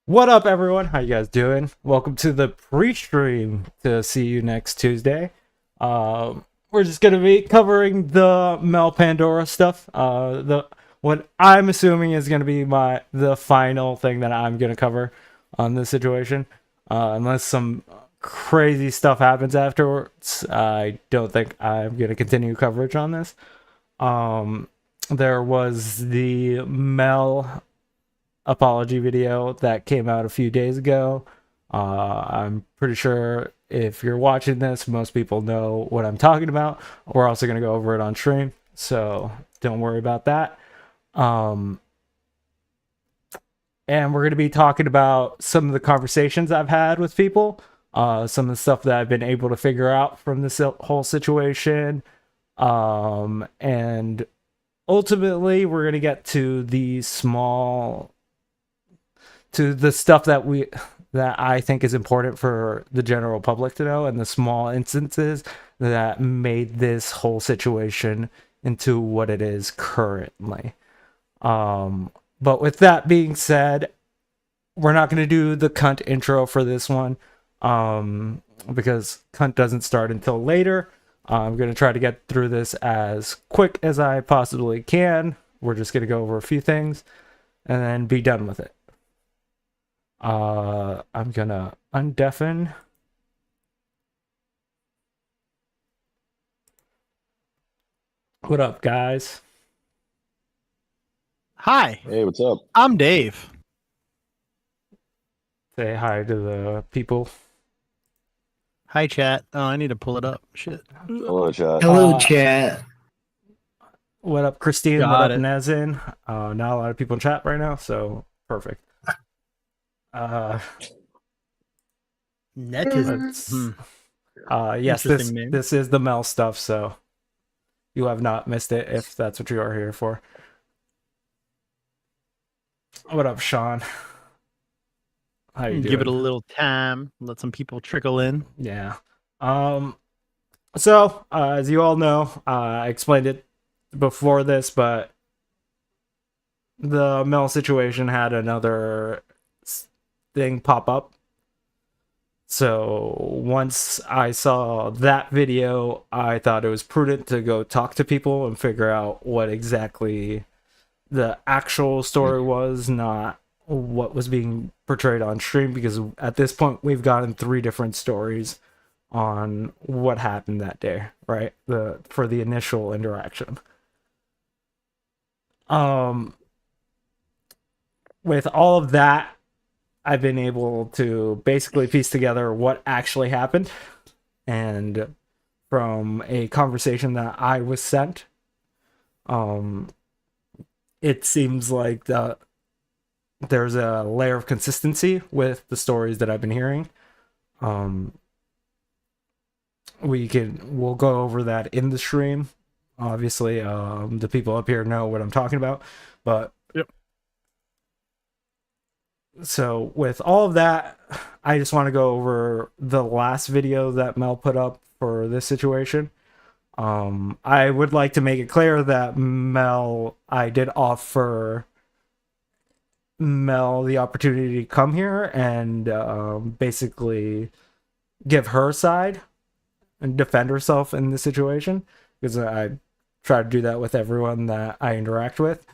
What up, everyone? How you guys doing? Welcome to the pre-stream to see you next Tuesday. We're just gonna be covering the Mel Pandora stuff. The what I'm assuming is gonna be the final thing that I'm gonna cover on this situation. Unless some crazy stuff happens afterwards, I don't think I'm gonna continue coverage on this. Um, there was the Mel apology video that came out a few days ago. I'm pretty sure if you're watching this, most people know what I'm talking about. We're also going to go over it on stream, so don't worry about that. Um, and we're going to be talking about some of the conversations I've had with people, some of the stuff that I've been able to figure out from this whole situation. And ultimately, we're going to get to the stuff that I think is important for the general public to know, and the small instances that made this whole situation into what it is currently. But with that being said, we're not going to do the cunt intro for this one, because cunt doesn't start until later. I'm going to try to get through this as quick as I possibly can. We're just going to go over a few things and then be done with it. I'm gonna undeafen. What up, guys? Hi, Hey, what's up? I'm Dave. Say hi to the people. Hi, chat. Oh, I need to pull it up. Shit. Hello, chat. Hello, chat. What up, Christine? Got What up, it. Nezin? Not a lot of people in chat right now, so perfect. Netizen. Yes, Interesting name. this is the Mel stuff, so you have not missed it if that's what you are here for. What up, Sean? How you doing? Give it a little time. Let some people trickle in. Yeah. So, as you all know, I explained it before this, but the Mel situation had another thing pop up. So once I saw that video, I thought it was prudent to go talk to people and figure out what exactly the actual story was, not what was being portrayed on stream, because at this point we've gotten 3 different stories on what happened that day, right? For the initial interaction. With all of that, I've been able to basically piece together what actually happened, and from a conversation that I was sent, it seems like there's a layer of consistency with the stories that I've been hearing. We'll go over that in the stream. Obviously, the people up here know what I'm talking about, but Yep. So with all of that, I just want to go over the last video that Mel put up for this situation. I would like to make it clear that I did offer Mel the opportunity to come here and basically give her side and defend herself in this situation, because I try to do that with everyone that I interact with.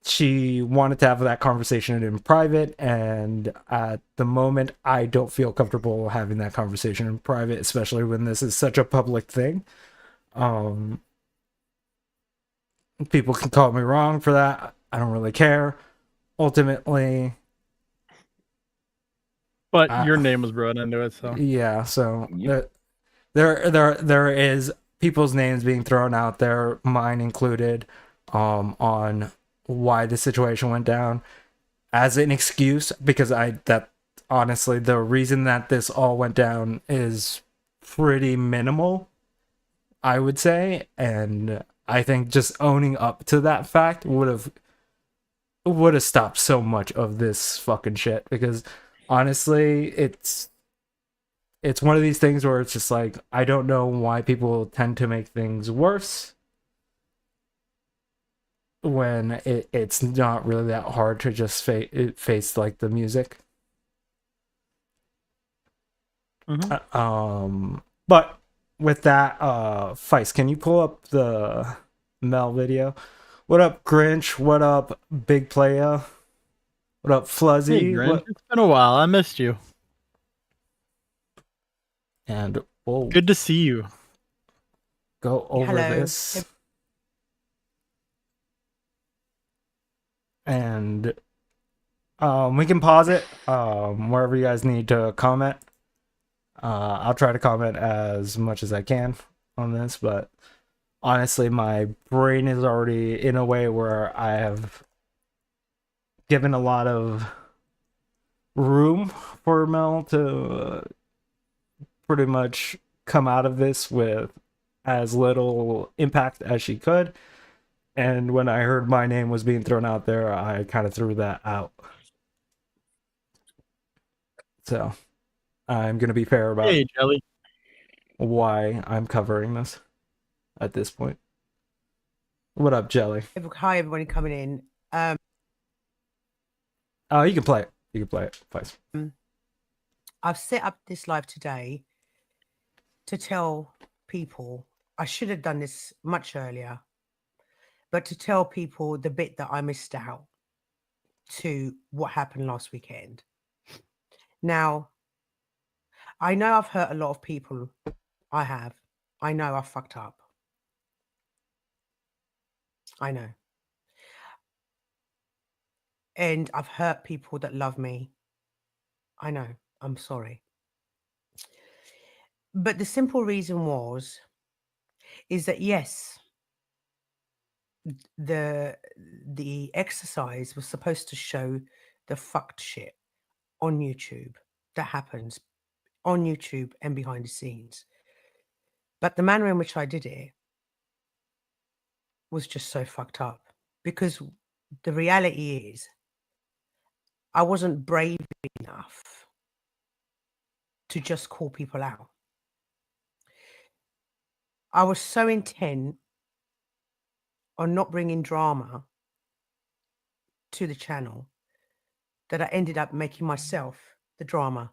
She wanted to have that conversation in private, and at the moment I don't feel comfortable having that conversation in private, especially when this is such a public thing. People can call me wrong for that. I don't really care. Ultimately, But your name was brought into it, so yeah, so Yep. there is people's names being thrown out there, mine included, on why the situation went down as an excuse, because honestly, the reason that this all went down is pretty minimal, I would say, and I think just owning up to that fact would have stopped so much of this fucking shit, because honestly, it's one of these things where it's just like, I don't know why people tend to make things worse. when it's not really that hard to just face like the music. But with that, Feist, can you pull up the Mel video? What up, Grinch? What up, Big Playa? What up, Hey, Fluzzy? Grinch. What? It's been a while. I missed you. And we'll Good to see you. go over Hello. this. And we can pause it wherever you guys need to comment. I'll try to comment as much as I can on this, but honestly, my brain is already in a way where I have given a lot of room for Mel to pretty much come out of this with as little impact as she could. And when I heard my name was being thrown out there, I kind of threw that out. So I'm going to be fair about Hey, Jelly. why I'm covering this at this point. What up, Jelly? Hi, everybody coming in. You can play it. You can play it. Please. I've set up this live today to tell people, I should have done this much earlier, but to tell people the bit that I missed out to what happened last weekend. Now, I know I've hurt a lot of people. I have. I know I fucked up. I know. And I've hurt people that love me. I know. I'm sorry. But the simple reason is that yes, the exercise was supposed to show the fucked shit on YouTube that happens on YouTube and behind the scenes. But the manner in which I did it was just so fucked up, because the reality is I wasn't brave enough to just call people out. I was so intent on not bringing drama to the channel that I ended up making myself the drama.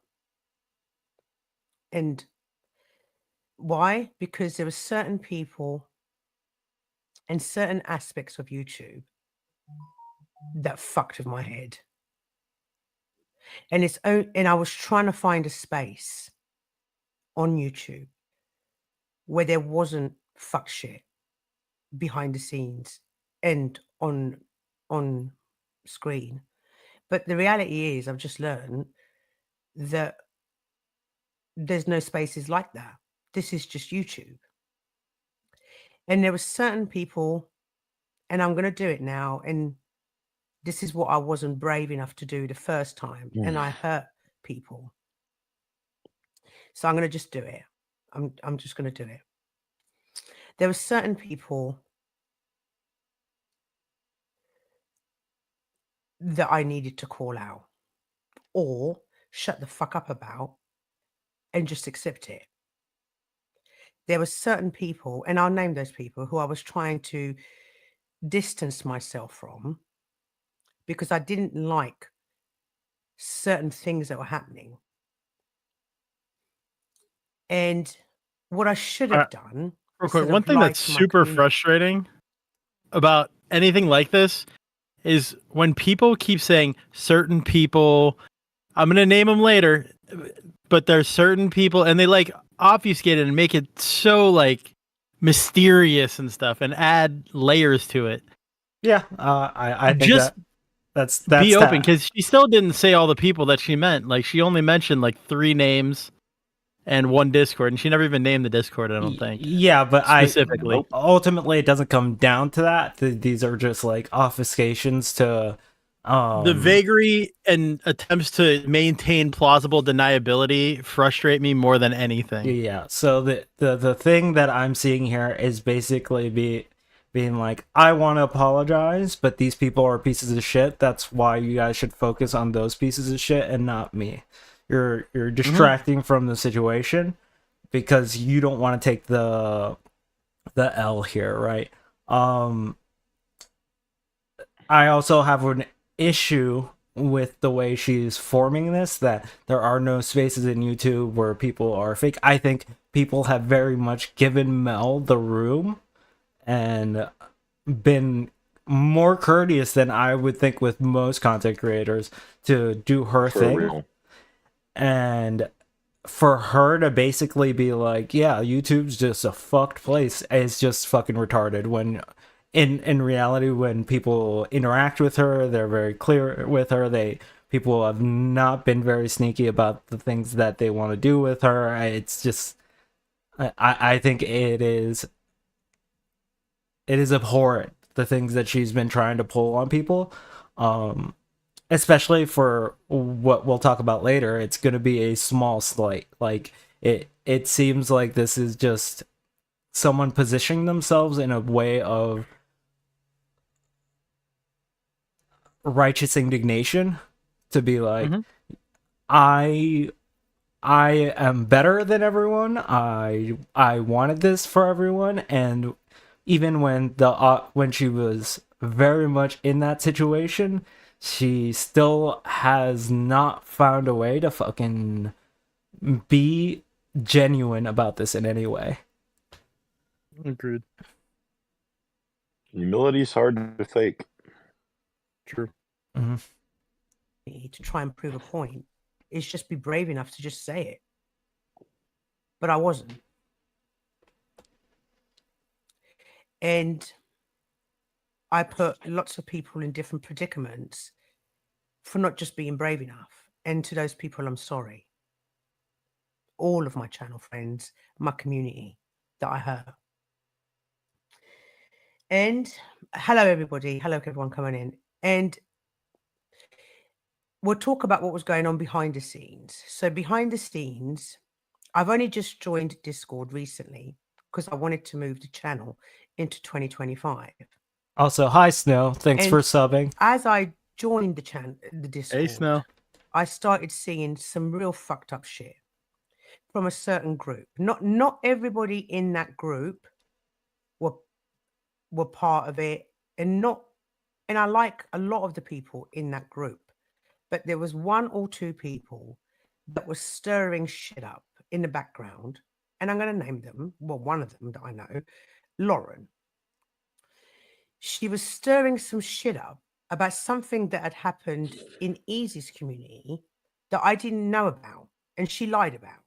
And why? Because there were certain people and certain aspects of YouTube that fucked with my head. And I was trying to find a space on YouTube where there wasn't fuck shit behind the scenes and on screen. But the reality is I've just learned that there's no spaces like that. This is just YouTube. And there were certain people, and I'm going to do it now, and this is what I wasn't brave enough to do the first time, and I hurt people. So I'm going to just do it. I'm just going to do it. There were certain people that I needed to call out or shut the fuck up about and just accept it. There were certain people, and I'll name those people, who I was trying to distance myself from because I didn't like certain things that were happening. And what I should have done... Real quick, one thing that's super frustrating about anything like this is when people keep saying certain people, I'm going to name them later, but there's certain people, and they like obfuscate it and make it so like mysterious and stuff and add layers to it. Yeah, I think just that's be open, because she still didn't say all the people that she meant. Like, she only mentioned like 3 names and 1 Discord, and she never even named the Discord, I don't think. Yeah, but specifically. Ultimately it doesn't come down to that. These are just like obfuscations to the vagary and attempts to maintain plausible deniability frustrate me more than anything. Yeah, so the thing that I'm seeing here is basically being like, I want to apologize, but these people are pieces of shit. That's why you guys should focus on those pieces of shit and not me. You're distracting from the situation because you don't want to take the L here, right? I also have an issue with the way she's forming this, that there are no spaces in YouTube where people are fake. I think people have very much given Mel the room and been more courteous than I would think with most content creators to do her For thing. real. And for her to basically be like, yeah, YouTube's just a fucked place, is just fucking retarded. When in reality, when people interact with her, they're very clear with her. People have not been very sneaky about the things that they want to do with her. It's just, I think it is abhorrent, the things that she's been trying to pull on people. Especially for what we'll talk about later, it's going to be a small slight. Like, it seems like this is just someone positioning themselves in a way of righteous indignation to be like, I am better than everyone. I wanted this for everyone. And even when she was very much in that situation, she still has not found a way to fucking be genuine about this in any way. Agreed. Humility's hard to fake. True. To try and prove a point is just be brave enough to just say it. But I wasn't. And I put lots of people in different predicaments for not just being brave enough. And to those people, I'm sorry. All of my channel friends, my community that I hurt. And hello, everybody. Hello, everyone coming in. And we'll talk about what was going on behind the scenes. So behind the scenes, I've only just joined Discord recently because I wanted to move the channel into 2025. Also, hi Snow, thanks for subbing. As I joined the Discord, Hey, Snow. I started seeing some real fucked up shit from a certain group. Not everybody in that group were part of it, and I like a lot of the people in that group, but there was one or two people that were stirring shit up in the background, and I'm going to name them. Well, one of them that I know, Lauren. She was stirring some shit up about something that had happened in Easy's community that I didn't know about, and she lied about.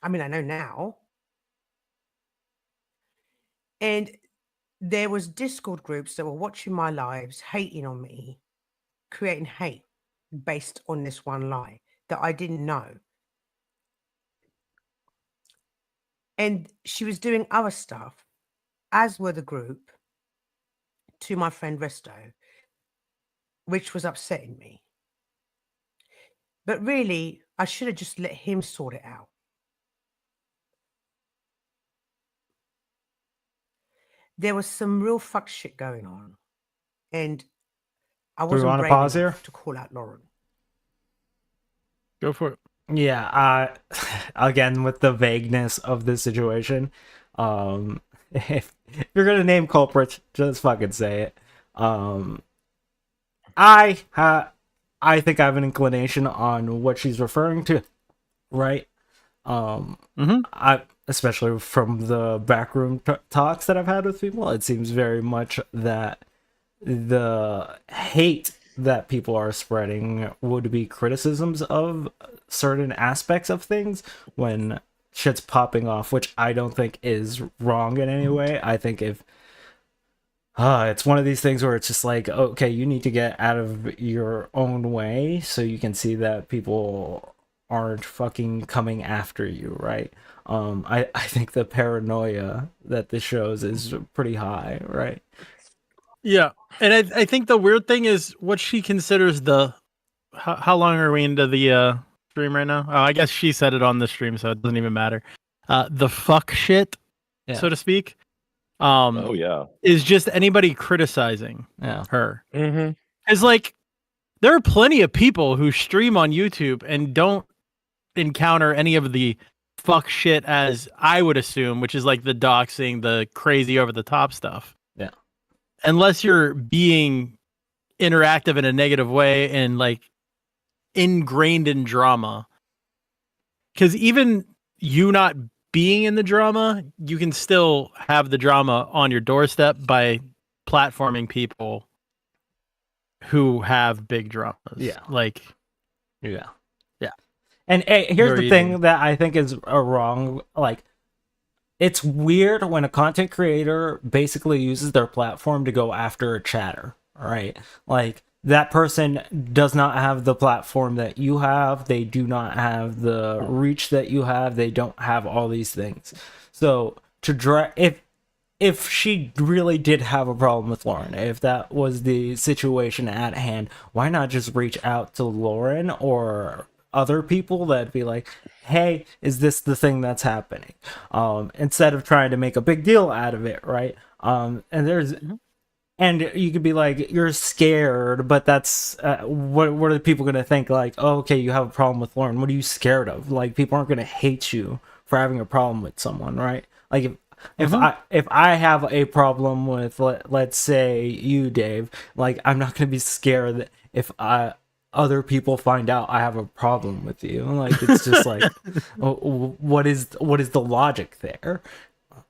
I mean, I know now. And there was Discord groups that were watching my lives, hating on me, creating hate based on this one lie that I didn't know. And she was doing other stuff, as were the group, to my friend Resto, which was upsetting me. But really, I should have just let him sort it out. There was some real fuck shit going on. And I wasn't brave enough to call out Lauren. Go for it. Yeah, again, with the vagueness of this situation, if you're gonna name culprits, just fucking say it. I think I have an inclination on what she's referring to, right? I, especially from the backroom talks that I've had with people, it seems very much that the hate that people are spreading would be criticisms of certain aspects of things when shit's popping off, which I don't think is wrong in any way. I think if it's one of these things where it's just like, okay, you need to get out of your own way so you can see that people aren't fucking coming after you, right? I think the paranoia that this shows is pretty high, right? Yeah, and I think the weird thing is what she considers the. How long are we into the stream right now? Oh, I guess she said it on the stream, so it doesn't even matter. The fuck shit, so to speak. Oh yeah, is just anybody criticizing her. Mm-hmm. It's like there are plenty of people who stream on YouTube and don't encounter any of the fuck shit as I would assume, which is like the doxing, the crazy over the top stuff. Yeah. unless you're being interactive in a negative way and like ingrained in drama. Because even you not being in the drama, you can still have the drama on your doorstep by platforming people who have big dramas. Yeah. Like, Yeah. Yeah. And here's Very the thing easily. that I think is wrong. Like, it's weird when a content creator basically uses their platform to go after a chatter, right? Like, that person does not have the platform that you have. They do not have the reach that you have. They don't have all these things. So to if she really did have a problem with Lauren, if that was the situation at hand, why not just reach out to Lauren or other people that'd be like, hey, is this the thing that's happening? Instead of trying to make a big deal out of it, right? And there's and you could be like, you're scared, but that's what are the people going to think? Like, oh, okay, you have a problem with Lauren. What are you scared of? Like, people aren't going to hate you for having a problem with someone, right? Like, if I have a problem with let's say you, Dave, like, I'm not going to be scared that if other people find out I have a problem with you. Like, it's just like, what is the logic there?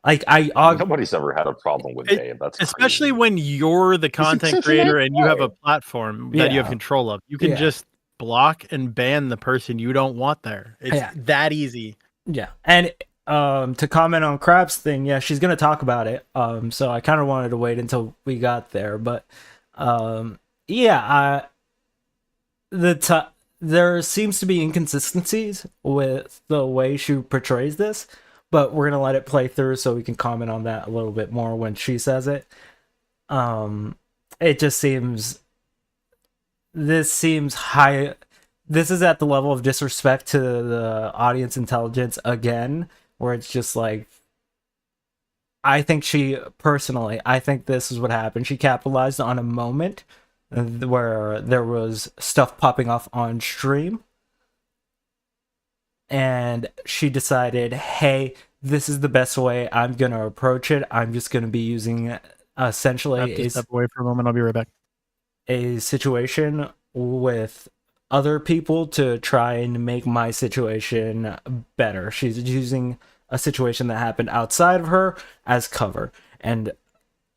Like, Nobody's ever had a problem with Dave. That's especially crazy. when you're the content such a creator nice and you have guy. a platform that you have Yeah. control of. You can Yeah. just block and ban the person you don't want there. It's Yeah. that easy. Yeah, and to comment on Crab's thing, yeah, she's gonna talk about it. So I kind of wanted to wait until we got there, but yeah, there seems to be inconsistencies with the way she portrays this, but we're gonna let it play through so we can comment on that a little bit more when she says it. It just seems high. This is at the level of disrespect to the audience intelligence again, where it's just like, I think this is what happened. She capitalized on a moment where there was stuff popping off on stream, and she decided, hey, this is the best way I'm gonna approach it. I'm just gonna be using essentially I have to step away for a moment. I'll be right back. a situation with other people to try and make my situation better. She's using a situation that happened outside of her as cover. And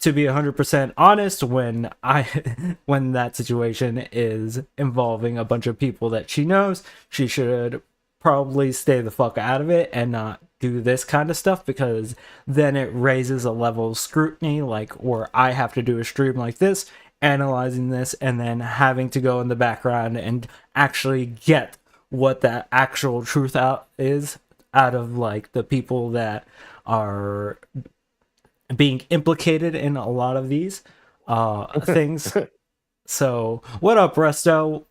to be 100% honest, when that situation is involving a bunch of people that she knows, she should probably stay the fuck out of it and not do this kind of stuff, because then it raises a level of scrutiny, like where I have to do a stream like this, analyzing this, and then having to go in the background and actually get what that actual truth out of like the people that are being implicated in a lot of these things. So what up, Resto?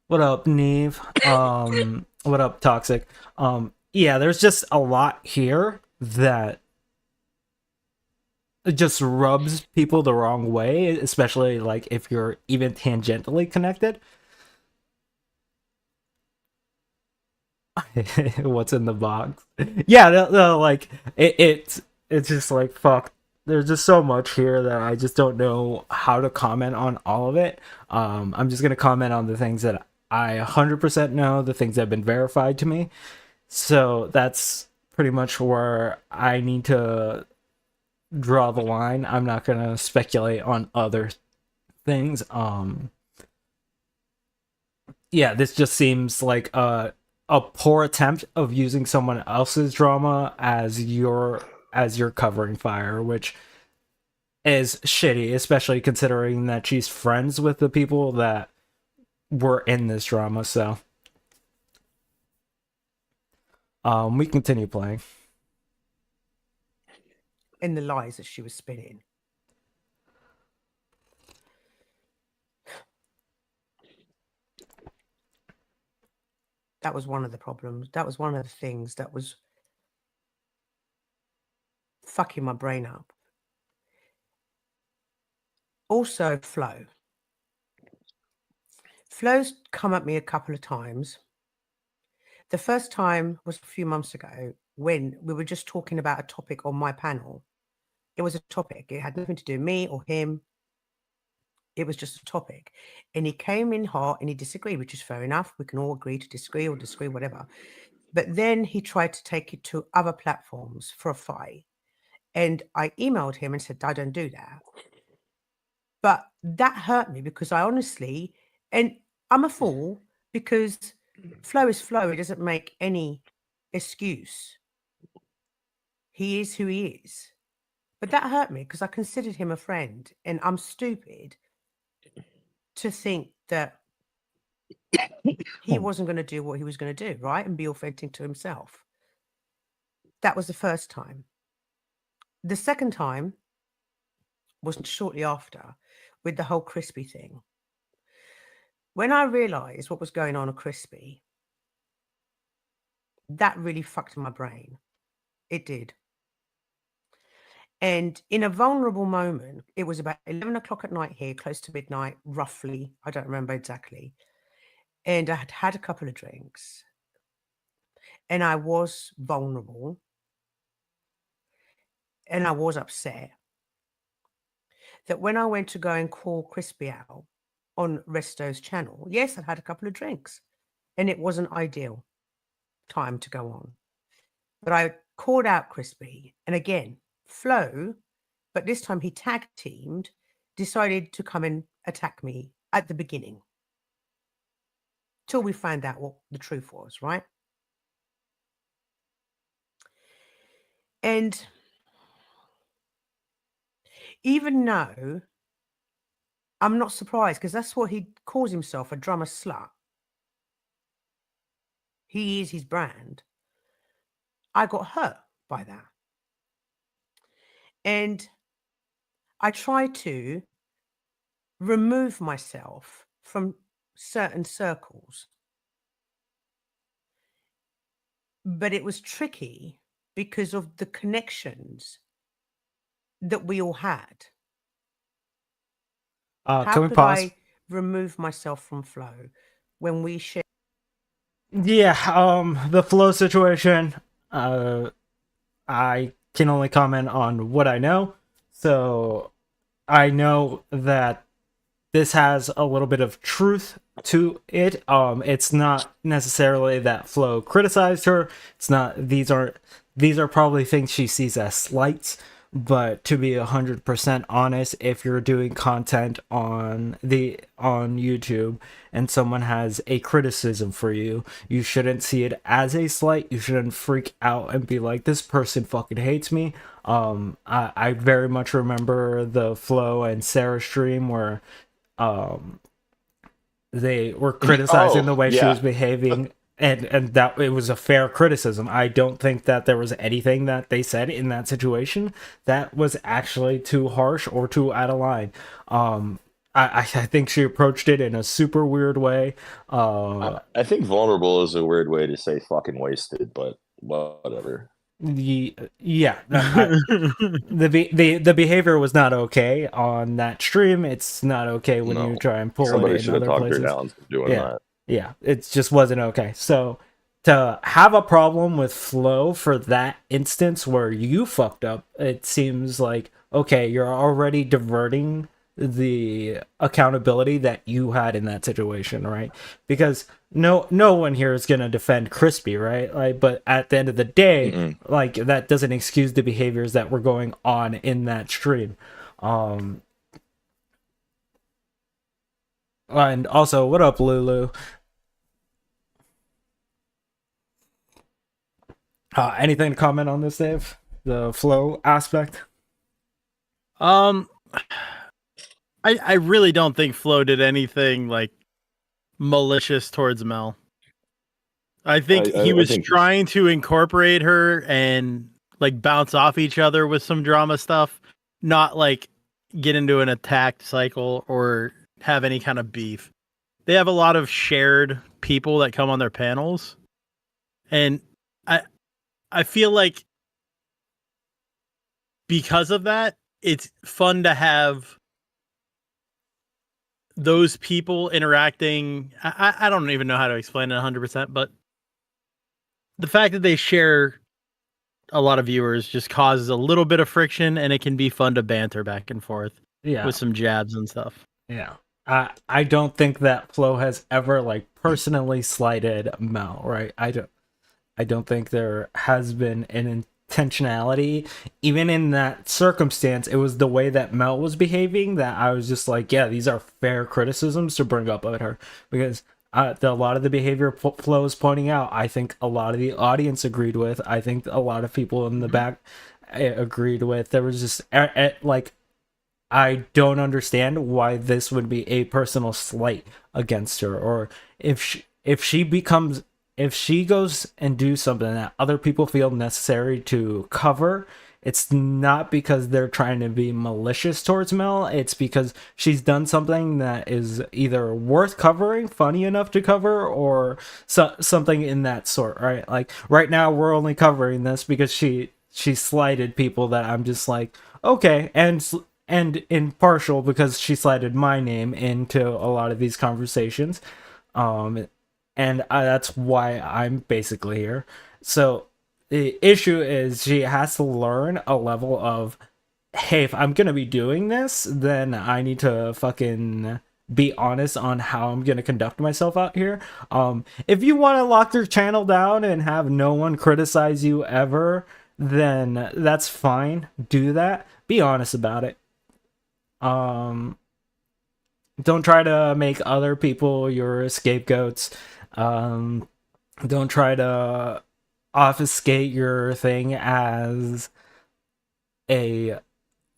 What up, Neve? What up, Toxic? Yeah, there's just a lot here that it just rubs people the wrong way, especially like if you're even tangentially connected. What's in the box? Yeah, like it's just like, fuck. There's just so much here that I just don't know how to comment on all of it. I'm just gonna comment on the things that I 100% know, the things that have been verified to me. So that's pretty much where I need to draw the line. I'm not gonna speculate on other things. Yeah, this just seems like a poor attempt of using someone else's drama as your covering fire, which is shitty, especially considering that she's friends with the people that were in this drama. So we continue playing. In the lies that she was spinning. That was one of the problems. That was one of the things that was fucking my brain up. Also, Flo's come at me a couple of times. The first time was a few months ago when we were just talking about a topic on my panel, It was a topic. It had nothing to do with me or him. It was just a topic. And he came in hot and he disagreed, which is fair enough. We can all agree to disagree or disagree, whatever. But then he tried to take it to other platforms for a fight. And I emailed him and said, I don't do that. But that hurt me because I honestly, and I'm a fool because flow is flow. It doesn't make any excuse. He is who he is. But that hurt me because I considered him a friend, and I'm stupid to think that he wasn't going to do what he was going to do, right? And be authentic to himself. That was the first time. The second time was shortly after with the whole Crispy thing. When I realized what was going on at Crispy, that really fucked my brain. It did. And in a vulnerable moment, it was about 11 o'clock at night here, close to midnight, roughly. I don't remember exactly. And I had had a couple of drinks. And I was vulnerable. And I was upset that when I went to go and call Crispy out on Resto's channel, yes, I'd had a couple of drinks. And it wasn't ideal time to go on. But I called out Crispy. And again, Flo, but this time he tag teamed, decided to come and attack me at the beginning. Till we found out what the truth was, right? And even though I'm not surprised, because that's what he calls himself, a drummer slut. He is his brand. I got hurt by that. And I try to remove myself from certain circles. But it was tricky because of the connections that we all had. How Can we could pause? I remove myself from Flo when we share? Yeah, the flow situation, I can only comment on what I know. So I know that this has a little bit of truth to it. It's not necessarily that Flo criticized her. It's not, these are probably things she sees as slights. But to be 100% honest, if you're doing content on YouTube and someone has a criticism for you, you shouldn't see it as a slight. You shouldn't freak out and be like, this person fucking hates me. I very much remember the Flo and Sarah stream where they were criticizing the way she was behaving, and that it was a fair criticism. I don't think that there was anything that they said in that situation that was actually too harsh or too out of line. I think she approached it in a super weird way. I think vulnerable is a weird way to say fucking wasted, but whatever. The behavior was not okay on that stream. It's not okay when you try and pull Somebody it in should have other talked places. her down from doing that. Yeah, it just wasn't okay. So to have a problem with Flo for that instance where you fucked up, it seems like, okay, you're already diverting the accountability that you had in that situation, right? Because no one here is gonna defend Crispy, right? Like, but at the end of the day, like, that doesn't excuse the behaviors that were going on in that stream. And also, what up, Lulu? Anything to comment on this, Dave? The flow aspect? I really don't think Flo did anything like malicious towards Mel. I think he was trying to incorporate her and like bounce off each other with some drama stuff, not like get into an attack cycle or have any kind of beef. They have a lot of shared people that come on their panels. And I feel like because of that, it's fun to have those people interacting. I don't even know how to explain it 100%, but the fact that they share a lot of viewers just causes a little bit of friction, and it can be fun to banter back and forth Yeah. with some jabs and stuff. Yeah. I don't think that Flo has ever like personally slighted Mel, right? I don't think there has been an intentionality. Even in that circumstance, it was the way that Mel was behaving that I was just like, yeah, these are fair criticisms to bring up at her. Because a lot of the behavior Flo is pointing out, I think a lot of the audience agreed with. I think a lot of people in the back agreed with. There was just, like, I don't understand why this would be a personal slight against her, or if she goes and do something that other people feel necessary to cover, it's not because they're trying to be malicious towards Mel. It's because she's done something that is either worth covering, funny enough to cover, or something in that sort, right? Like right now, we're only covering this because she slighted people that I'm just like, okay, and impartial because she slighted my name into a lot of these conversations, and that's why I'm basically here. So the issue is she has to learn a level of, hey, if I'm gonna be doing this, then I need to fucking be honest on how I'm gonna conduct myself out here. If you want to lock your channel down and have no one criticize you ever, then that's fine. Do that. Be honest about it. Don't try to make other people your scapegoats. Don't try to obfuscate your thing as a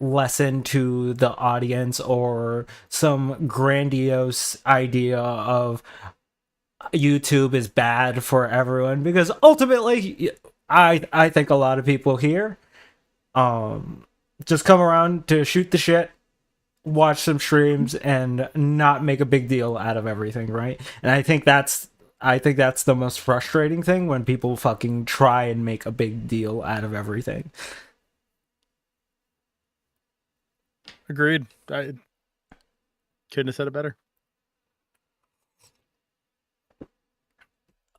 lesson to the audience or some grandiose idea of YouTube is bad for everyone, because ultimately I think a lot of people here just come around to shoot the shit, watch some streams, and not make a big deal out of everything, right? And I think that's the most frustrating thing, when people fucking try and make a big deal out of everything. Agreed. I couldn't have said it better.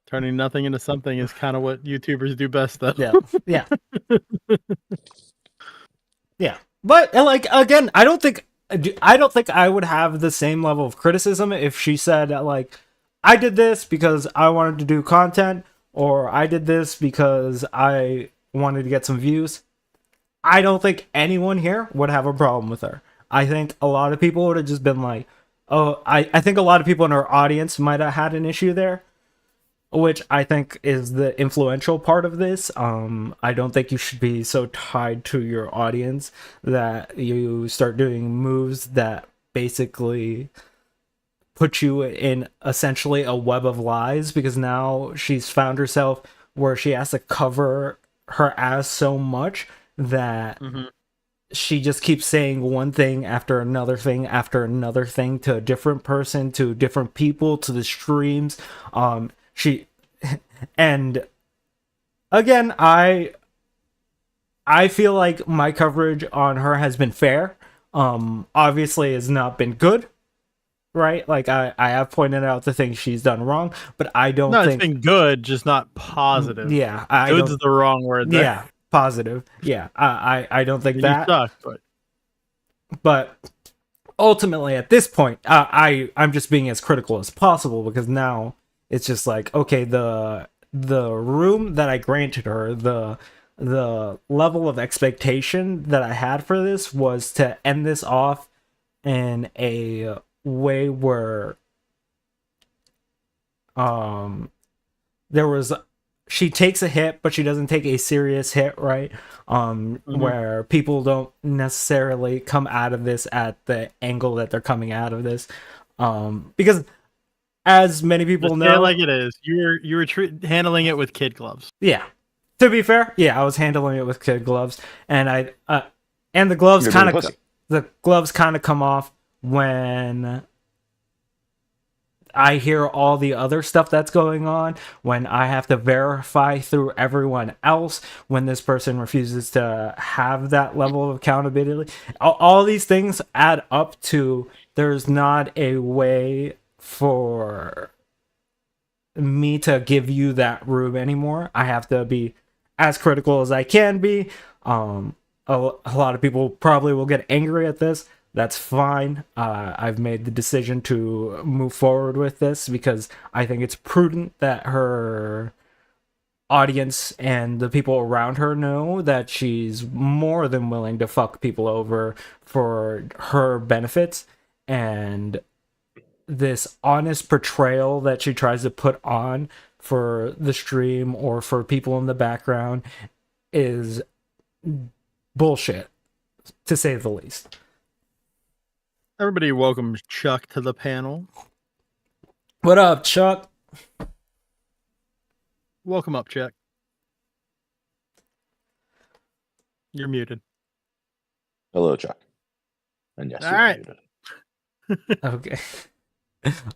Turning nothing into something is kind of what YouTubers do best, though. Yeah. Yeah. But like, again, I don't think I would have the same level of criticism if she said like, I did this because I wanted to do content, or I did this because I wanted to get some views. I don't think anyone here would have a problem with her. I think a lot of people would have just been like, oh, I think a lot of people in our audience might have had an issue there, which I think is the influential part of this. I don't think you should be so tied to your audience that you start doing moves that basically put you in essentially a web of lies, because now she's found herself where she has to cover her ass so much that she just keeps saying one thing after another thing after another thing to a different person, to different people, to the streams. And again, I feel like my coverage on her has been fair. Obviously has not been good, right? Like I have pointed out the things she's done wrong, but I don't think it's been good, just not positive. Yeah, Good's the wrong word there. Yeah, positive. Yeah, I don't think that. You suck, but ultimately at this point, I'm just being as critical as possible, because now it's just like, okay, the room that I granted her, the level of expectation that I had for this was to end this off in a way where there was, she takes a hit, but she doesn't take a serious hit, right? Where people don't necessarily come out of this at the angle that they're coming out of this, because as many people know, like it is, you were handling it with kid gloves. Yeah, to be fair, yeah, I was handling it with kid gloves, and and the gloves kind of come off when I hear all the other stuff that's going on, when I have to verify through everyone else, when this person refuses to have that level of accountability. All these things add up to, there's not a way for me to give you that room anymore. I have to be as critical as I can be. A lot of people probably will get angry at this. That's fine. I've made the decision to move forward with this because I think it's prudent that her audience and the people around her know that she's more than willing to fuck people over for her benefits. And this honest portrayal that she tries to put on for the stream or for people in the background is bullshit, to say the least. Everybody welcome Chuck to the panel. What up, Chuck? Welcome up, Chuck. You're muted. Hello, Chuck. And yes, All you're right. muted. Okay.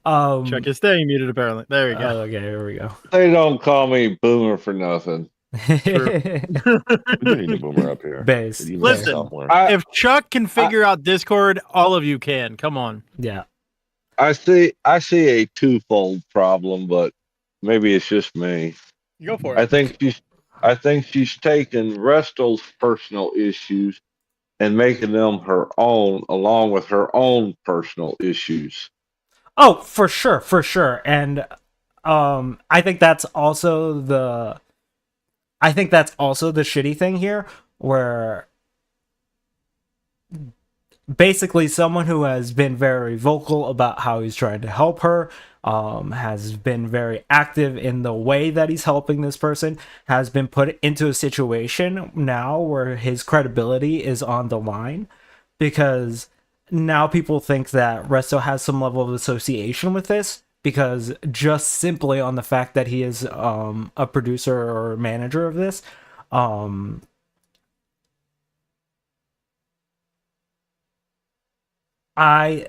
Chuck is staying muted, apparently. There we go. Okay, here we go. They don't call me Boomer for nothing. We do need a boomer up here. Base. Even Listen, sophomore. if Chuck can figure out Discord, all of you can. Come on. Yeah. I see a twofold problem, but maybe it's just me. Go for it. I think she's taken Restel's personal issues and making them her own, along with her own personal issues. Oh, for sure. And I think that's also the shitty thing here, where basically someone who has been very vocal about how he's trying to help her, has been very active in the way that he's helping this person, has been put into a situation now where his credibility is on the line, because now people think that Resto has some level of association with this, because just simply on the fact that he is a producer or manager of this. I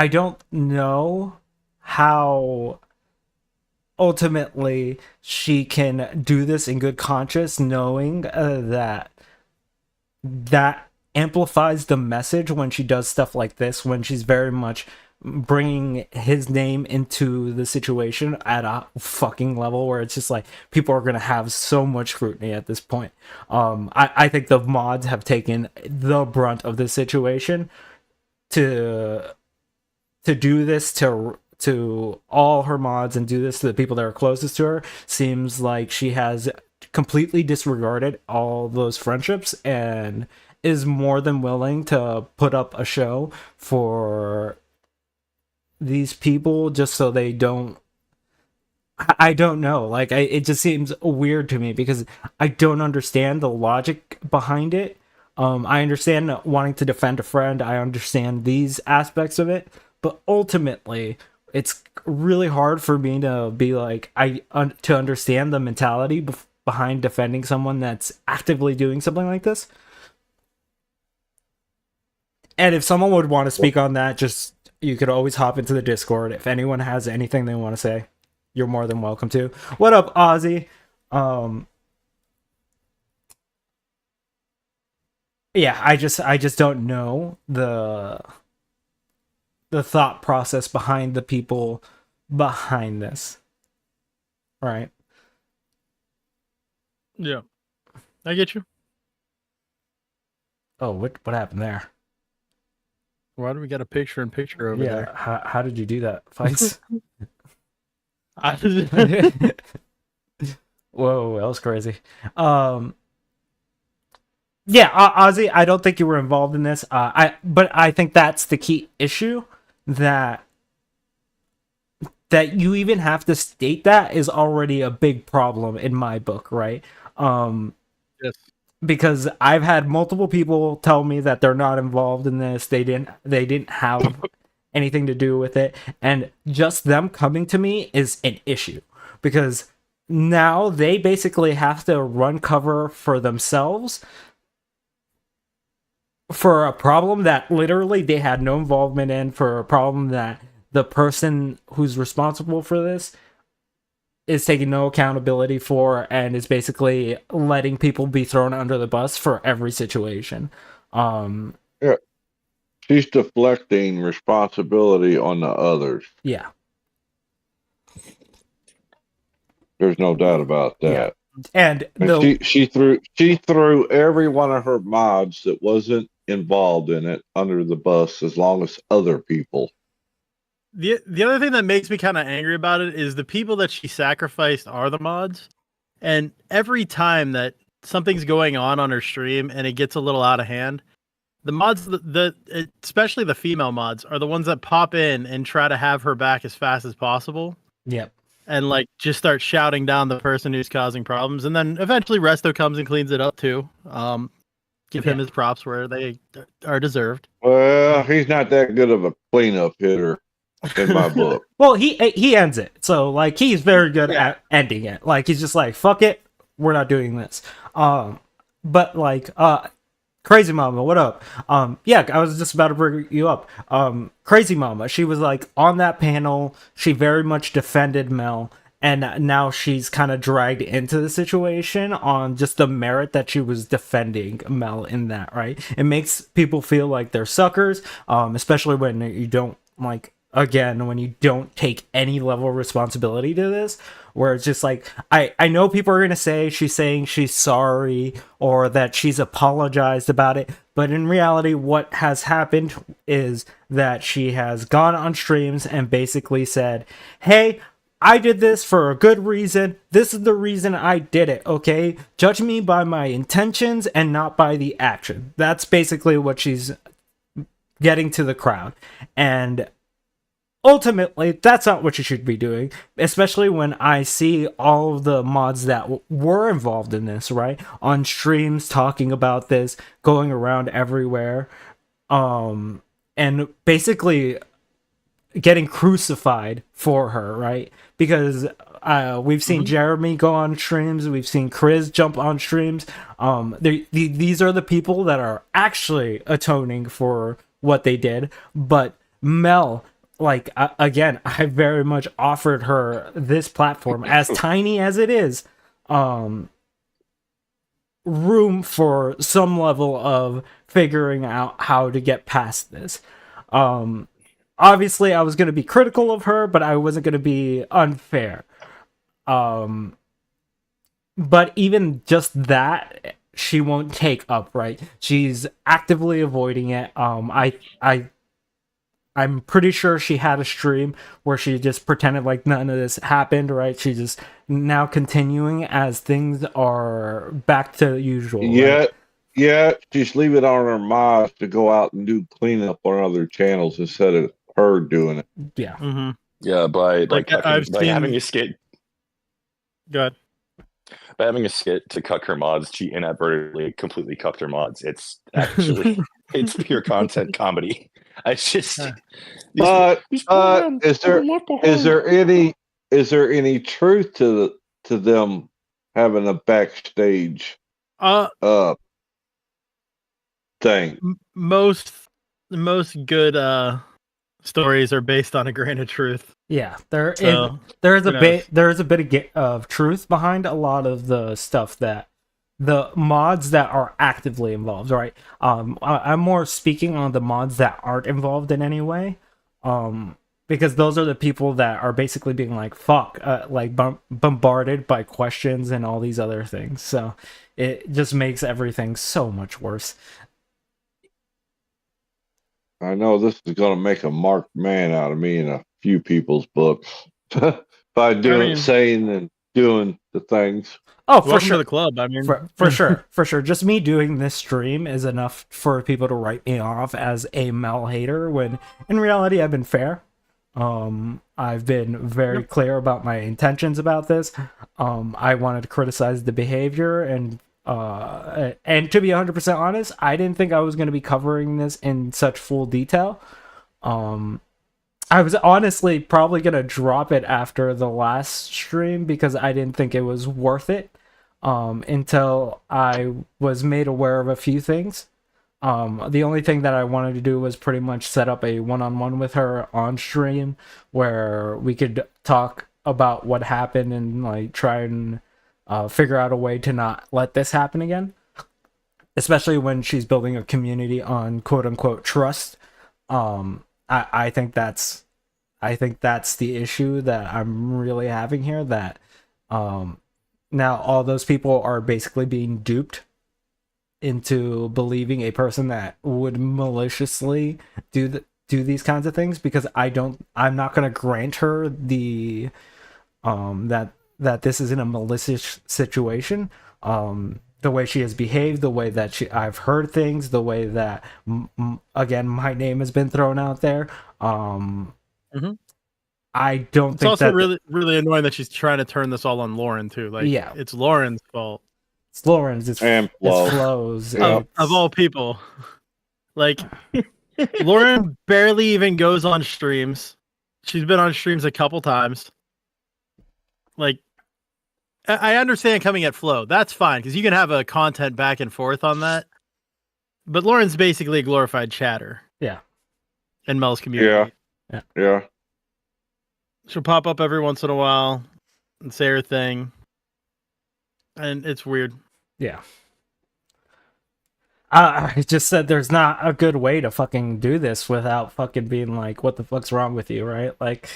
don't know how ultimately she can do this in good conscience, knowing that amplifies the message when she does stuff like this, when she's very much bringing his name into the situation at a fucking level where it's just like people are going to have so much scrutiny at this point. I think the mods have taken the brunt of this situation to do this to all her mods and do this to the people that are closest to her. Seems like she has completely disregarded all those friendships and is more than willing to put up a show for these people just so they don't. I don't know, like it just seems weird to me because I don't understand the logic behind it. I understand wanting to defend a friend, I understand these aspects of it, but ultimately it's really hard for me to be like to understand the mentality behind defending someone that's actively doing something like this. And if someone would want to speak on that, just you could always hop into the Discord. If anyone has anything they want to say, you're more than welcome to. What up, Ozzy? Yeah, I just don't know the thought process behind the people behind this. Right? Yeah. I get you. Oh, what happened there? Why do we got a picture-in-picture over there? How did you do that, Fights? Whoa, that was crazy. Yeah, Ozzy, I don't think you were involved in this. But I think that's the key issue, that you even have to state that is already a big problem in my book, right? Yes. Because I've had multiple people tell me that they're not involved in this. They didn't have anything to do with it, and just them coming to me is an issue, because now they basically have to run cover for themselves for a problem that literally they had no involvement in, for a problem that the person who's responsible for this is taking no accountability for, and is basically letting people be thrown under the bus for every situation. Yeah. She's deflecting responsibility on the others. Yeah. There's no doubt about that. Yeah. And And the she threw every one of her mods that wasn't involved in it under the bus, as long as other people. The other thing that makes me kind of angry about it is the people that she sacrificed are the mods, and every time that something's going on her stream and it gets a little out of hand, the mods, especially the female mods, are the ones that pop in and try to have her back as fast as possible. Yep. And like just start shouting down the person who's causing problems, and then eventually Resto comes and cleans it up too. Give him his props where they are deserved. Well, he's not that good of a cleanup hitter in my book. Well, he ends it. So like he's very good at ending it. Like he's just like, fuck it, we're not doing this. But like Crazy Mama, what up? Yeah, I was just about to bring you up. Crazy Mama, she was like on that panel. She very much defended Mel, and now she's kind of dragged into the situation on just the merit that she was defending Mel in that, right? It makes people feel like they're suckers, especially when you don't like. Again, when you don't take any level of responsibility to this, where it's just like, I know people are going to say she's saying she's sorry or that she's apologized about it, but in reality, what has happened is that she has gone on streams and basically said, hey, I did this for a good reason. This is the reason I did it, okay? Judge me by my intentions and not by the action. That's basically what she's getting to the crowd. And ultimately, that's not what you should be doing, especially when I see all of the mods that were involved in this, right? On streams talking about this, going around everywhere, and basically getting crucified for her, right? Because we've seen Jeremy go on streams, we've seen Chris jump on streams. These are the people that are actually atoning for what they did, but Mel, like, again, I very much offered her this platform, as tiny as it is, room for some level of figuring out how to get past this. Obviously, I was going to be critical of her, but I wasn't going to be unfair. But even just that, she won't take up, right? She's actively avoiding it. I'm pretty sure she had a stream where she just pretended like none of this happened, right? She's just now continuing as things are back to usual. Right? Yeah, just leave it on her mods to go out and do cleanup on other channels instead of her doing it. Yeah. Mm-hmm. Yeah, by Like, having a skit. Go ahead. By having a skit to cuck her mods, she inadvertently completely cucked her mods. It's actually it's pure content comedy. I just But is there any truth to them having a backstage thing? Most good stories are based on a grain of truth. Yeah, there is a bit of truth behind a lot of the stuff that the mods that are actively involved, right? I'm more speaking on the mods that aren't involved in any way, because those are the people that are basically being like, fuck, like bombarded by questions and all these other things. So it just makes everything so much worse. I know this is going to make a marked man out of me in a few people's books by saying and doing the things. Oh, for sure. To the club. I mean, for sure. Just me doing this stream is enough for people to write me off as a Mel hater, when in reality I've been fair. I've been very clear about my intentions about this. I wanted to criticize the behavior, and to be 100% honest, I didn't think I was going to be covering this in such full detail. I was honestly probably going to drop it after the last stream because I didn't think it was worth it, until I was made aware of a few things. The only thing that I wanted to do was pretty much set up a one-on-one with her on stream where we could talk about what happened and like try and figure out a way to not let this happen again, especially when she's building a community on quote-unquote trust. I think that's the issue that I'm really having here, that now all those people are basically being duped into believing a person that would maliciously do these kinds of things, because I'm not going to grant her the that this isn't a malicious situation. The way she has behaved, the way that I've heard things, the way that again my name has been thrown out there. I don't It's think also that really annoying that she's trying to turn this all on Lauren too. Like, Yeah. it's Lauren's fault. it's Lauren's, it's And Flo. Flo's. Yeah. Of all people. Like, Lauren barely even goes on streams. She's been on streams a couple times. Like, I understand coming at Flo. That's fine, because you can have a content back and forth on that. But Lauren's basically a glorified chatter. Yeah. In Mel's community. Yeah. She'll pop up every once in a while and say her thing. And it's weird. Yeah. I just said there's not a good way to fucking do this without fucking being like, what the fuck's wrong with you, right? Like,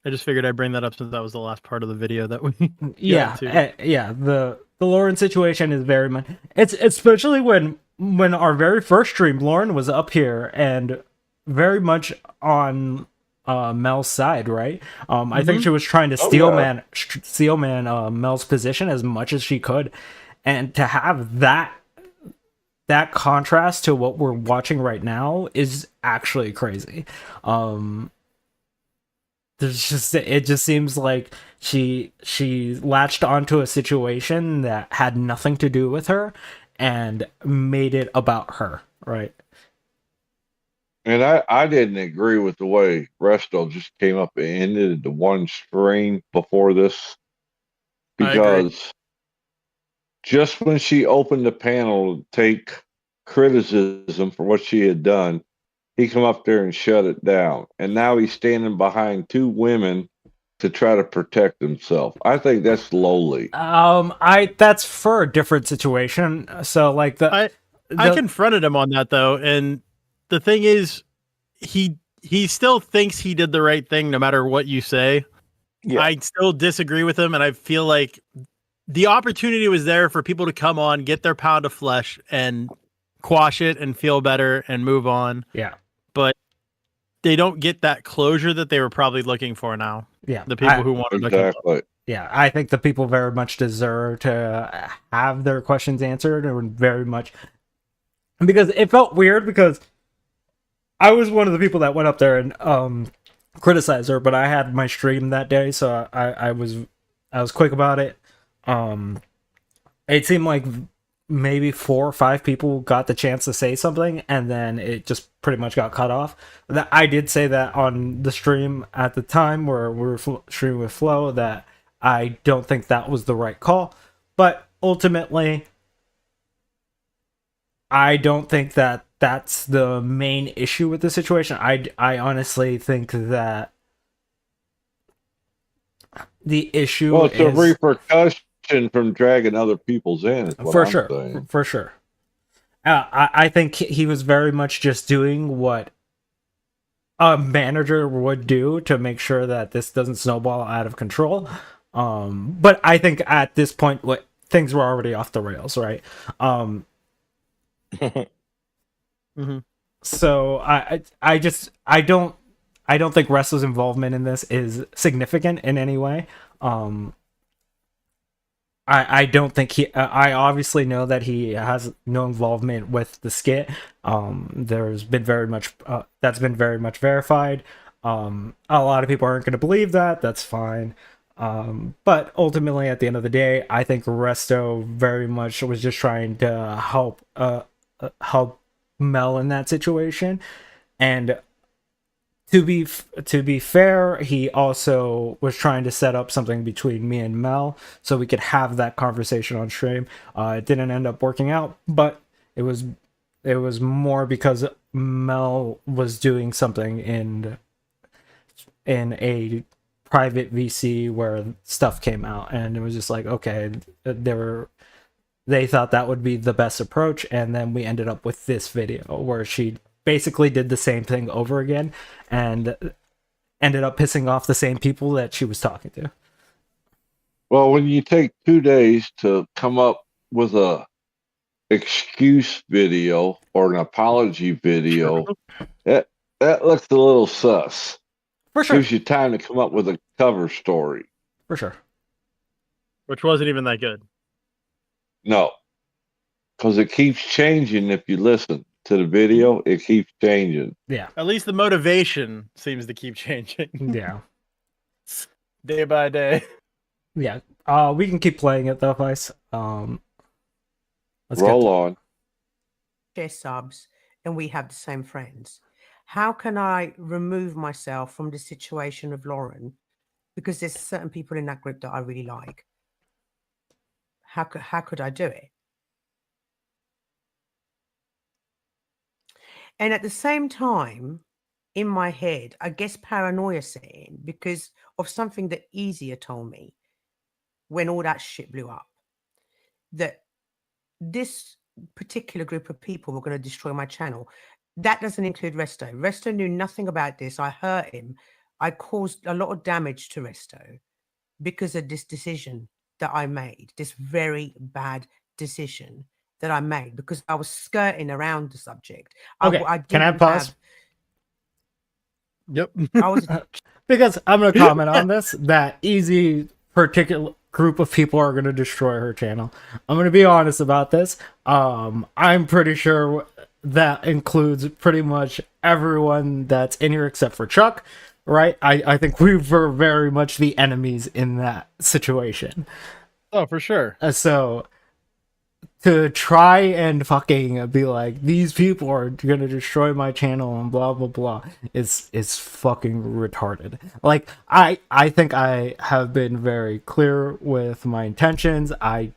I just figured I'd bring that up since that was the last part of the video that we yeah, yeah. The Lauren situation is very much, it's especially when our very first stream, Lauren was up here and very much on Mel's side, right? I think she was trying to steel man Mel's position as much as she could, and to have that contrast to what we're watching right now is actually crazy. It just seems like she latched onto a situation that had nothing to do with her and made it about her, right? And I didn't agree with the way Resto just came up and ended the one stream before this, because just when she opened the panel to take criticism for what she had done, he come up there and shut it down. And now he's standing behind two women to try to protect himself. I think that's lowly. That's for a different situation. So like I confronted him on that though, and the thing is, he still thinks he did the right thing no matter what you say. Yeah. I still disagree with him, and I feel like the opportunity was there for people to come on, get their pound of flesh, and quash it and feel better and move on. Yeah. But they don't get that closure that they were probably looking for now. Yeah. The people who wanted to come up. Yeah, I think the people very much deserve to have their questions answered, and very much, because it felt weird, because I was one of the people that went up there and criticized her, but I had my stream that day, so I was quick about it. It seemed like maybe 4 or 5 people got the chance to say something, and then it just pretty much got cut off. I did say that on the stream at the time where we were streaming with Flo, that I don't think that was the right call, but ultimately I don't think that that's the main issue with the situation. I honestly think that the issue it's a repercussion from dragging other people's in. For sure. I think he was very much just doing what a manager would do to make sure that this doesn't snowball out of control. But I think at this point, things were already off the rails, right? So I don't think Wrestler's involvement in this is significant in any way. I don't think I obviously know that he has no involvement with the skit. There's been very much that's been very much verified. A lot of people aren't going to believe that. That's fine. But ultimately, at the end of the day, I think Resto very much was just trying to help Mel in that situation. And to be fair, he also was trying to set up something between me and Mel so we could have that conversation on stream. It didn't end up working out, but it was more because Mel was doing something in a private VC where stuff came out, and it was just like, okay, they thought that would be the best approach, and then we ended up with this video where she basically did the same thing over again and ended up pissing off the same people that she was talking to. Well, when you take 2 days to come up with a excuse video or an apology video, that that looks a little sus. For sure. Gives you time to come up with a cover story. For sure. Which wasn't even that good. No, because it keeps changing. If you listen to the video, it keeps changing. Yeah. At least the motivation seems to keep changing Yeah. day by day. Yeah. We can keep playing it though, Vice. Let's Roll on. Share subs, and we have the same friends. How can I remove myself from the situation of Lauren? Because there's certain people in that group that I really like. How could I do it? And at the same time, in my head, I guess paranoia set in because of something that Easier told me when all that shit blew up. That this particular group of people were going to destroy my channel. That doesn't include Resto. Resto knew nothing about this. I hurt him. I caused a lot of damage to Resto because of this decision that I made, this very bad decision that I made because I was skirting around the subject. Okay. Can I pause? Yep. I was Because I'm going to comment on this. That Easy particular group of people are going to destroy her channel. I'm going to be honest about this. I'm pretty sure that includes pretty much everyone that's in here except for Chuck, right? I think we were very much the enemies in that situation. Oh, for sure. So to try and fucking be like, these people are gonna destroy my channel and blah blah blah is fucking retarded. Like I think I have been very clear with my intentions. I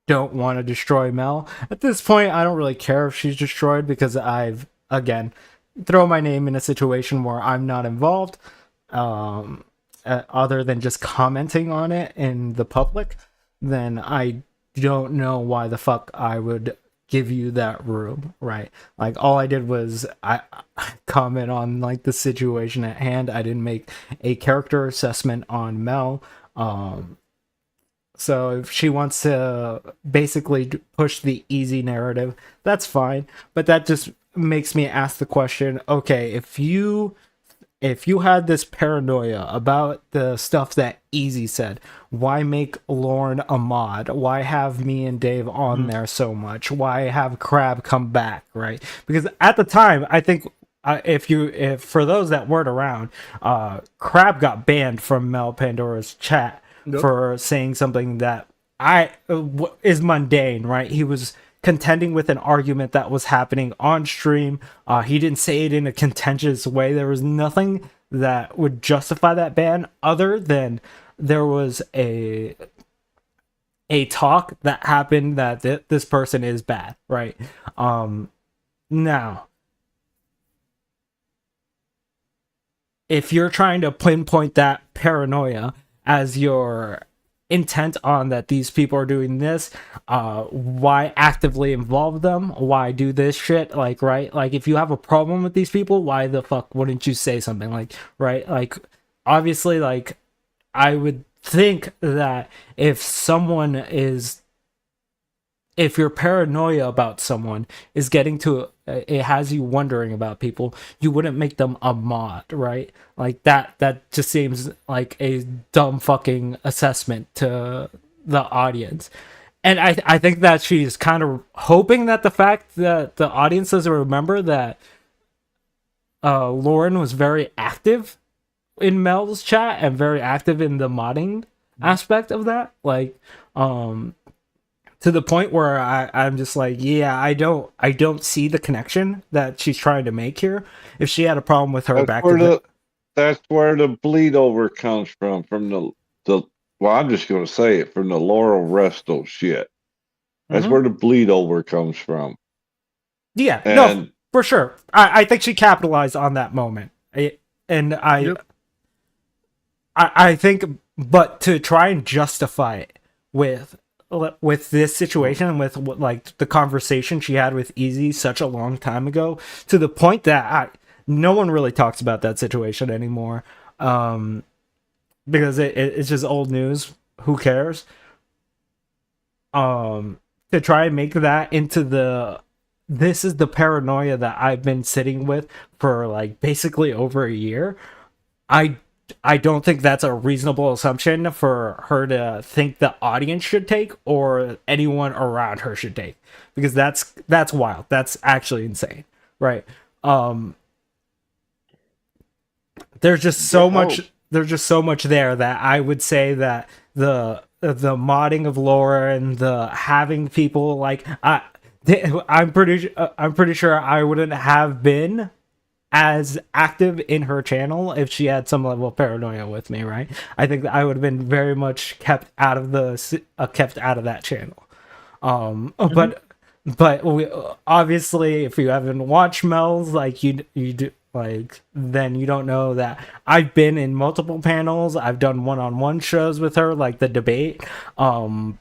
don't want to destroy Mel. At this point, I don't really care if she's destroyed because I've again throw my name in a situation where I'm not involved, other than just commenting on it in the public. Then I don't know why the fuck I would give you that room, right? Like all I did was I comment on like the situation at hand. I didn't make a character assessment on Mel. So if she wants to basically push the easy narrative, that's fine. But that just makes me ask the question, okay, if you had this paranoia about the stuff that Easy said, why make Lauren a mod? Why have me and Dave on there so much? Why have Crab come back, right? Because at the time, I think if for those that weren't around, Crab got banned from Mel Pandora's chat for saying something that is mundane, right? He was contending with an argument that was happening on stream. He didn't say it in a contentious way. There was nothing that would justify that ban other than there was a talk that happened that this person is bad, right? Now, if you're trying to pinpoint that paranoia as your intent on that these people are doing this, why actively involve them? Why do this shit? Like, right? Like, if you have a problem with these people, why the fuck wouldn't you say something? Like, right? Like, obviously, like, I would think that if your paranoia about someone is getting to it has you wondering about people, you wouldn't make them a mod, right? Like that just seems like a dumb fucking assessment to the audience. And I think that she's kind of hoping that the fact that the audience doesn't remember that Lauren was very active in Mel's chat and very active in the modding aspect of that, like to the point where I'm just like, yeah, I don't see the connection that she's trying to make here. If she had a problem with her that's where the bleed over comes from the well, I'm just going to say it, from the Laurel Resto shit. That's where the bleed over comes from. Yeah, and no, for sure. I think she capitalized on that moment. I think, but to try and justify it with this situation and with like the conversation she had with Easy such a long time ago, to the point that no one really talks about that situation anymore, because it's just old news. who cares? To try and make that into this is the paranoia that I've been sitting with for like basically over a year. I don't think that's a reasonable assumption for her to think the audience should take or anyone around her should take, because that's wild. That's actually insane, right? There's just so much. There's just so much there that I would say that the modding of lore and the having people like I'm pretty sure I wouldn't have been as active in her channel if she had some level of paranoia with me, right? I think that I would have been very much kept out of that channel. But we, obviously, if you haven't watched Mel's, like you do, like then you don't know that I've been in multiple panels. I've done one-on-one shows with her, like the debate. I'm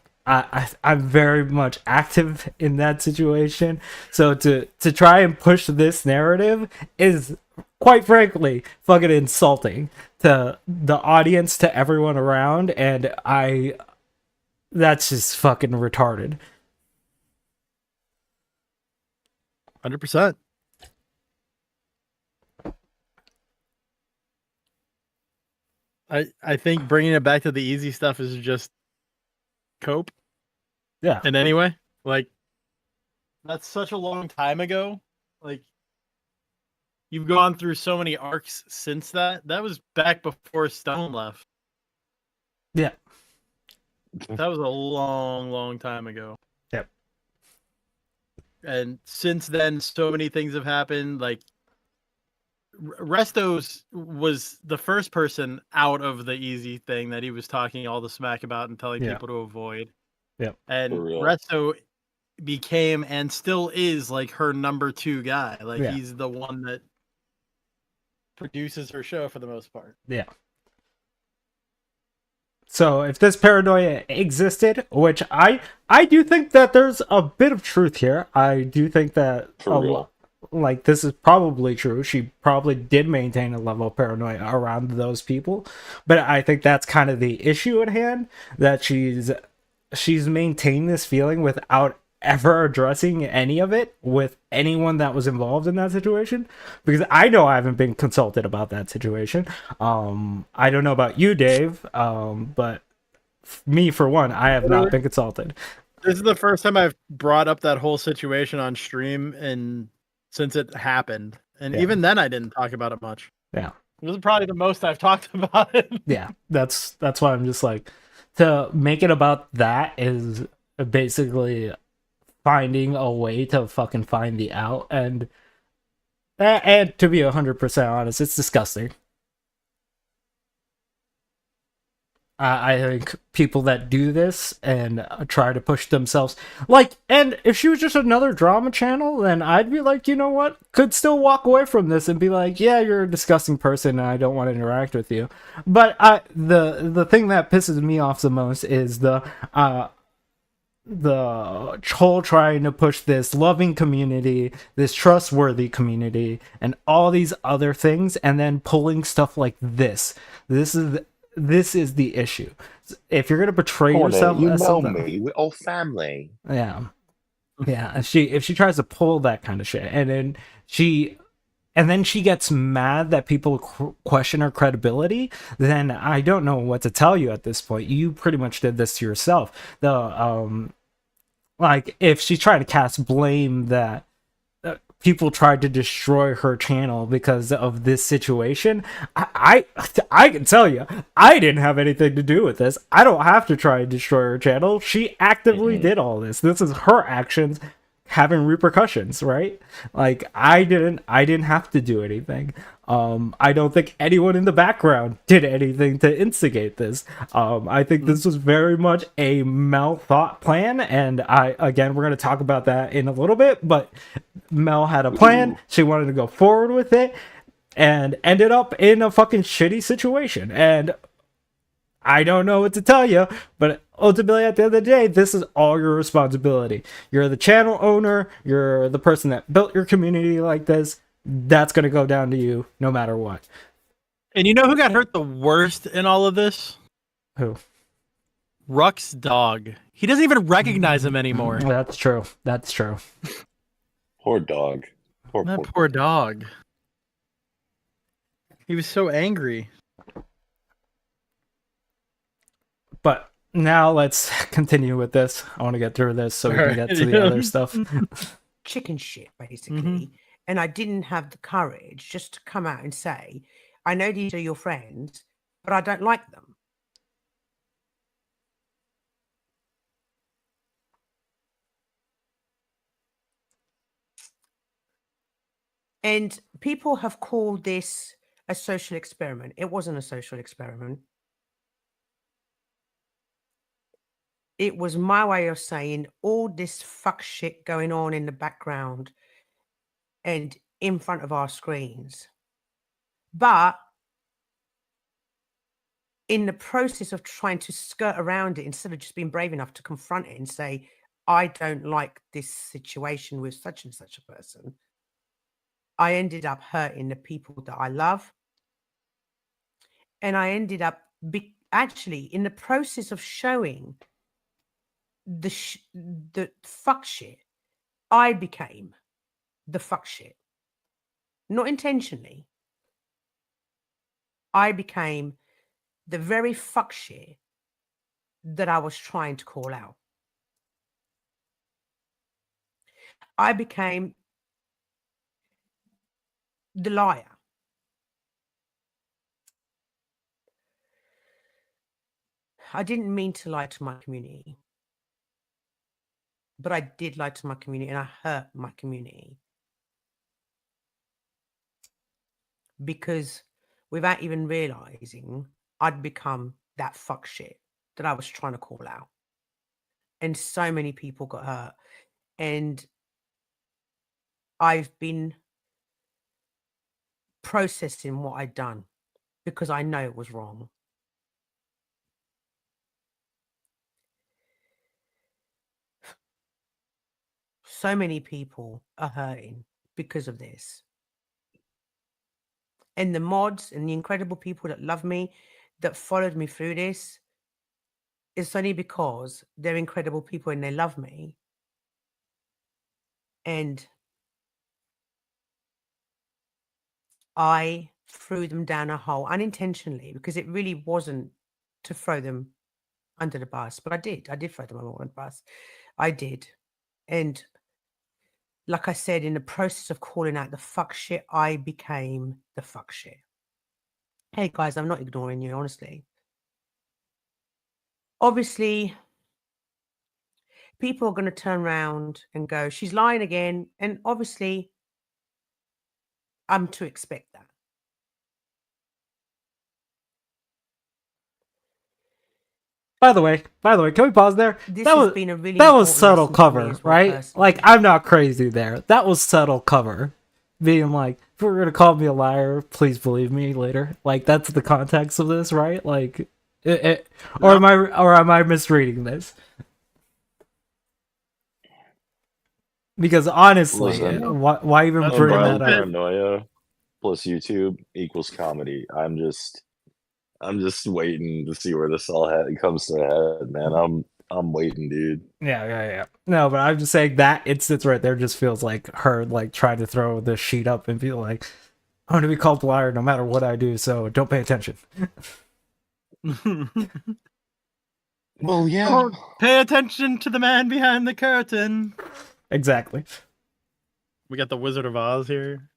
very much active in that situation. So to try and push this narrative is, quite frankly, fucking insulting to the audience, to everyone around, and that's just fucking retarded. 100%. I think bringing it back to the easy stuff is just cope. Yeah. And anyway, like, that's such a long time ago. Like, you've gone through so many arcs since that. That was back before Stone left. Yeah. That was a long, long time ago. Yep. And since then, so many things have happened. Like, Restos was the first person out of the easy thing that he was talking all the smack about and telling people to avoid. Yep. And For real. Resto became and still is like her number 2 guy. Like, he's the one that produces her show for the most part. Yeah. So if this paranoia existed, which I do think that there's a bit of truth here. I do think that like this is probably true. She probably did maintain a level of paranoia around those people, but I think that's kind of the issue at hand, that she's maintained this feeling without ever addressing any of it with anyone that was involved in that situation, because I know I haven't been consulted about that situation. I don't know about you, Dave, but me, for one, I have not been consulted. This is the first time I've brought up that whole situation on stream, and since it happened, and even then I didn't talk about it much. Yeah, it was probably the most I've talked about it. Yeah, that's why I'm just like, to make it about that is basically finding a way to fucking find the out, and to be 100% honest, it's disgusting. I think people that do this and try to push themselves, like, and if she was just another drama channel, then I'd be like, you know what, could still walk away from this and be like, yeah, you're a disgusting person and I don't want to interact with you. But the thing that pisses me off the most is the whole trying to push this loving community, this trustworthy community, and all these other things, and then pulling stuff like this. This is the issue. If you're gonna portray yourself you as know something, me, we're all family. yeah. If she tries to pull that kind of shit, and then she gets mad that people question her credibility, then I don't know what to tell you at this point. You pretty much did this to yourself. Like, if she's trying to cast blame that people tried to destroy her channel because of this situation, I can tell you, I didn't have anything to do with this. I don't have to try and destroy her channel. She actively did all this. This is her actions having repercussions, right? Like, I didn't have to do anything. I don't think anyone in the background did anything to instigate this. I think this was very much a Mel thought plan, and we're going to talk about that in a little bit, but Mel had a plan. She wanted to go forward with it and ended up in a fucking shitty situation. And I don't know what to tell you, but ultimately, at the end of the day, this is all your responsibility. You're the channel owner. You're the person that built your community like this. That's going to go down to you no matter what. And you know who got hurt the worst in all of this? Who? Ruck's dog. He doesn't even recognize him anymore. That's true. That's true. Poor dog. That poor dog. He was so angry. But now let's continue with this. I want to get through this so we can get to the Yeah. other stuff. Chicken shit, basically. And I didn't have the courage just to come out and say, I know these are your friends, but I don't like them. And people have called this a social experiment. It wasn't a social experiment. It was my way of saying all this fuck shit going on in the background and in front of our screens. But in the process of trying to skirt around it, instead of just being brave enough to confront it and say, I don't like this situation with such and such a person, I ended up hurting the people that I love. And I ended up actually in the process of showing the fuck shit, I became the fuck shit. Not intentionally. I became the very fuck shit that I was trying to call out. I became the liar. I didn't mean to lie to my community, but I did lie to my community and I hurt my community. Because without even realizing, I'd become that fuck shit that I was trying to call out. And so many people got hurt. And I've been processing what I'd done because I know it was wrong. So many people are hurting because of this. And the mods and the incredible people that love me, that followed me through this, it's only because they're incredible people and they love me. And I threw them down a hole unintentionally because it really wasn't to throw them under the bus, but I did throw them under the bus. I did. And like I said, in the process of calling out the fuck shit, I became the fuck shit. Hey guys, I'm not ignoring you, honestly. Obviously, people are going to turn around and go, she's lying again. And obviously, I'm to expect that. By the way, can we pause there? This that has was been a really that was important subtle lesson for me cover, as well, right? personally. Like, I'm not crazy there. That was subtle cover, being like, if you're gonna call me a liar, please believe me later. Like, that's the context of this, right? Like, or am I misreading this? Because honestly, Listen, why even That's bring that Unbridled up? paranoia plus YouTube equals comedy. I'm just waiting to see where this all comes to a head, man. I'm waiting, dude. Yeah. No, but I'm just saying that instance right there just feels like her like trying to throw the sheet up and be like, I'm gonna be called a liar no matter what I do, so don't pay attention. Well, yeah. Don't pay attention to the man behind the curtain. Exactly. We got the Wizard of Oz here.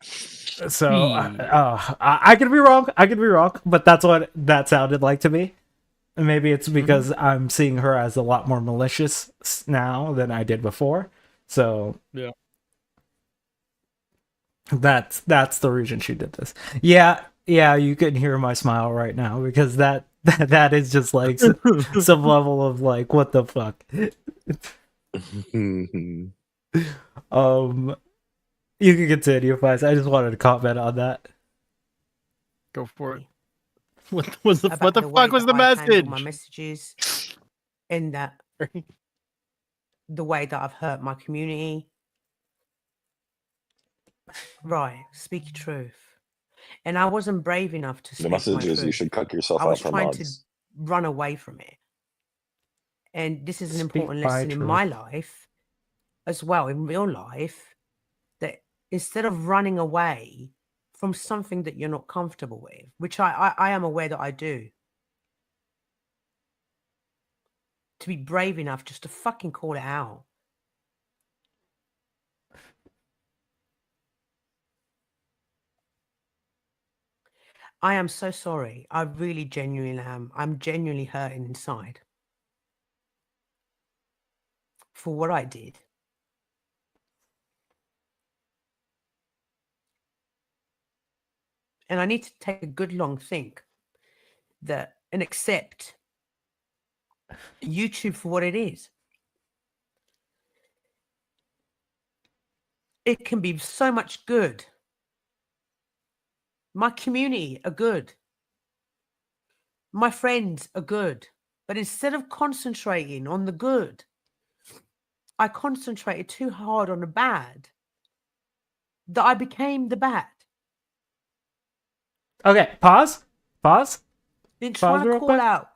So I could be wrong. But that's what that sounded like to me. And maybe it's because I'm seeing her as a lot more malicious now than I did before. So yeah, that's the reason she did this. Yeah. You can hear my smile right now because that is just like some level of like, what the fuck. You can continue, Fies. I just wanted to comment on that. go for it. What the About fuck was the that I handle message? my messages, and that the way that I've hurt my community. Right, speak your truth. And I wasn't brave enough to The speak message my is you truth. should cut yourself I out was from trying mods. run away from it. And this is an Speak important my lesson in my truth. life as well, in real life, that instead of running away from something that you're not comfortable with, which I am aware that I do, to be brave enough just to fucking call it out. I am so sorry. I really genuinely am. I'm genuinely hurting inside for what I did. And I need to take a good long think that and accept YouTube for what it is. It can be so much good. My community are good. My friends are good. But instead of concentrating on the good, I concentrated too hard on the bad that I became the bad. Okay, pause. Then Pause trying to real call quick. out.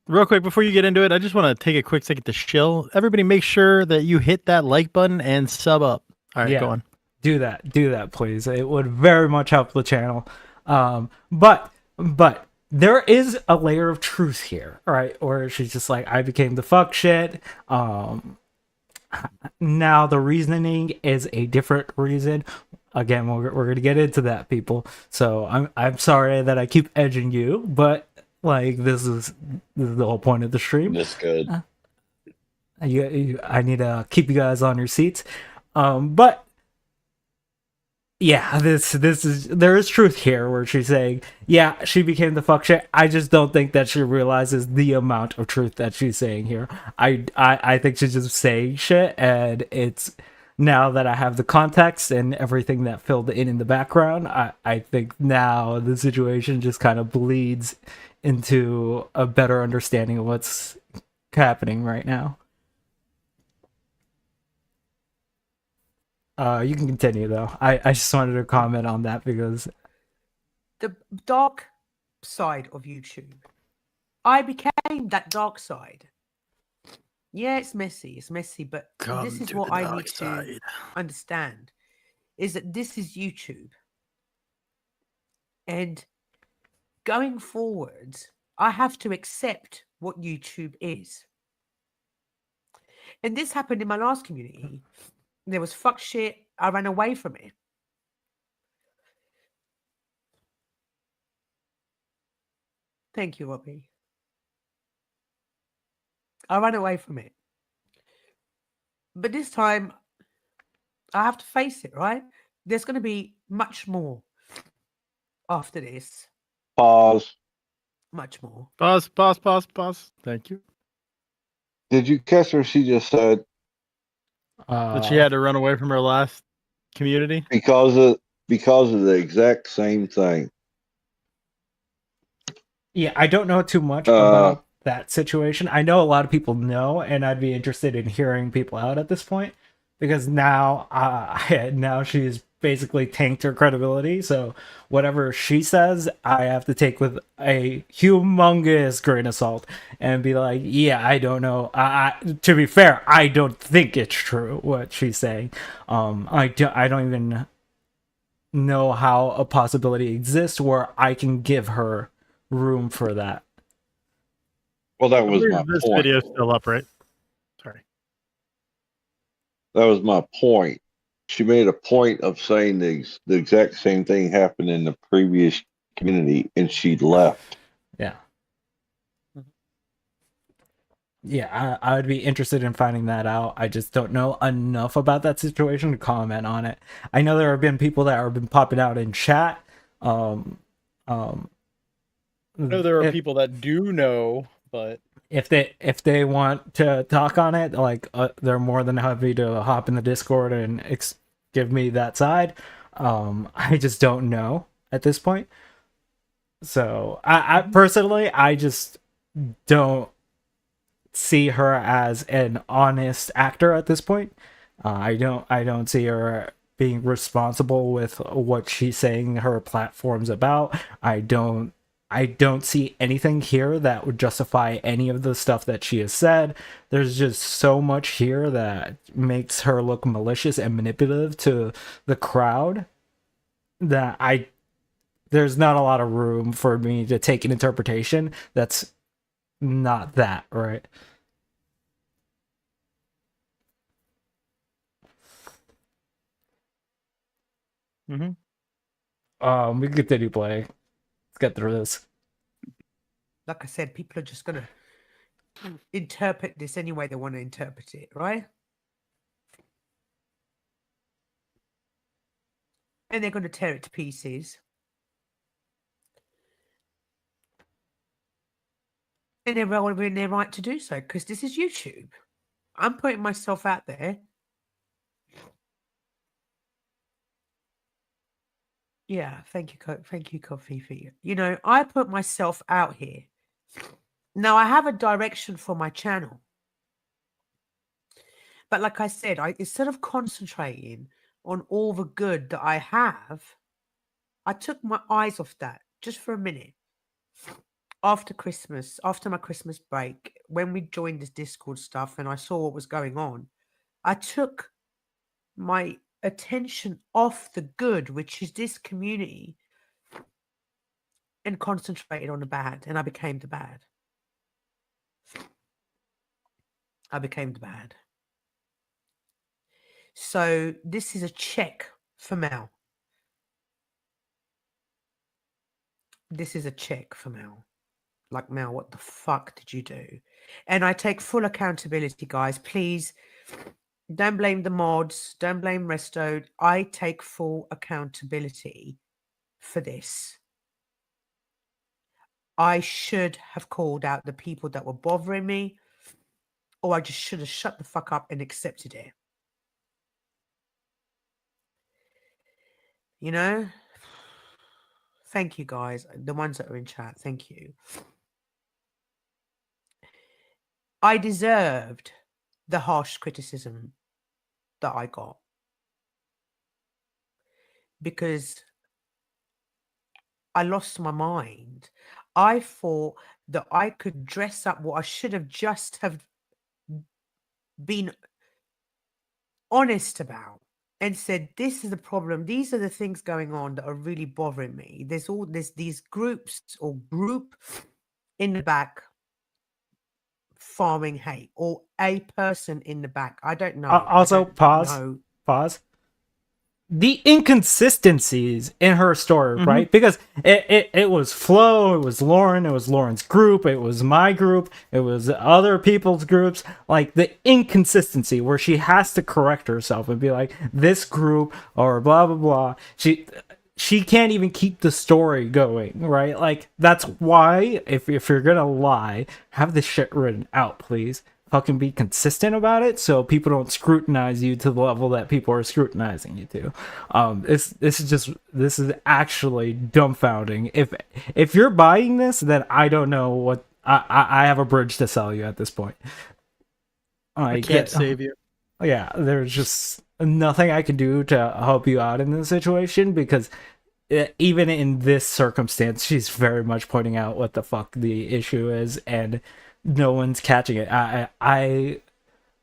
Real quick, before you get into it, I just want to take a quick second to chill. Everybody make sure that you hit that like button and sub up. All right, Yeah. go on. Do that, please. It would very much help the channel. But there is a layer of truth here, right? Or she's just like, I became the fuck shit. Now the reasoning is a different reason. Again, we're gonna get into that, people. So I'm sorry that I keep edging you, but like this is the whole point of the stream. That's good. I need to keep you guys on your seats. But yeah, this is, there is truth here where she's saying, yeah, she became the fuck shit. I just don't think that she realizes the amount of truth that she's saying here. I think she's just saying shit, and it's, now that I have the context and everything that filled in the background, I think now the situation just kind of bleeds into a better understanding of what's happening right now. You can continue though. I just wanted to comment on that because The dark side of YouTube. I became that dark side. Yeah, it's messy, but this is what I need to understand, is that this is YouTube. And going forwards, I have to accept what YouTube is. And this happened in my last community. There was fuck shit. I ran away from it. Thank you, Robbie. I ran away from it. But this time, I have to face it, right? There's going to be much more after this. Pause. Much more. Pause. Thank you. Did you catch what she just said? That she had to run away from her last community? Because of the exact same thing. Yeah, I don't know too much about that situation. I know a lot of people know, and I'd be interested in hearing people out at this point, because now now she's basically tanked her credibility. So whatever she says, I have to take with a humongous grain of salt and be like, yeah, I don't know. To be fair, I don't think it's true what she's saying. I don't even know how a possibility exists where I can give her room for that. Well, that was my This point. video's still up, right? Sorry. That was my point. She made a point of saying the exact same thing happened in the previous community, and she left. Yeah. Yeah, I would be interested in finding that out. I just don't know enough about that situation to comment on it. I know there have been people that have been popping out in chat. I know there are people that do know, but if they want to talk on it, like they're more than happy to hop in the Discord and give me that side. I just don't know at this point. So I personally, I just don't see her as an honest actor at this point. I don't see her being responsible with what she's saying her platform's about. I don't I don't see anything here that would justify any of the stuff that she has said. There's just so much here that makes her look malicious and manipulative to the crowd that there's not a lot of room for me to take an interpretation that's not that, right? We can continue playing. Let's get through this. Like I said, people are just gonna interpret this any way they want to interpret it, right? And they're going to tear it to pieces. And they're well within their right to do so, because this is YouTube. I'm putting myself out there. Yeah, thank you, Coffee, for you. You know, I put myself out here. Now, I have a direction for my channel. But like I said, instead of concentrating on all the good that I have, I took my eyes off that just for a minute. After Christmas, after my Christmas break, when we joined this Discord stuff and I saw what was going on, I took my attention off the good, which is this community, and concentrated on the bad, and I became the bad. I became the bad. So this is a check for Mel. This is a check for Mel. Like, Mel, what the fuck did you do? And I take full accountability, guys. Please don't blame the mods. Don't blame Resto. I take full accountability for this. I should have called out the people that were bothering me, or I just should have shut the fuck up and accepted it. You know? Thank you, guys. The ones that are in chat, thank you. I deserved the harsh criticism that I got, because I lost my mind. I thought that I could dress up what I should have just have been honest about and said, this is the problem. These are the things going on that are really bothering me. There's these groups or group in the back farming hate, or a person in the back. I don't know. Also, pause. The inconsistencies in her story, right? Because it was Flo, it was Lauren, it was Lauren's group, it was my group, it was other people's groups. Like, the inconsistency where she has to correct herself and be like, this group or blah blah blah. She can't even keep the story going, right? Like, that's why if you're gonna lie, have this shit written out, please. Fucking be consistent about it, so people don't scrutinize you to the level that people are scrutinizing you to. This is actually dumbfounding. If you're buying this, then I don't know what I have a bridge to sell you at this point. I can't save you. Yeah, there's just nothing I can do to help you out in this situation, because even in this circumstance, she's very much pointing out what the fuck the issue is, and no one's catching it. I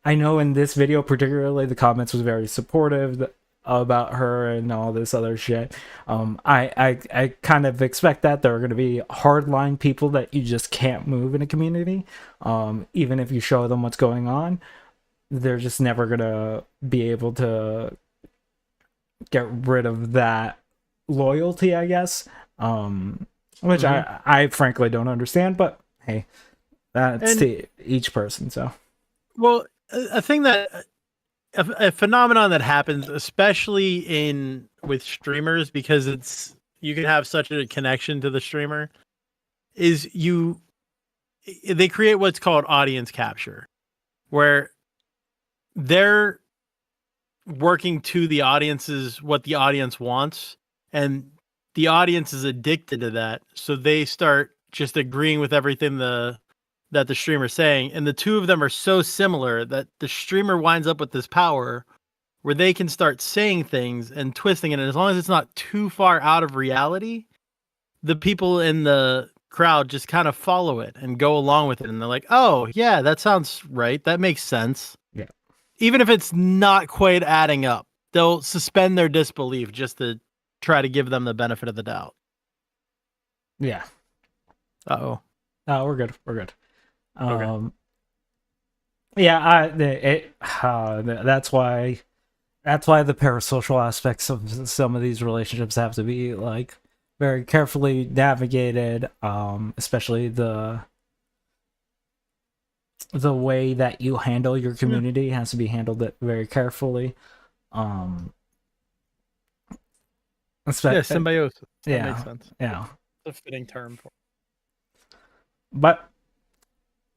know in this video particularly, the comments was very supportive about her and all this other shit. I kind of expect that there are going to be hardline people that you just can't move in a community. Even if you show them what's going on, they're just never going to be able to get rid of that loyalty, I guess. Which I frankly don't understand, but hey, that's to each person. So, well, a thing that a phenomenon that happens, especially with streamers, because you can have such a connection to the streamer, is they create what's called audience capture, where they're working to the audience's what the audience wants, and the audience is addicted to that, so they start just agreeing with everything that the streamer's saying, and the two of them are so similar that the streamer winds up with this power where they can start saying things and twisting it, and as long as it's not too far out of reality, the people in the crowd just kind of follow it and go along with it, and they're like, "Oh, yeah, that sounds right. That makes sense." Yeah. Even if it's not quite adding up, they'll suspend their disbelief just to try to give them the benefit of the doubt. Yeah. Uh-oh. Oh, we're good. We're good. Okay. Yeah, that's why the parasocial aspects of some of these relationships have to be like very carefully navigated, especially the way that you handle your community has to be handled very carefully. Symbiosis. That makes Yeah, sense. yeah. It's a fitting term for it. But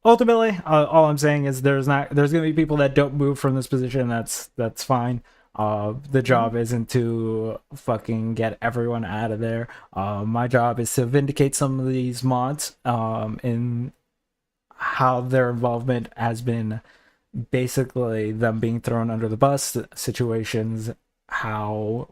ultimately, all I'm saying is there's going to be people that don't move from this position. That's fine. The job isn't to fucking get everyone out of there. My job is to vindicate some of these mods in how their involvement has been basically them being thrown under the bus situations, how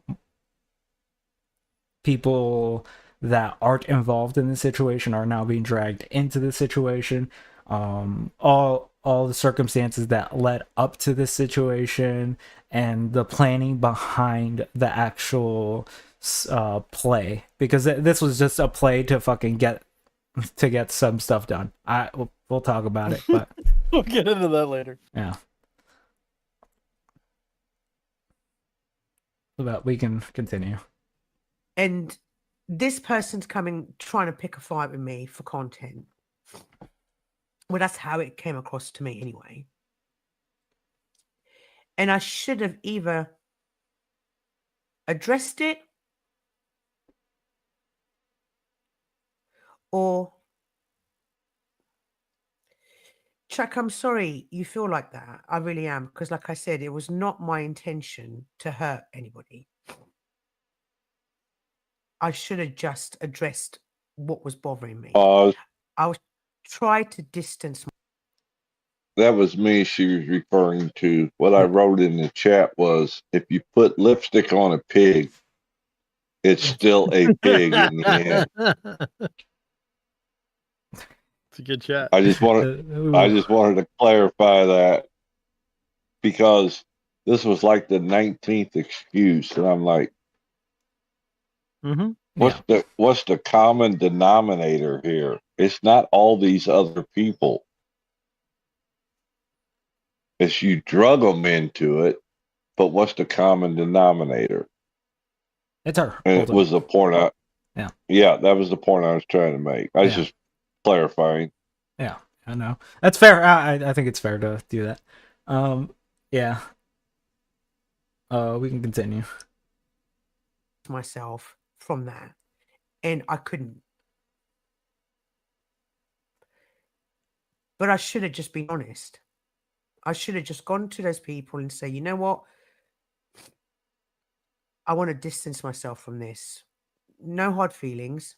people that aren't involved in the situation are now being dragged into the situation. All the circumstances that led up to this situation and the planning behind the actual play, because this was just a play to fucking get some stuff done. We'll talk about it, but We'll get into that later. yeah. But we can continue. And this person's trying to pick a fight with me for content. Well, that's how it came across to me anyway. And I should have either addressed it or, Chuck, I'm sorry you feel like that. I really am. Because like I said, it was not my intention to hurt anybody. I should have just addressed what was bothering me. I was try to distance. That was me she was referring to. What I wrote in the chat was, if you put lipstick on a pig, it's still a pig in the end. It's a good chat. I just wanted to clarify that, because this was like the 19th excuse, and I'm like, what's the common denominator here? It's not all these other people. It's you drug them into it, but what's the common denominator? It's her. And it was the point that was the point I was trying to make. I was just clarifying. Yeah, I know. That's fair. I think it's fair to do that. Yeah. We can continue. Myself from that, and I couldn't. But I should have just been honest. I should have just gone to those people and say, you know what? I want to distance myself from this. No hard feelings.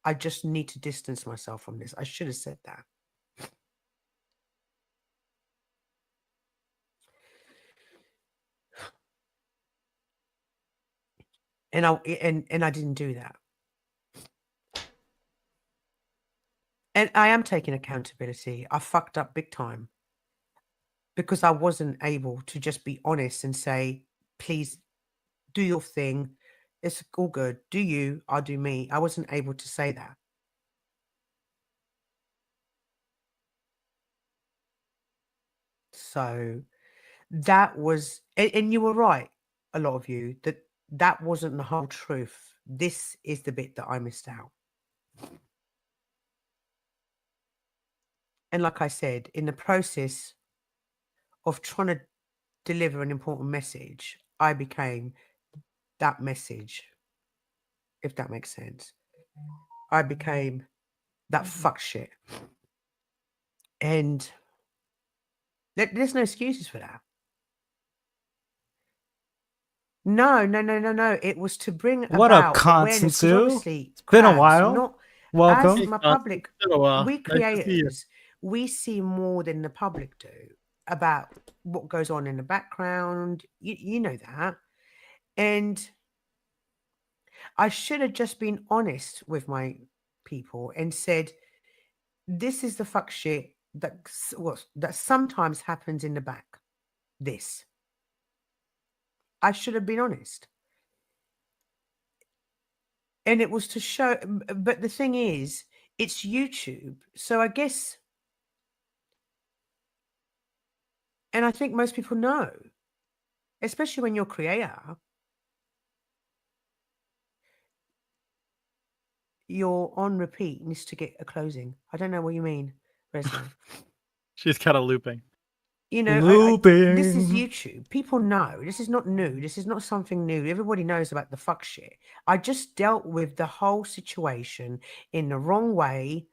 I just need to distance myself from this. I should have said that. And I didn't do that. And I am taking accountability. I fucked up big time because I wasn't able to just be honest and say, please do your thing. It's all good. Do you, I'll do me. I wasn't able to say that. So that was, and you were right, a lot of you, that wasn't the whole truth. This is the bit that I missed out. And like I said, in the process of trying to deliver an important message, I became that message, if that makes sense. I became that fuck shit. And there's no excuses for that. No. It was to bring What about up, awareness. Constance? It's been a while. Welcome. As my public, we creators, we see more than the public do about what goes on in the background. You know that. And I should have just been honest with my people and said, this is the fuck shit that sometimes happens in the back. This. I should have been honest. And it was to show, but the thing is, it's YouTube. So I guess, and I think most people know, especially when you're a creator, you're on repeat needs to get a closing. I don't know what you mean, Resna. She's kind of looping. You know, this is YouTube. People know. This is not new. This is not something new. Everybody knows about the fuck shit. I just dealt with the whole situation in the wrong way.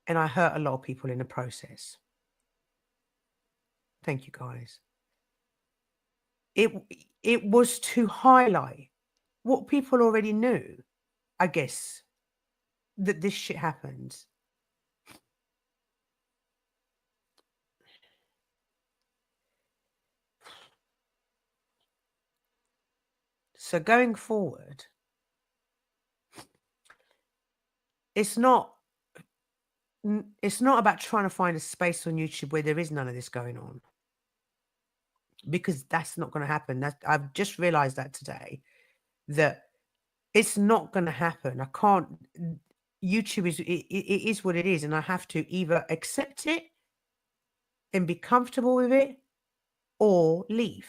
And I hurt a lot of people in the process. Thank you, guys. It was to highlight what people already knew, I guess, that this shit happens. So going forward, it's not about trying to find a space on YouTube where there is none of this going on, because that's not going to happen. I've just realized that today, that it's not going to happen. I can't. YouTube it is what it is, and I have to either accept it and be comfortable with it, or leave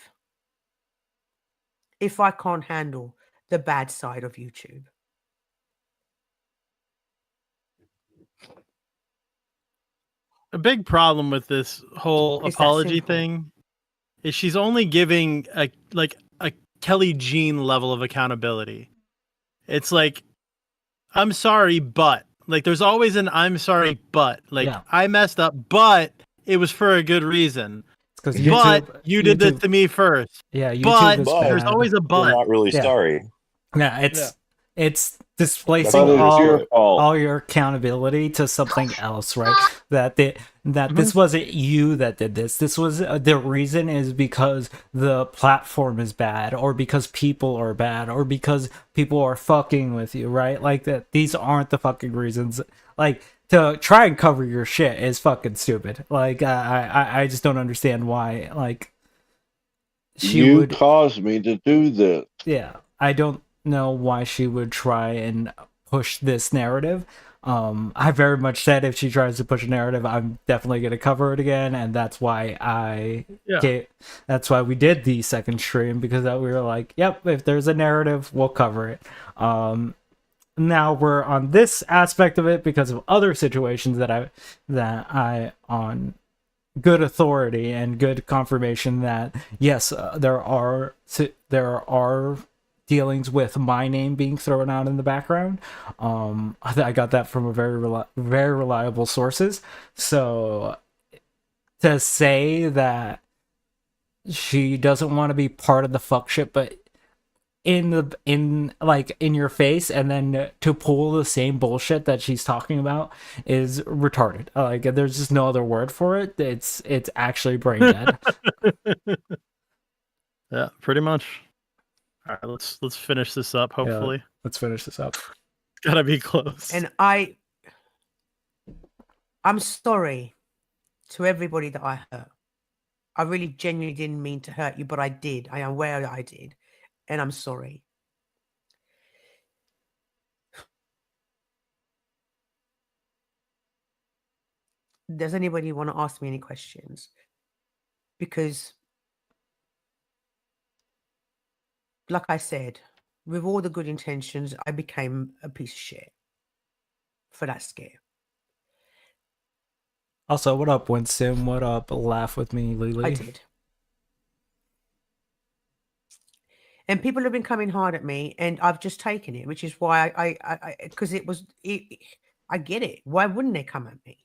if I can't handle the bad side of YouTube. A big problem with this whole It's that apology simple. thing is she's only giving a Kelly Jean level of accountability. It's like, I'm sorry, but like there's always an I'm sorry, but like I messed up, but it was for a good reason. Because but you did this to me first. Yeah, YouTube but is there's bad. always a but. You're not really sorry. Yeah, it's displacing all your accountability to something else, right? That this wasn't you that did this. This was the reason is because the platform is bad, or because people are bad, or because people are fucking with you, right? Like that. These aren't the fucking reasons. Like, to try and cover your shit is fucking stupid. Like I just don't understand why. Like you would cause me to do this. Yeah, I don't know why she would try and push this narrative. I very much said if she tries to push a narrative, I'm definitely going to cover it again, and that's why that's why we did the second stream, because we were like, yep, if there's a narrative, we'll cover it. Now we're on this aspect of it because of other situations that I on good authority and good confirmation that yes, there are dealings with my name being thrown out in the background. I got that from a very reliable sources. So to say that she doesn't want to be part of the fuck shit, but in your face, and then to pull the same bullshit that she's talking about is retarded. Like, there's just no other word for it. It's actually brain dead. Yeah, pretty much. All right, let's finish this up. Hopefully, let's finish this up. Gotta be close. And I'm sorry to everybody that I hurt. I really genuinely didn't mean to hurt you, but I did. I am aware that I did, and I'm sorry. Does anybody want to ask me any questions? Because, like I said, with all the good intentions, I became a piece of shit for that scare. Also, what up, Winston? What up, Laugh With Me, Lily? I did. And people have been coming hard at me, and I've just taken it, which is why I because I get it. Why wouldn't they come at me?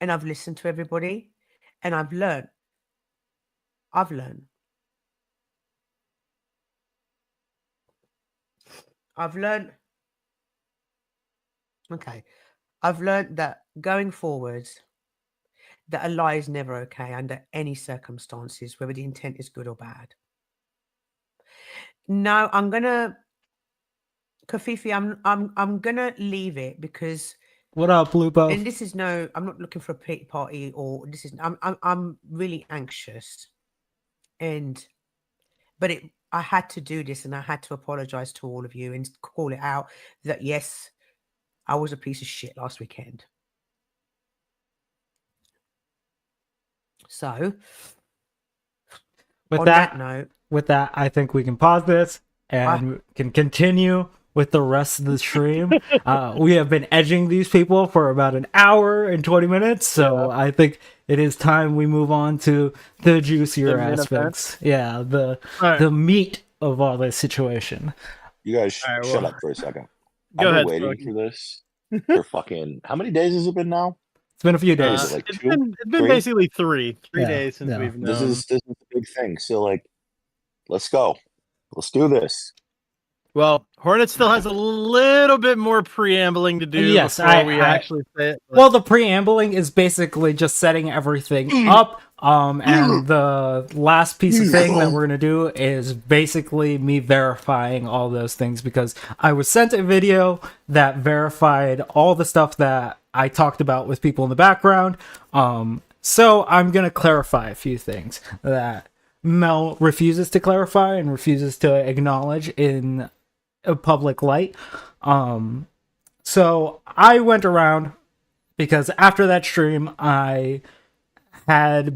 And I've listened to everybody, and I've learned. Okay. I've learned that going forwards, that a lie is never okay under any circumstances, whether the intent is good or bad. No, I'm gonna Kafifi, I'm gonna leave it because What up, Lupo? and this is no, I'm not looking for a pity party or this is I'm really anxious. And but I had to do this and I had to apologize to all of you and call it out that yes, I was a piece of shit last weekend. So With on that, that note, I think we can pause this and can continue with the rest of the stream. We have been edging these people for about an hour and 20 minutes, so I think it is time we move on to the juicier The main aspects. Yeah, All right. the meat of all this situation. You guys All right, shut well, up for a second. Go I've ahead. been waiting Smokey. for this for fucking how many days has it been now? It's been a few What days. is it, like It's 2? been Three? basically three Yeah, days since yeah. we've known. This is a big thing. So like, let's go. Let's do this. Well, Hornet still has a little bit more preambling to do Yes, before we actually say it. Well, the preambling is basically just setting everything up. And the last piece of thing that we're gonna do is basically me verifying all those things because I was sent a video that verified all the stuff that I talked about with people in the background. So I'm gonna clarify a few things that Mel refuses to clarify and refuses to acknowledge in a public light. So I went around because after that stream, I was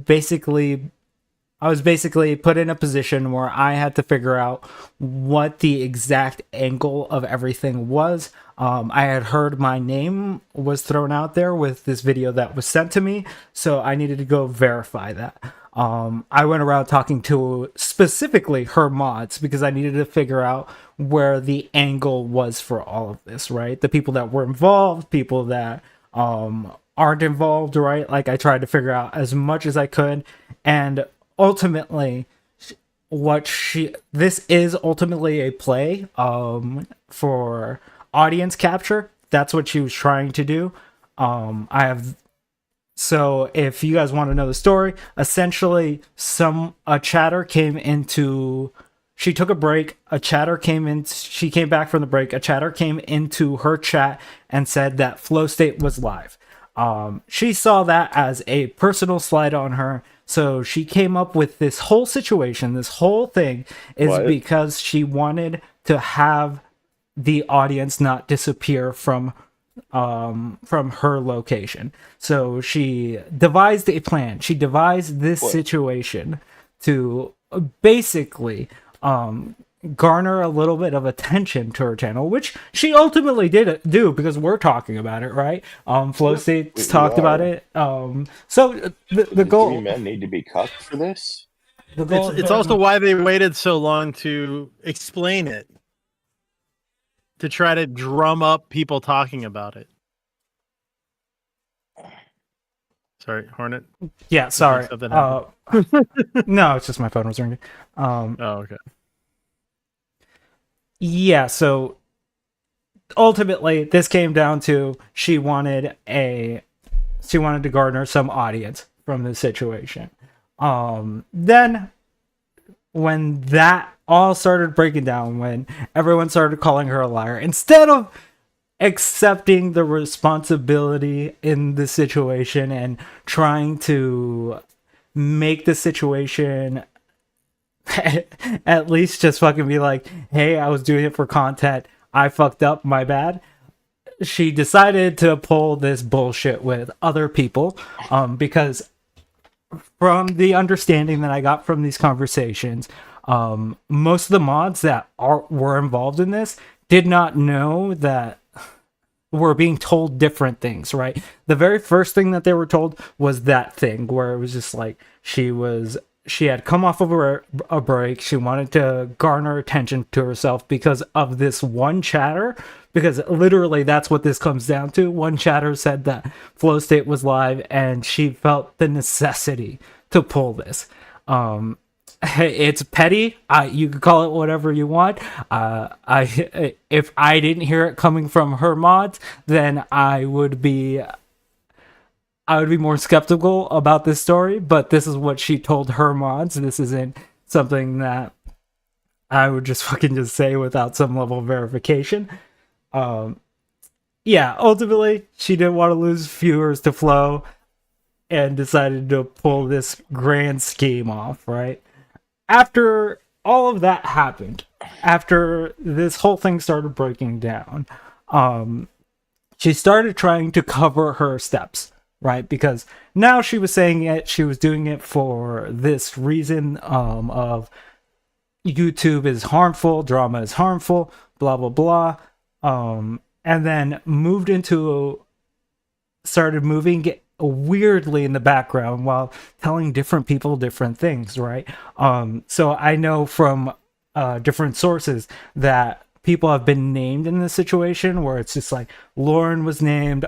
basically put in a position where I had to figure out what the exact angle of everything was. I had heard my name was thrown out there with this video that was sent to me, so I needed to go verify that. I went around talking to specifically her mods because I needed to figure out where the angle was for all of this, right? The people that were involved, people that aren't involved, right? Like I tried to figure out as much as I could, and ultimately this is ultimately a play for audience capture. That's what she was trying to do. So if you guys want to know the story, essentially a chatter came into, she took a break, she came back from the break, a chatter came into her chat and said that Flow State was live. She saw that as a personal slight on her, so she came up with this whole situation. This whole thing is because she wanted to have the audience not disappear from her location. So she devised a plan. She devised this situation to basically garner a little bit of attention to her channel, which she ultimately did do because we're talking about it, right? Flow State's talked about it. So the goal. 3 men need to be cut for this. It's also why they waited so long to explain it, to try to drum up people talking about it. Sorry, Hornet. Yeah, sorry. Something happened? No, it's just my phone was ringing. Oh, okay. Yeah, so ultimately this came down to she wanted to garner some audience from the situation. Then when that all started breaking down, when everyone started calling her a liar, instead of accepting the responsibility in the situation and trying to make the situation at least just fucking be like, hey, I was doing it for content, I fucked up, my bad, she decided to pull this bullshit with other people, because from the understanding that I got from these conversations, most of the mods that were involved in this did not know that were being told different things, right? The very first thing that they were told was that thing where it was just like she had come off of a break. She wanted to garner attention to herself because of this one chatter, because literally that's what this comes down to. One chatter said that Flow State was live and she felt the necessity to pull this. It's petty. You could call it whatever you want. If I didn't hear it coming from her mods, then I would be more skeptical about this story. But this is what she told her mods. This isn't something that I would just fucking just say without some level of verification. Yeah, ultimately, she didn't want to lose viewers to Flow and decided to pull this grand scheme off, right? After all of that happened, after this whole thing started breaking down, she started trying to cover her steps, right? Because now she was saying it, she was doing it for this reason of YouTube is harmful, drama is harmful, blah blah blah, and then started moving weirdly in the background while telling different people different things, right? So I know from different sources that people have been named in this situation where it's just like Lauren was named,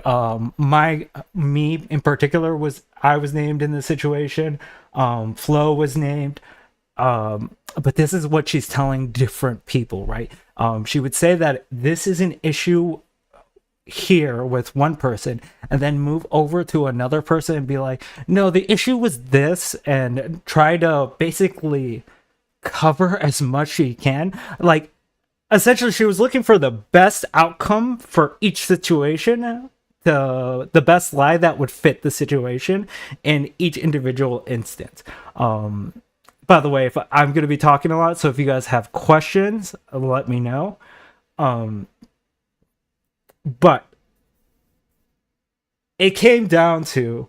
me in particular was named in this situation, Flo was named, but this is what she's telling different people, right? She would say that this is an issue here with one person and then move over to another person and be like, no, the issue was this, and try to basically cover as much she can. Like, essentially, she was looking for the best outcome for each situation, the best lie that would fit the situation in each individual instance. By the way, if I'm going to be talking a lot, so if you guys have questions, let me know. But it came down to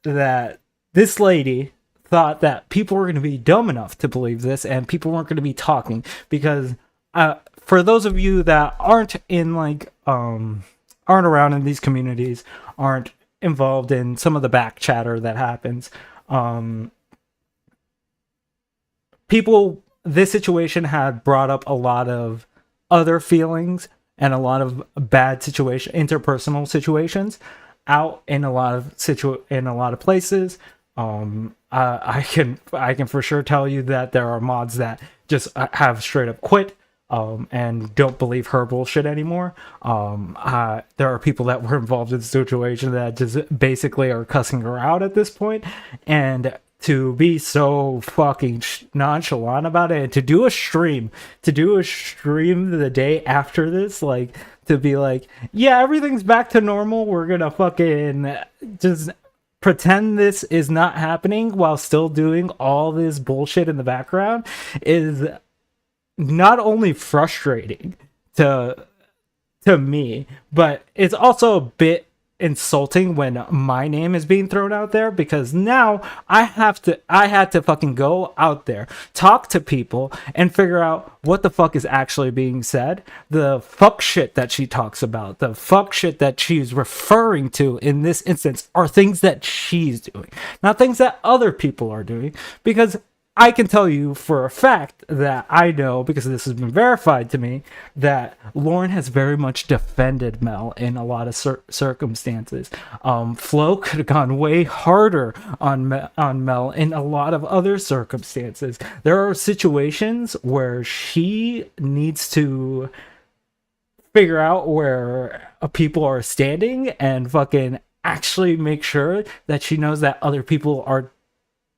that this lady thought that people were going to be dumb enough to believe this, and people weren't going to be talking because for those of you that aren't in aren't around in these communities, aren't involved in some of the back chatter that happens, this situation had brought up a lot of other feelings and a lot of bad interpersonal situations out in a lot of places. I can for sure tell you that there are mods that just have straight up quit and don't believe her bullshit anymore. There are people that were involved in the situation that just basically are cussing her out at this point, and to be so fucking nonchalant about it, and to do a stream the day after this, like, to be like, yeah, everything's back to normal, we're gonna fucking just pretend this is not happening while still doing all this bullshit in the background, is not only frustrating to me, but it's also a bit insulting when my name is being thrown out there, because now I had to fucking go out there, talk to people, and figure out what the fuck is actually being said. The fuck shit that she talks about, the fuck shit that she's referring to in this instance, are things that she's doing, not things that other people are doing. Because I can tell you for a fact that I know, because this has been verified to me, that Lauren has very much defended Mel in a lot of circumstances. Flo could have gone way harder on Mel in a lot of other circumstances. There are situations where she needs to figure out where people are standing and fucking actually make sure that she knows that other people are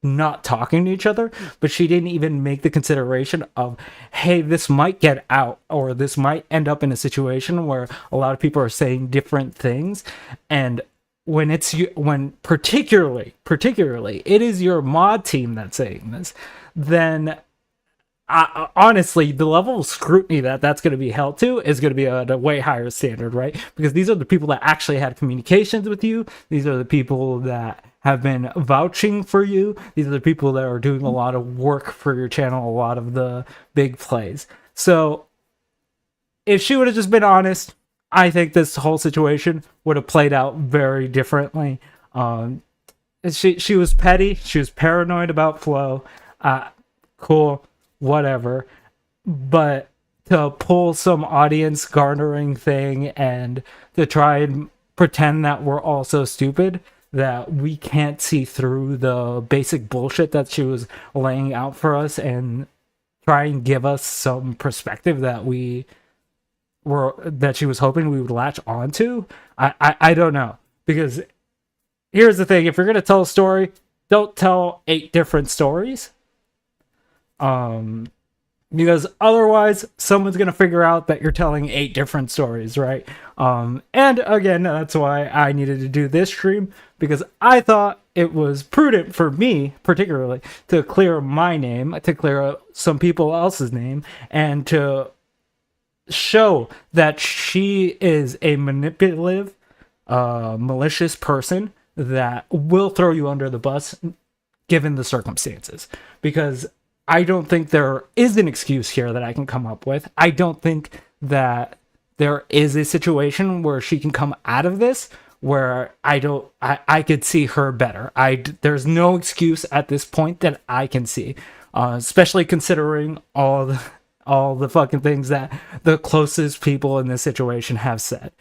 not talking to each other, but she didn't even make the consideration of, hey, this might get out, or this might end up in a situation where a lot of people are saying different things. And when particularly it is your mod team that's saying this, then honestly, the level of scrutiny that's going to be held to is going to be at a way higher standard, right? Because these are the people that actually had communications with you. These are the people that have been vouching for you. These are the people that are doing a lot of work for your channel, a lot of the big plays. So if she would have just been honest, I think this whole situation would have played out very differently. She was petty. She was paranoid about Flo. Cool, whatever. But to pull some audience garnering thing and to try and pretend that we're all so stupid that we can't see through the basic bullshit that she was laying out for us and try and give us some perspective that she was hoping we would latch onto. I don't know. Because here's the thing, if you're gonna tell a story, don't tell 8 different stories. because otherwise someone's going to figure out that you're telling 8 different stories, right? And again, that's why I needed to do this stream, because I thought it was prudent for me particularly to clear my name, to clear some people else's name, and to show that she is a manipulative, malicious person that will throw you under the bus given the circumstances. Because I don't think there is an excuse here that I can come up with. I don't think that there is a situation where she can come out of this where I could see her better. There's no excuse at this point that I can see, especially considering all the fucking things that the closest people in this situation have said.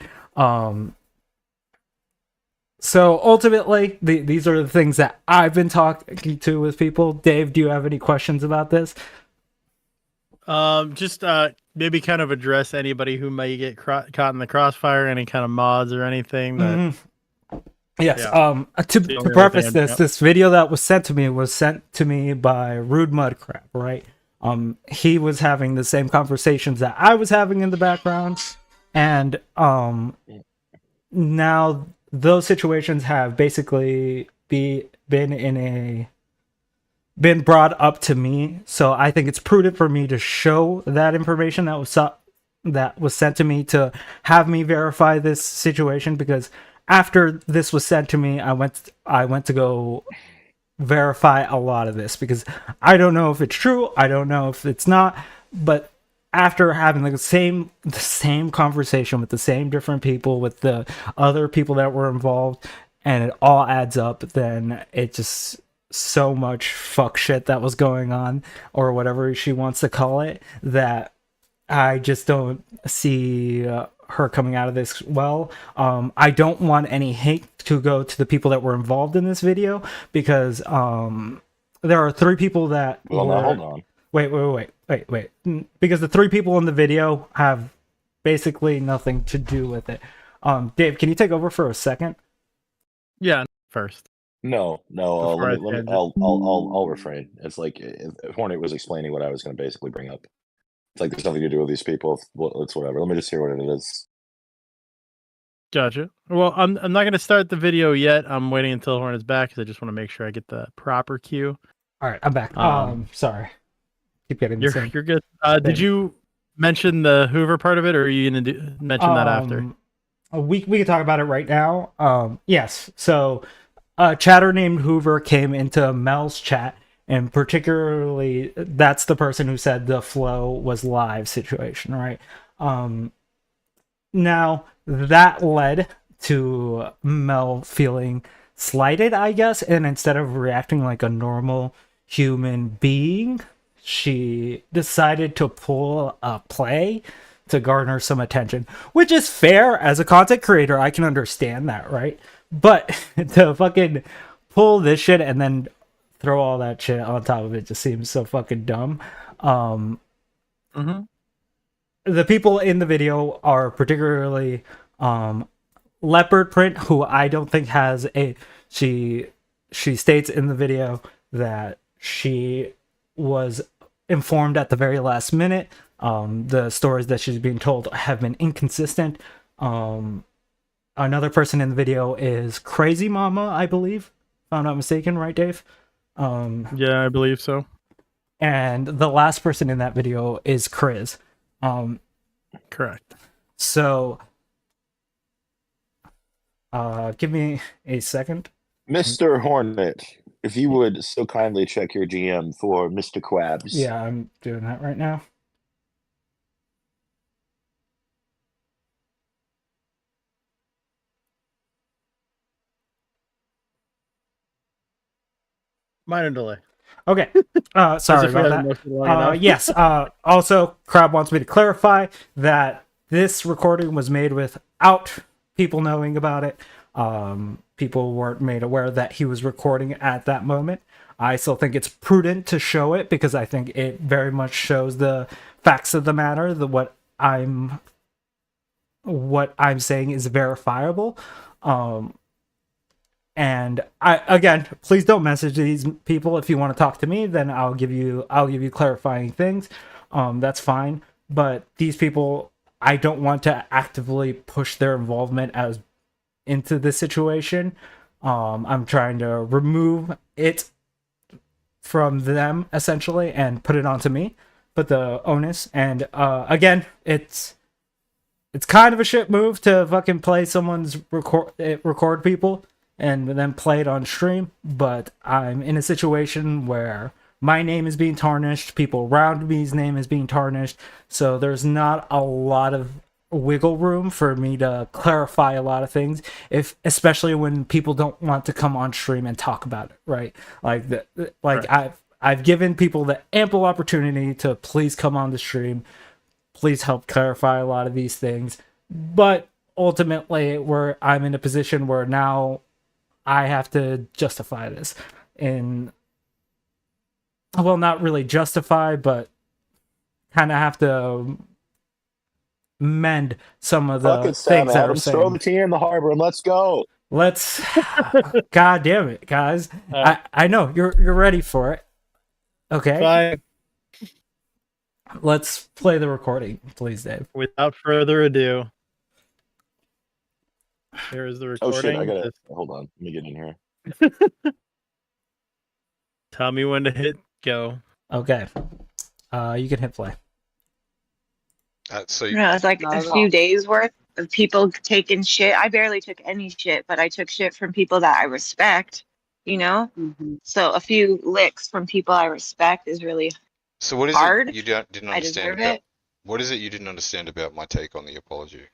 So ultimately, these are the things that I've been talking to with people. Dave, do you have any questions about this? Just maybe kind of address anybody who may get caught in the crossfire, any kind of mods or anything that. Yes. Yeah. To preface this video that was sent to me by Rude Mudcrab, right? He was having the same conversations that I was having in the background, and now those situations have basically been brought up to me. So I think it's prudent for me to show that information that was sent to me, to have me verify this situation, because after this was sent to me, I went to go verify a lot of this, because I don't know if it's true, I don't know if it's not, but after having the same conversation with the same different people, with the other people that were involved, and it all adds up, then it just, so much fuck shit that was going on, or whatever she wants to call it, that I just don't see her coming out of this well. I don't want any hate to go to the people that were involved in this video, because there are 3 people that Now hold on. Wait. Because the 3 people in the video have basically nothing to do with it. Dave, can you take over for a second? Yeah, first. No. I'll refrain. It's like if Hornet was explaining what I was going to basically bring up. It's like there's nothing to do with these people. It's whatever. Let me just hear what it is. Gotcha. Well, I'm not going to start the video yet. I'm waiting until Hornet's back because I just want to make sure I get the proper cue. All right, I'm back. Sorry. Keep getting the same. You're good. Did you mention the Hoover part of it, or are you going to mention that after? We can talk about it right now. Yes. So a chatter named Hoover came into Mel's chat, and particularly that's the person who said the flow was live situation, right? Now that led to Mel feeling slighted, I guess, and instead of reacting like a normal human being, she decided to pull a play to garner some attention, which is fair. As a content creator, I can understand that, right? But to fucking pull this shit and then throw all that shit on top of it just seems so fucking dumb. The people in the video are particularly Leopard Print, who I don't think has a... She states in the video that she was informed at the very last minute. The stories that she's being told have been inconsistent. Another person in the video is Crazy Mama, I believe, if I'm not mistaken, right, Dave? Yeah, I believe so. And the last person in that video is Chris. Correct. So, give me a second. Mr. Hornet, if you would so kindly check your GM for Mr. Quabs. Yeah, I'm doing that right now. Minor delay. Okay. Sorry about that. Yes. Also, Crab wants me to clarify that this recording was made without people knowing about it. People weren't made aware that he was recording at that moment. I still think it's prudent to show it because I think it very much shows the facts of the matter. What I'm saying is verifiable. And again, please don't message these people. If you want to talk to me, then I'll give you clarifying things. that's fine. But these people, I don't want to actively push their involvement as into the situation. I'm trying to remove it from them essentially and put it onto me, put the onus. And again, it's kind of a shit move to fucking play someone's record people and then play it on stream. But I'm in a situation where my name is being tarnished, people around me's name is being tarnished, so there's not a lot of wiggle room for me to clarify a lot of things, if especially when people don't want to come on stream and talk about it, right? Like right. I've given people the ample opportunity to please come on the stream, please help clarify a lot of these things, but ultimately I'm in a position where now I have to justify this, and well, not really justify, but kind of have to mend some of the things that are saying. Throw the tea in the harbor and let's go. Let's, God damn it, guys! I know you're ready for it. Okay. Fine. Let's play the recording, please, Dave. Without further ado, here is the recording. Oh shit! I gotta hold on. Let me get in here. Tell me when to hit go. Okay. You can hit play. So it was like a few days worth of people taking shit. I barely took any shit, but I took shit from people that I respect, you know? Mm-hmm. So a few licks from people I respect is really So what is hard. It you didn't understand I deserve about it. What is it you didn't understand about my take on the apology?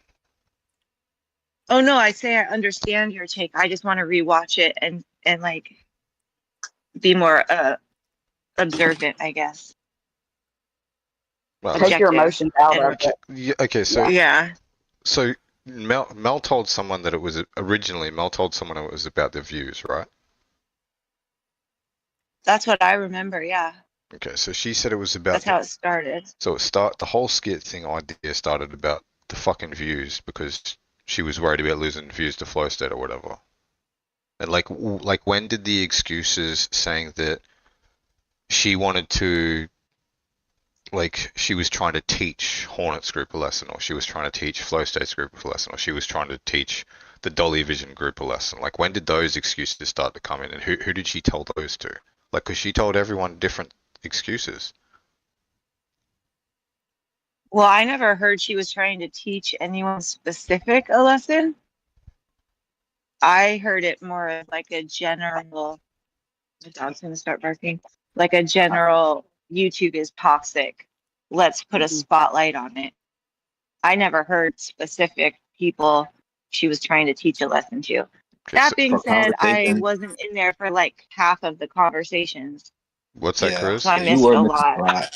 Oh no, I say I understand your take. I just want to rewatch it and like be more observant, I guess. Well, take your emotions out of it. Okay, so yeah. So Mel told someone that it was originally Mel told someone it was about the views, right? That's what I remember. Yeah. Okay, so she said it was about. That's how it started. So the whole skit thing idea started about the fucking views because she was worried about losing views to Flow State or whatever. And like when did the excuses saying that she wanted to, like, she was trying to teach Hornets group a lesson, or she was trying to teach Flow State's group a lesson, or she was trying to teach the Dolly Vision group a lesson? Like, when did those excuses start to come in, and who did she tell those to? Like, because she told everyone different excuses. Well, I never heard she was trying to teach anyone specific a lesson. I heard it more of like a general, the dog's gonna start barking, like a general, YouTube is toxic. Let's put a spotlight on it. I never heard specific people she was trying to teach a lesson to. Okay, that being said, I wasn't in there for like half of the conversations. What's that, Chris? So I missed a lot.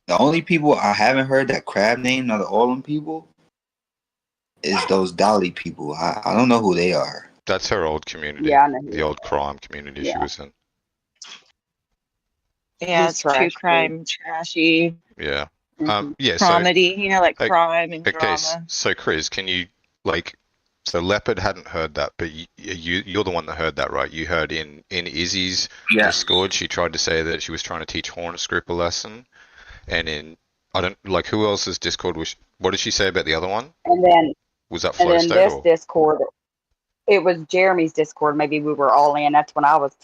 The only people I haven't heard that crab name, not all them people, is those Dolly people. I don't know who they are. That's her old community. Yeah, I know. The old crime community she was in. Yeah, it's true crime, trashy. Yeah. Yeah. Comedy, you know, like crime and drama. So Chris, can you so Leopard hadn't heard that, but you're the one that heard that, right? You heard in Izzy's Discord, she tried to say that she was trying to teach Hornets group a lesson, and in who else's Discord was? What did she say about the other one? And then was that Flow State? This Discord, it was Jeremy's Discord. Maybe we were all in. That's when I was,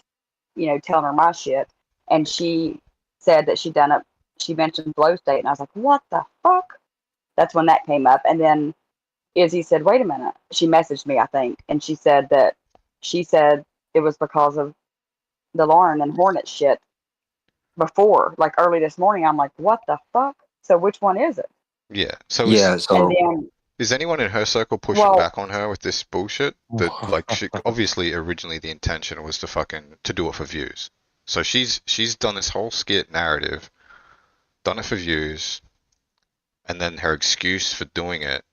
telling her my shit, and she said that she mentioned Flow State, and I was like, what the fuck? That's when that came up, and then Izzy said, wait a minute. She messaged me, I think, and she said it was because of the Lauren and Hornet shit before, like early this morning. I'm like, what the fuck? So which one is it? Yeah. So is anyone in her circle pushing back on her with this bullshit? That obviously originally the intention was to do it for views. So she's done this whole skit narrative, done it for views, and then her excuse for doing it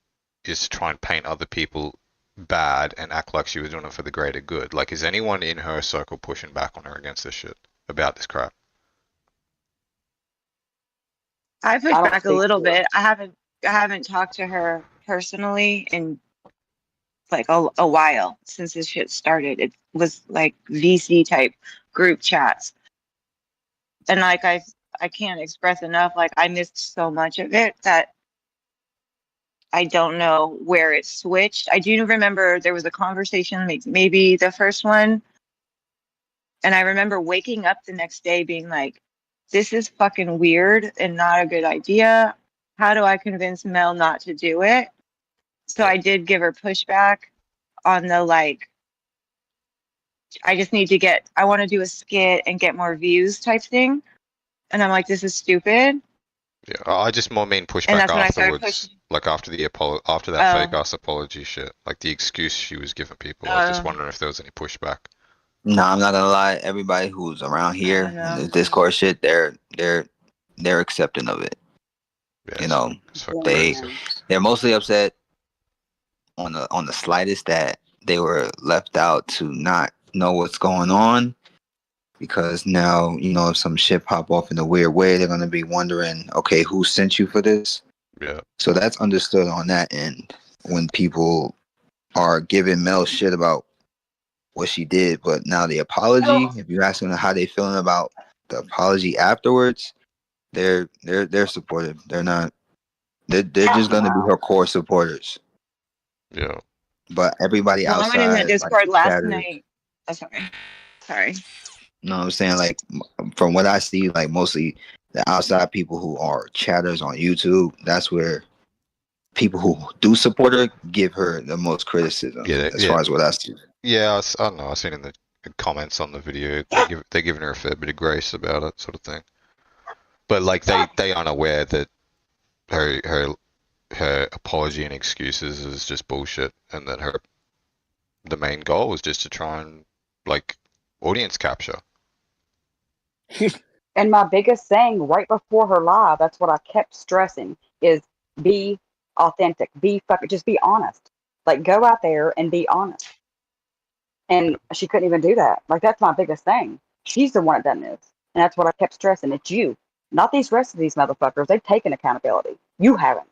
is to try and paint other people bad and act like she was doing it for the greater good. Like, is anyone in her circle pushing back on her against this shit, about this crap? I pushed back a little bit. I haven't talked to her personally in like a while since this shit started. It was like VC type group chats, and like I can't express enough. Like, I missed so much of it that I don't know where it switched. I do remember there was a conversation, maybe the first one, and I remember waking up the next day being like, this is fucking weird and not a good idea. How do I convince Mel not to do it? So I did give her pushback on the like, I just need to I want to do a skit and get more views type thing. And I'm like, this is stupid. Yeah, I just more mean pushback And that's when I started afterwards, pushing. like after that fake ass apology shit, like the excuse she was giving people. I was just wondering if there was any pushback. No, I'm not gonna lie. Everybody who's around here in this Discord shit, they're accepting of it. Yeah, you know, they're mostly upset on the slightest that they were left out to not know what's going on, because now, you know, if some shit pop off in a weird way, they're gonna be wondering, okay, who sent you for this? Yeah. So that's understood on that end when people are giving Mel shit about what she did, but now the apology, if you're asking them how they feeling about the apology afterwards, they're supportive. They're not. They're just gonna be her core supporters. Yeah. But everybody I outside, went in that Discord like, last night. Oh, sorry. You know what I'm saying? Like, from what I see, like, mostly the outside people who are chatters on YouTube, that's where people who do support her give her the most criticism. As far as what I see. Yeah, I don't know. I've seen in the comments on the video they're giving her a fair bit of grace about it, sort of thing. But like they aren't aware that her apology and excuses is just bullshit, and that the main goal was just to try and like audience capture. And my biggest thing right before her live, that's what I kept stressing, is be authentic, just be honest. Like, go out there and be honest. And she couldn't even do that. Like, that's my biggest thing. She's the one that done this. And that's what I kept stressing. It's you, not these rest of these motherfuckers. They've taken accountability. You haven't.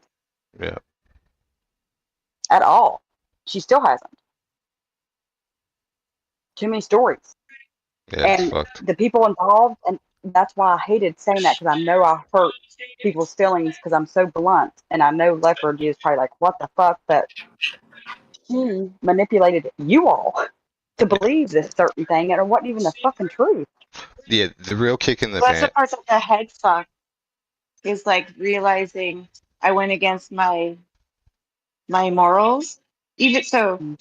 Yeah. At all. She still hasn't. Too many stories. Yeah, and the people involved, and that's why I hated saying that, because I know I hurt people's feelings because I'm so blunt, and I know Leopard is probably like, what the fuck, but she manipulated you all to believe this certain thing, and it wasn't even the fucking truth. Yeah, the real kick in the That's the part of the head fuck is like realizing I went against my morals. Even so,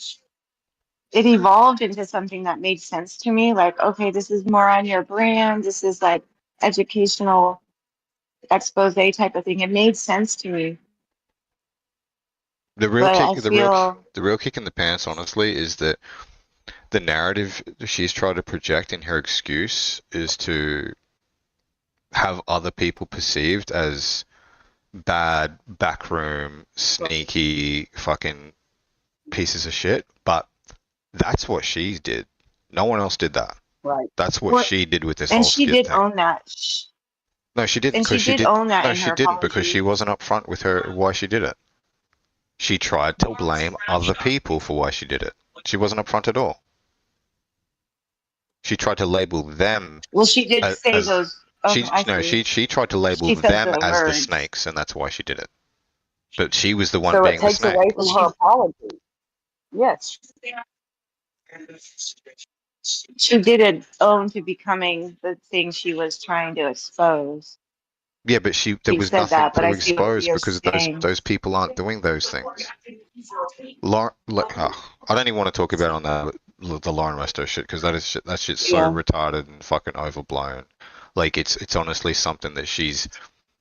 it evolved into something that made sense to me. Like, okay, this is more on your brand. This is like educational expose type of thing. It made sense to me. The real kick in the pants, honestly, is that the narrative she's tried to project in her excuse is to have other people perceived as bad, backroom, sneaky, fucking pieces of shit. But that's what she did. No one else did that. Right. That's what she did with this whole and she skit did thing. own that. No, she didn't. And she did own that. No, she didn't, because she wasn't upfront with her why she did it. She tried to blame other people for why she did it. She wasn't upfront at all. She tried to label them. Well, she did say those. Oh, she tried to label them as the snakes, and that's why she did it. But she was the one being the snake. So it takes away from her apology. Yes. She did own to becoming the thing she was trying to expose. Yeah, but there was nothing to expose because those people aren't doing those things. I don't even want to talk about the Lauren Westo shit, because that shit's so retarded and fucking overblown. Like, it's honestly something that she's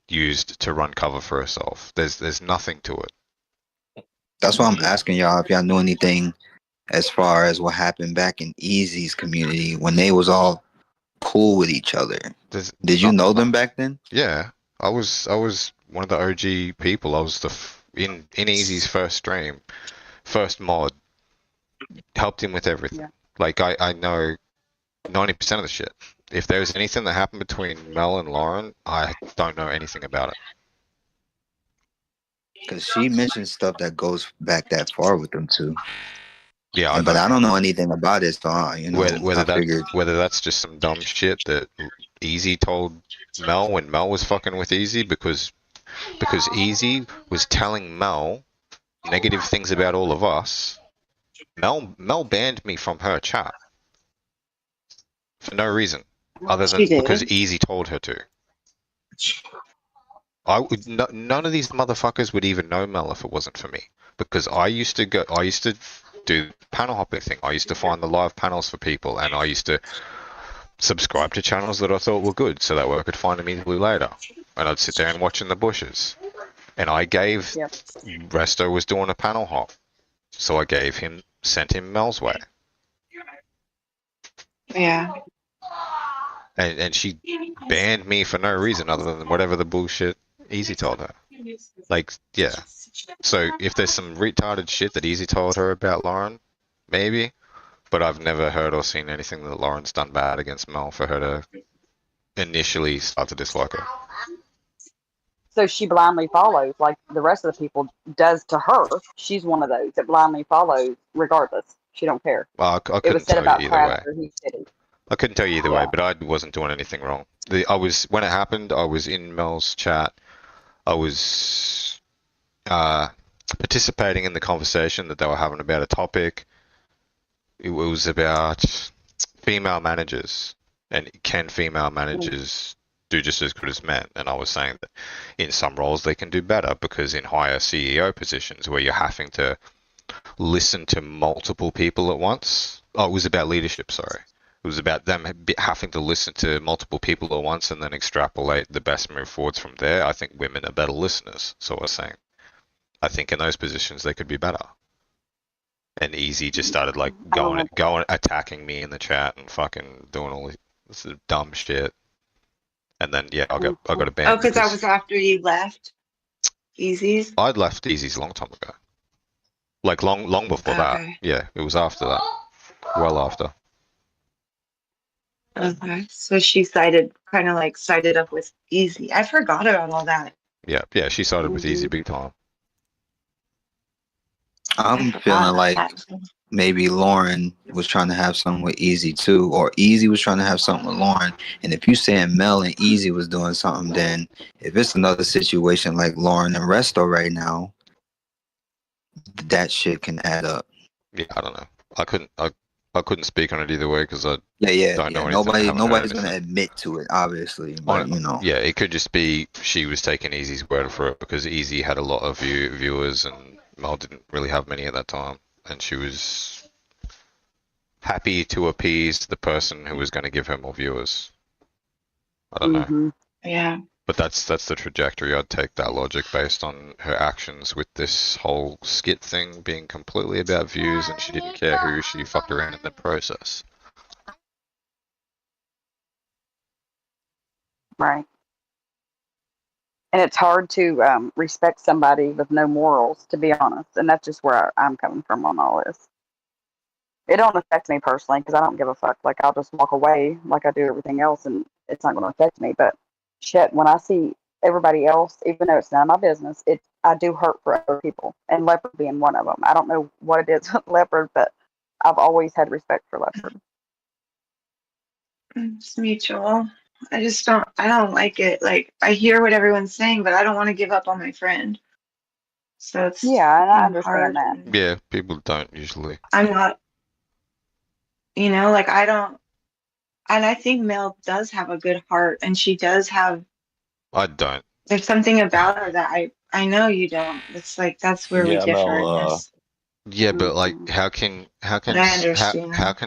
used to run cover for herself. There's nothing to it. That's why I'm asking y'all if y'all knew anything as far as what happened back in Easy's community when they was all cool with each other. Did you know them back then? Yeah, I was one of the OG people. I was in Easy's first stream, first mod. Helped him with everything. Yeah. Like, I know 90% of the shit. If there's anything that happened between Mel and Lauren, I don't know anything about it. Because she mentioned stuff that goes back that far with them too. Yeah, but I don't know anything about it, so whether that's just some dumb shit that Easy told Mel when Mel was fucking with Easy because Easy was telling Mel negative things about all of us. Mel banned me from her chat for no reason other She than because did. Easy told her to. None of these motherfuckers would even know Mel if it wasn't for me, because I used to do the panel hopping thing. I used to find the live panels for people, and I used to subscribe to channels that I thought were good, so that way I could find them easily later. And I'd sit there and watch in the bushes. And I gave Resto was doing a panel hop, so I sent him Mel's way. Yeah. And she banned me for no reason other than whatever the bullshit Easy told her. Like, yeah. So if there's some retarded shit that Easy told her about Lauren, maybe. But I've never heard or seen anything that Lauren's done bad against Mel for her to initially start to dislike her. So she blindly follows like the rest of the people does to her. She's one of those that blindly follows regardless. She don't care. Well, I It couldn't was said tell about you either way. Crafter, he said it. I couldn't tell you either way, but I wasn't doing anything wrong. When it happened, I was in Mel's chat. I was participating in the conversation that they were having about a topic. It was about female managers, and can female managers do just as good as men? And I was saying that in some roles they can do better, because in higher CEO positions where you're having to listen to multiple people at once. Oh, it was about leadership, sorry. It was about them having to listen to multiple people at once and then extrapolate the best move forwards from there. I think women are better listeners, so I was saying. I think in those positions they could be better. And Easy just started like going attacking me in the chat and fucking doing all this dumb shit. And then I got a ban. Oh, because that was after you left Easy's? I'd left Easy's a long time ago. Like long before that. Yeah, it was after that. Well after. Okay. So she sided up with Easy. I forgot about all that. Yeah, she sided with Easy big time. I'm feeling like maybe Lauren was trying to have something with Easy too, or Easy was trying to have something with Lauren. And if you saying Mel and Easy was doing something, then if it's another situation like Lauren and Resto right now, that shit can add up. Yeah, I don't know. I couldn't speak on it either way because I don't know anything. Nobody's gonna admit to it, obviously. But yeah, it could just be she was taking Easy's word for it, because Easy had a lot of viewers and Mel didn't really have many at that time, and she was happy to appease the person who was going to give her more viewers. I don't know. Yeah. But that's the trajectory. I'd take that logic based on her actions with this whole skit thing being completely about views, and she didn't care who she fucked around in the process. Right. And it's hard to respect somebody with no morals, to be honest. And that's just where I'm coming from on all this. It don't affect me personally because I don't give a fuck. Like, I'll just walk away like I do everything else, and it's not going to affect me. But shit, when I see everybody else, even though it's none of my business, I do hurt for other people. And Leopard being one of them. I don't know what it is with Leopard, but I've always had respect for Leopard. It's mutual. I don't like it. Like, I hear what everyone's saying, but I don't want to give up on my friend. So it's and I understand that. Yeah, people don't usually. I'm not, like, I don't, and I think Mel does have a good heart, and she does have. I don't. There's something about her that I know you don't. It's like that's where we differ in this. Yeah, but like, how can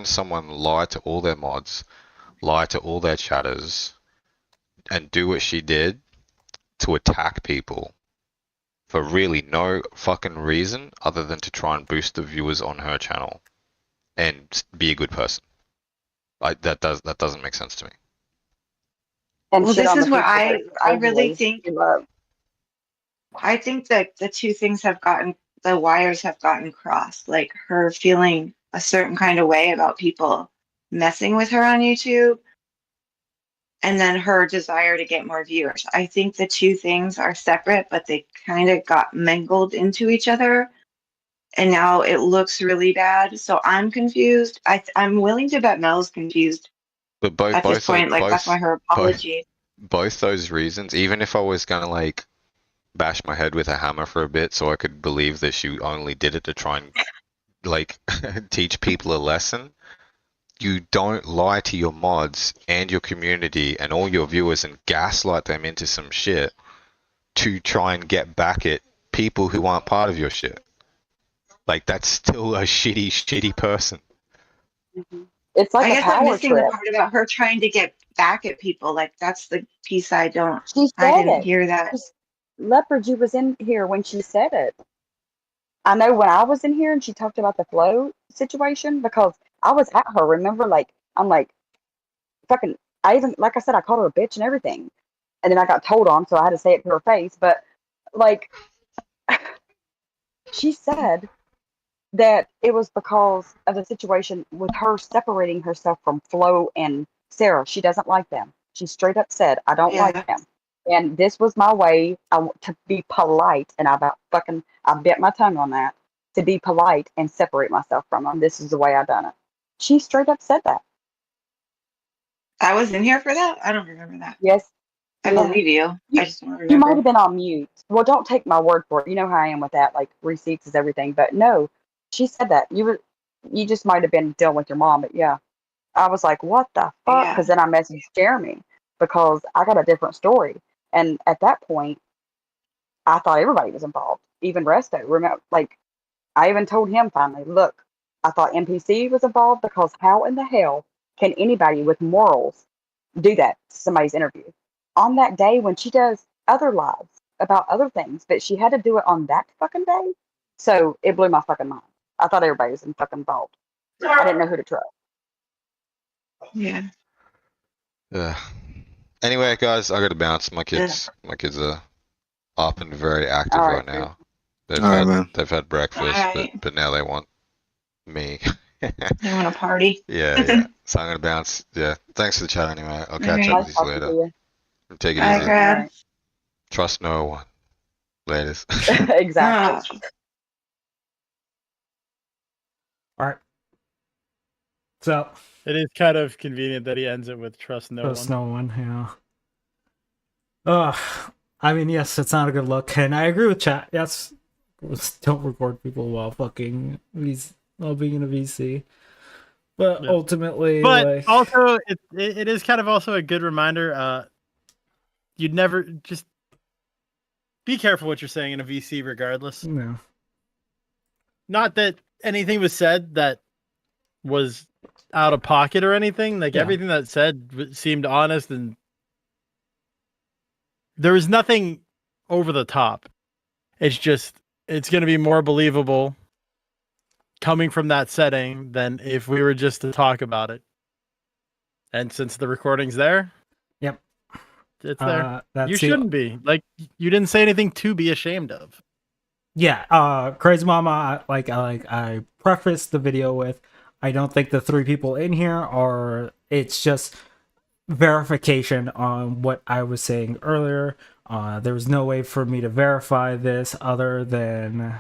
someone lie to all their mods, lie to all their chatters, and do what she did to attack people for really no fucking reason other than to try and boost the viewers on her channel and be a good person? That doesn't make sense to me. And well, this is what I really think. I think that the two things the wires have gotten crossed. Like, her feeling a certain kind of way about people messing with her on YouTube, and then her desire to get more viewers. I think the two things are separate, but they kind of got mingled into each other, and now it looks really bad. So I'm confused. I'm willing to bet Mel's confused But both At this both point, like that's why her apology. both those reasons, even if I was gonna like bash my head with a hammer for a bit so I could believe that she only did it to try and like teach people a lesson, you don't lie to your mods and your community and all your viewers and gaslight them into some shit to try and get back at people who aren't part of your shit. Like, that's still a shitty person. It's like I a guess I'm power missing the trip. part about her trying to get back at people. Like that's the piece I don't. She I said didn't it. hear that. Leopard, you was in here when she said it. I know when I was in here and she talked about the flow situation because I was at her. Remember, like I'm like fucking. I even like I said I called her a bitch and everything, and then I got told on, so I had to say it to her face. But like she said that it was because of the situation with her separating herself from Flo and Sarah. She doesn't like them. She straight up said, "I don't Yeah. like them." And this was my way to be polite, and I bit my tongue on that to be polite and separate myself from them. This is the way I done it. She straight up said that. I was in here for that. I don't remember that. Yes, I yeah. believe you. I just don't You might remember. have been on mute. Well, don't take my word for it. You know how I am with that. Like receipts is everything. But no, she said that. You just might have been dealing with your mom. But yeah, I was like, what the fuck? Yeah. Because then I messaged Jeremy because I got a different story. And at that point, I thought everybody was involved, even Resto. Remember, like, I even told him finally, look, I thought NPC was involved because how in the hell can anybody with morals do that to somebody's interview on that day when she does other lives about other things, but she had to do it on that fucking day? So it blew my fucking mind. I thought everybody was fucking involved. I didn't know who to trust. Yeah. Anyway, guys, I gotta bounce. My kids are up and very active All right right, now. They've had breakfast, Right. but now they want me. They want to party. Yeah. So I'm gonna bounce. Yeah. Thanks for the chat anyway. I'll catch up Alright. with you talking later. to you. Take it Bye, easy. Crab. All Trust no one. Laters. right. Exactly. All right. So It is kind of convenient that he ends it with trust no trust one. no one. Yeah. I mean, yes, it's not a good look, and I agree with chat. Yes, don't record people while fucking while being in a VC. But Yeah. ultimately, But like, also, it is kind of also a good reminder. You'd never just be careful what you're saying in a VC, regardless. no. Not that anything was said that was out of pocket or anything. Like everything that said seemed honest, and there was nothing over the top. It's just it's going to be more believable coming from that setting than if we were just to talk about it. And since the recording's there, Yep, it's there. That's You shouldn't be. Like, you didn't say anything to be ashamed of. Yeah, Crazy Mama, I prefaced the video with, I don't think the three people in here are, it's just verification on what I was saying earlier. There was no way for me to verify this other than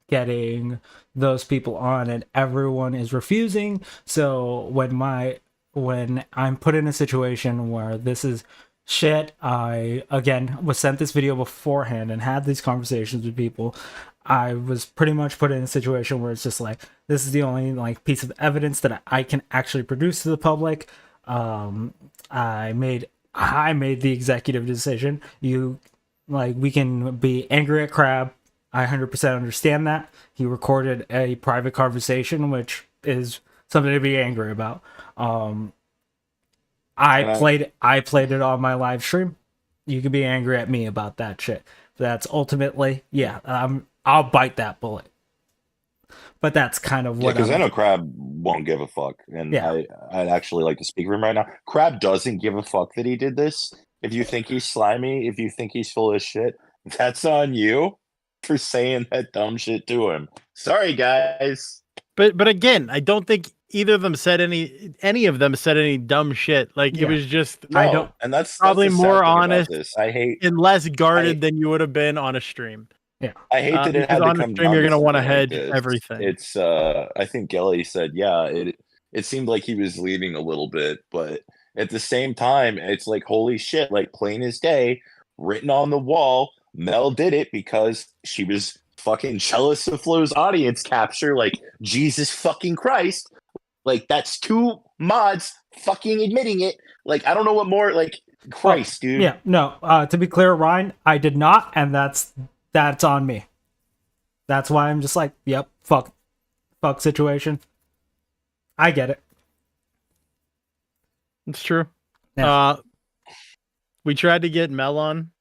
getting those people on, and everyone is refusing. So when I'm put in a situation where this is shit, I again was sent this video beforehand and had these conversations with people. I was pretty much put in a situation where it's just like, this is the only like piece of evidence that I can actually produce to the public. I made the executive decision. We can be angry at Crab. I 100% understand that. He recorded a private conversation, which is something to be angry about. I played it on my live stream. You can be angry at me about that shit. That's ultimately, I'll bite that bullet. But that's kind of what. Because I know Crab won't give a fuck, and I'd actually like to speak for him right now. Crab doesn't give a fuck that he did this. If you think he's slimy, if you think he's full of shit, that's on you for saying that dumb shit to him. Sorry, guys. But again, I don't think either of them said any of them said any dumb shit. Like it was just and that's probably the sad more thing about honest. This. I hate and less guarded than you would have been on a stream. Yeah, I hate that it had to on come a stream. down You're to gonna want to something like hedge this. everything. It's I think Gelly said, it seemed like he was leading a little bit, but at the same time, it's like, holy shit, like plain as day, written on the wall, Mel did it because she was fucking jealous of Flo's audience capture. Like, Jesus fucking Christ. Like, that's two mods fucking admitting it. Like, I don't know what more, like, Christ, dude. Yeah, no, to be clear, Ryan, I did not, and that's on me. That's why I'm just like, yep, fuck situation. I get it. It's true. Yeah. We tried to get Mel on.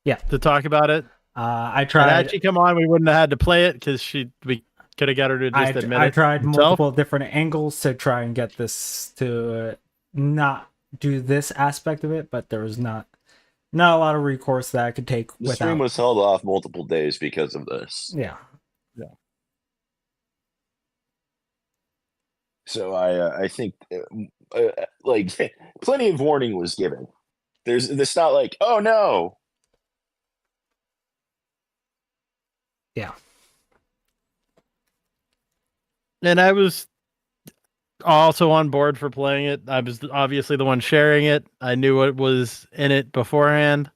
Yeah. To talk about it. I tried. Had she come on, we wouldn't have had to play it because we could have got her to just admit it. I tried herself. multiple different angles to try and get this to not do this aspect of it, but there was not a lot of recourse that I could take. The stream was held off multiple days because of this. Yeah. So I think like plenty of warning was given. It's not like, oh no. Yeah. And I was also on board for playing it. I was obviously the one sharing it. I knew what was in it beforehand,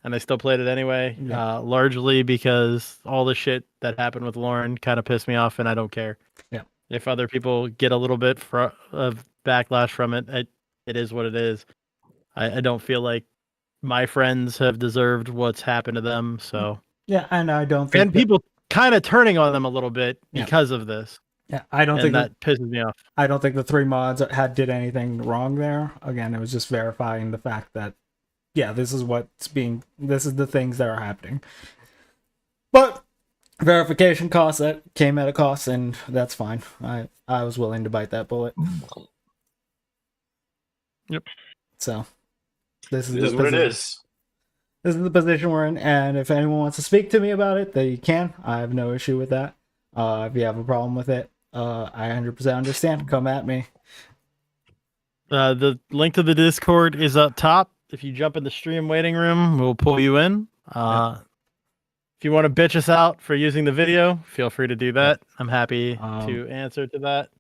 and I still played it anyway. Yeah. Largely because all the shit that happened with Lauren kind of pissed me off, and I don't care. Yeah. If other people get a little bit of backlash from it, it is what it is. I don't feel like my friends have deserved what's happened to them. So yeah, and I don't think people kind of turning on them a little bit because of this. Yeah, I don't think that pisses me off. I don't think the 3 mods did anything wrong there. Again, it was just verifying the fact that this is the things that are happening. But verification costs, that came at a cost, and that's fine. I was willing to bite that bullet. Yep. So this is what it is. This is the position we're in, and if anyone wants to speak to me about it, they can. I have no issue with that. If you have a problem with it, I 100% understand. Come at me. The link to the Discord is up top. If you jump in the stream waiting room, we'll pull you in. If you want to bitch us out for using the video, feel free to do that. I'm happy to answer to that.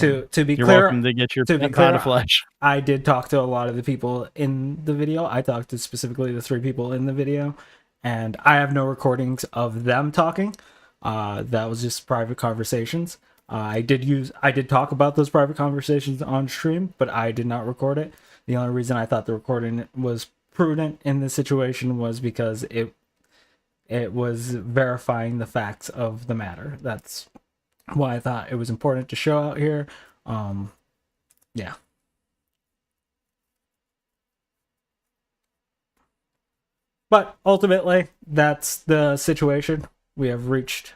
To be you're clear, welcome to get your pound of flesh. I did talk to a lot of the people in the video. I talked to specifically the 3 people in the video, and I have no recordings of them talking. That was just private conversations. I did talk about those private conversations on stream, but I did not record it. The only reason I thought the recording was prudent in this situation was because it was verifying the facts of the matter. That's why I thought it was important to show out here. Yeah. But ultimately, that's the situation. We have reached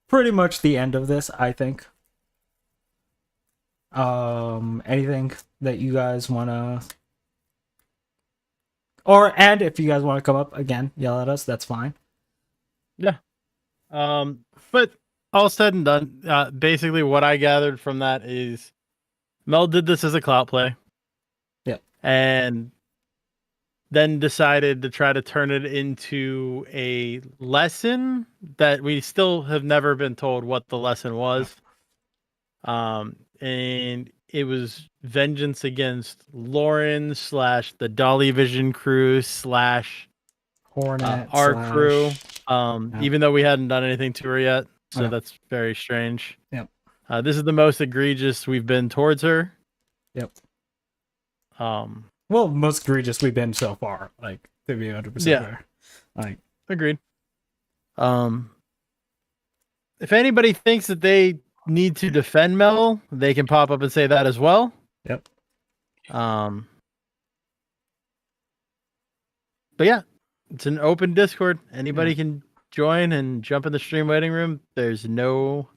pretty much the end of this, I think. Anything that you guys want to... and if you guys want to come up again, yell at us, that's fine. Yeah. But all said and done, basically what I gathered from that is Mel did this as a clout play. Yep. And then decided to try to turn it into a lesson that we still have never been told what the lesson was. And it was vengeance against Lauren / the Dolly Vision crew / Hornet our crew. Yeah. Even though we hadn't done anything to her yet. So Yeah. that's very strange. Yep. This is the most egregious we've been towards her. Yep. Well, most egregious we've been so far, like, to be 100% fair. Like, agreed. If anybody thinks that they need to defend Mel, they can pop up and say that as well. Yep. But yeah, it's an open Discord. Anybody can join and jump in the stream waiting room. There's no...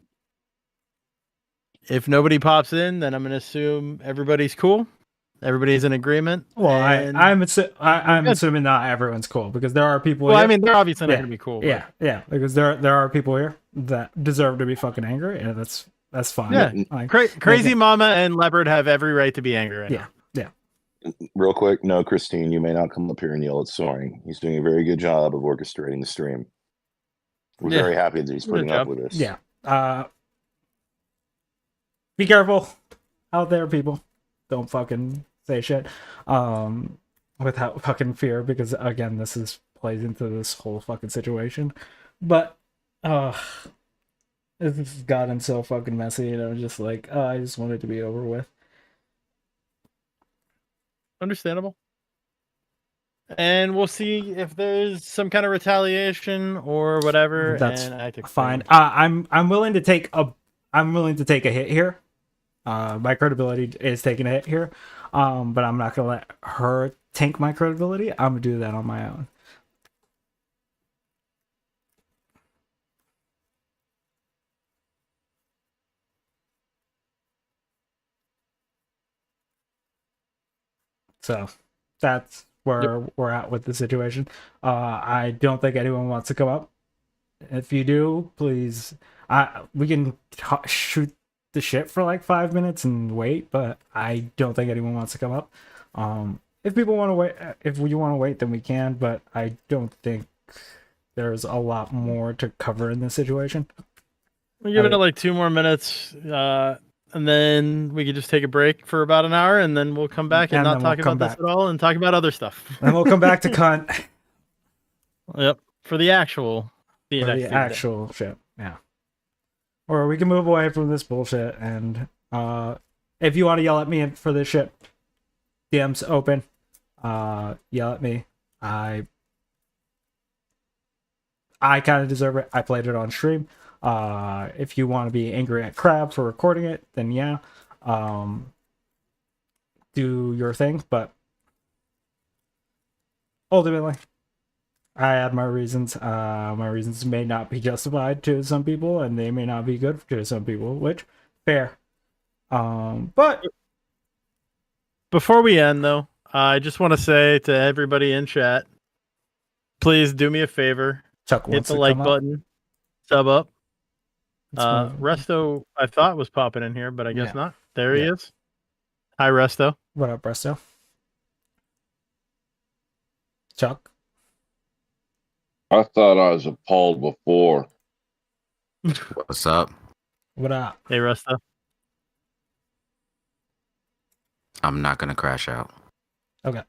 If nobody pops in, then I'm going to assume everybody's cool. Everybody's in agreement. Well, I'm assuming not everyone's cool, because there are people. Well, here. I mean, they're obviously not going to be cool. Yeah, yeah, because there are people here that deserve to be fucking angry, and that's fine. Yeah, like, Crazy Mama and Leopard have every right to be angry right now. Yeah. Real quick, no, Christine, you may not come up here and yell at Soaring. He's doing a very good job of orchestrating the stream. We're very happy that he's putting up with this. Yeah. Be careful out there, people. don't fucking say shit without fucking fear, because again, this is plays into this whole fucking situation. But this has gotten so fucking messy, and I'm just like, I just want it to be over with. Understandable. And we'll see if there's some kind of retaliation or whatever. That's and I take fine. I'm willing to take a hit here. My credibility is taking a hit here. But I'm not gonna let her tank my credibility. I'm gonna do that on my own. So that's where we're at with the situation. I don't think anyone wants to come up. If you do, please, we can shoot the shit for like 5 minutes and wait, but I don't think anyone wants to come up. If people want to wait, if you want to wait, then we can, but I don't think there's a lot more to cover in this situation. We'll give it like 2 more minutes, and then we could just take a break for about an hour, and then we'll come back and not talk about this at all and talk about other stuff. And we'll come back to cunt. Yep, for the actual shit. Yeah. Or we can move away from this bullshit, and if you want to yell at me for this shit, DM's open. Yell at me. I kind of deserve it. I played it on stream. If you want to be angry at Crab for recording it, then yeah, do your thing. But ultimately, I had my reasons. My reasons may not be justified to some people, and they may not be good to some people, which fair. But before we end, though, I just want to say to everybody in chat, please do me a favor. Chuck hit the like button, sub up. Resto, I thought was popping in here, but I guess not. There he is. Hi, Resto. What up, Resto? Chuck? I thought I was appalled before. What's up? What up? Hey, Resto. I'm not gonna crash out. Okay.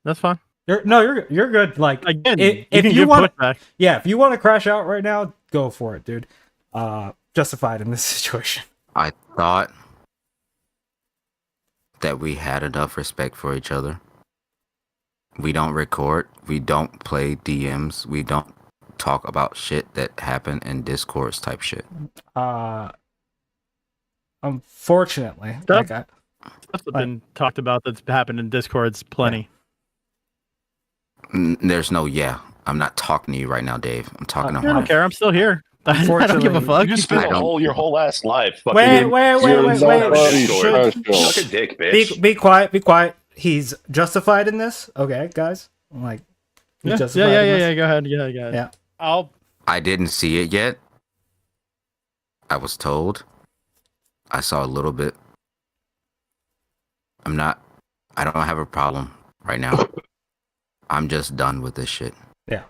That's fine. You're good. Like, again, if you want, if you want to crash out right now, go for it, dude. Justified in this situation. I thought that we had enough respect for each other. We don't record. We don't play DMs. We don't talk about shit that happened in Discords type shit. Unfortunately, stuff that's been talked about that's happened in Discords plenty. Yeah. There's no I'm not talking to you right now, Dave. I'm talking to I don't care. I'm still here. I don't give a fuck. You just spent your whole ass life. Wait. Suck a dick, bitch. Be quiet. Be quiet. He's justified in this. Okay, guys. Like, he's justified in this. Go ahead. Yeah. I didn't see it yet. I was told. I saw a little bit. I don't have a problem right now. I'm just done with this shit. Yeah.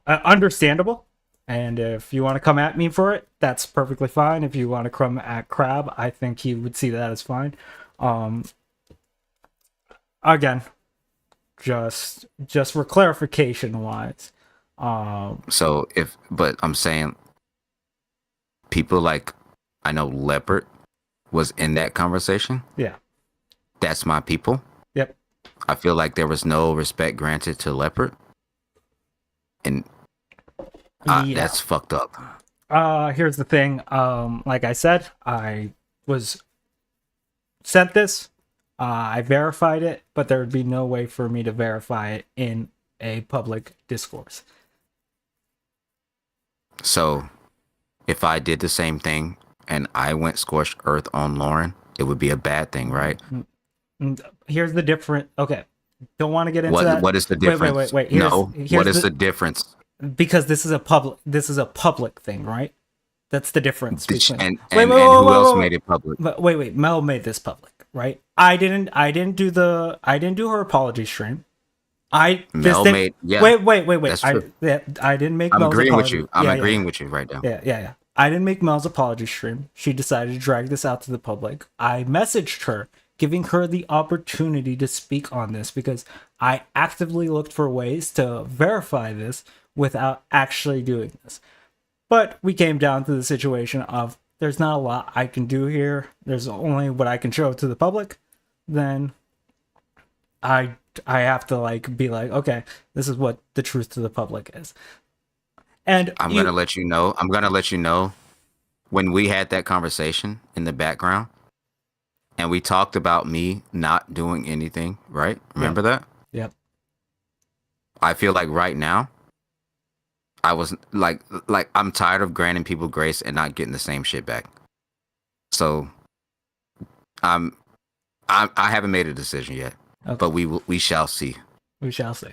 Understandable. And if you want to come at me for it, that's perfectly fine. If you want to come at Crab, I think he would see that as fine. Again, just for clarification wise. But I'm saying people like, I know Leopard was in that conversation. Yeah. That's my people. Yep. I feel like there was no respect granted to Leopard. And that's fucked up. Here's the thing. Like I said, I was sent this. I verified it, but there would be no way for me to verify it in a public discourse. So, if I did the same thing and I went scorched earth on Lauren, it would be a bad thing, right? Here's the difference. Okay, don't want to get into that. What is the difference? Wait. What is the difference? Because this is a public thing, right? That's the difference. And who else made it public? Wait. Mel made this public, right? I didn't do her apology stream. Wait. That's true. I didn't make. I'm Mel's agreeing apology. with you. I'm agreeing with you right now. Yeah. I didn't make Mel's apology stream. She decided to drag this out to the public. I messaged her, giving her the opportunity to speak on this because I actively looked for ways to verify this without actually doing this. But we came down to the situation of there's not a lot I can do here. There's only what I can show to the public. Then I have to like be like, okay, this is what the truth to the public is. And I'm gonna let you know. I'm gonna let you know when we had that conversation in the background, and we talked about me not doing anything. Right? Remember that? Yep. I feel like right now, I was like I'm tired of granting people grace and not getting the same shit back. So, I haven't made a decision yet, but we shall see. We shall see.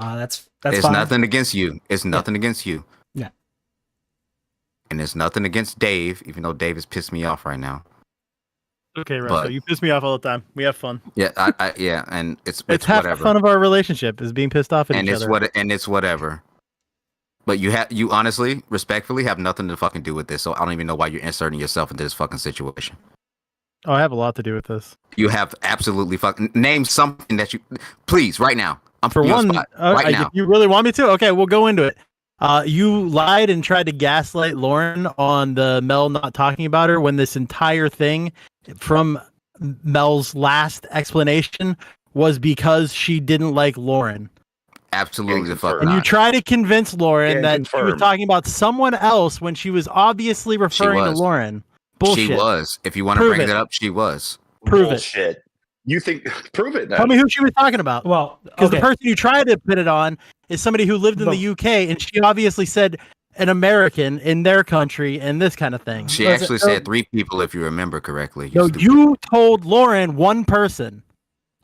That's it's fine. Nothing against you. It's nothing against you. Yeah. And it's nothing against Dave, even though Dave has pissed me off right now. Okay, Russell, you piss me off all the time. We have fun. Yeah, yeah, and it's half whatever. the fun of our relationship is being pissed off at each other. And it's whatever. But you honestly, respectfully, have nothing to fucking do with this. So I don't even know why you're inserting yourself into this fucking situation. Oh, I have a lot to do with this. You have absolutely fucking name something that you please right now. I'm for one. Right now. If you really want me to, okay, we'll go into it. You lied and tried to gaslight Lauren on the Mel not talking about her when this entire thing from Mel's last explanation was because she didn't like Lauren. Absolutely the fuck And not. you try to convince Lauren that she was talking about someone else when she was obviously referring to Lauren. Bullshit. She was. If you want to bring it up, she was. Prove Bullshit. it. You think? Prove it. Then. Tell me who she was talking about. Well, because the person you tried to put it on is somebody who lived in the UK, and she obviously said an American in their country and this kind of thing. She actually said 3 people, if you remember correctly. You told Lauren one person.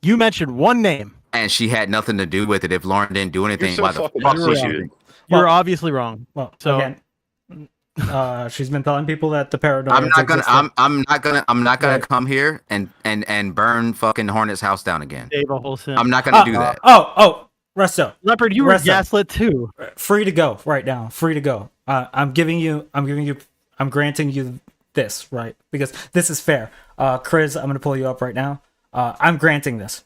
You mentioned one name. And she had nothing to do with it. If Lauren didn't do anything, so why the fuck was she? You're obviously wrong. Well, so again, she's been telling people that the paranoia. I'm not gonna come here and burn fucking Hornet's house down again. I'm not gonna do that. Oh, Resto. Leopard, you were gaslit too. Free to go right now. Free to go. I'm granting you this, right? Because this is fair. Chris, I'm gonna pull you up right now. I'm granting this.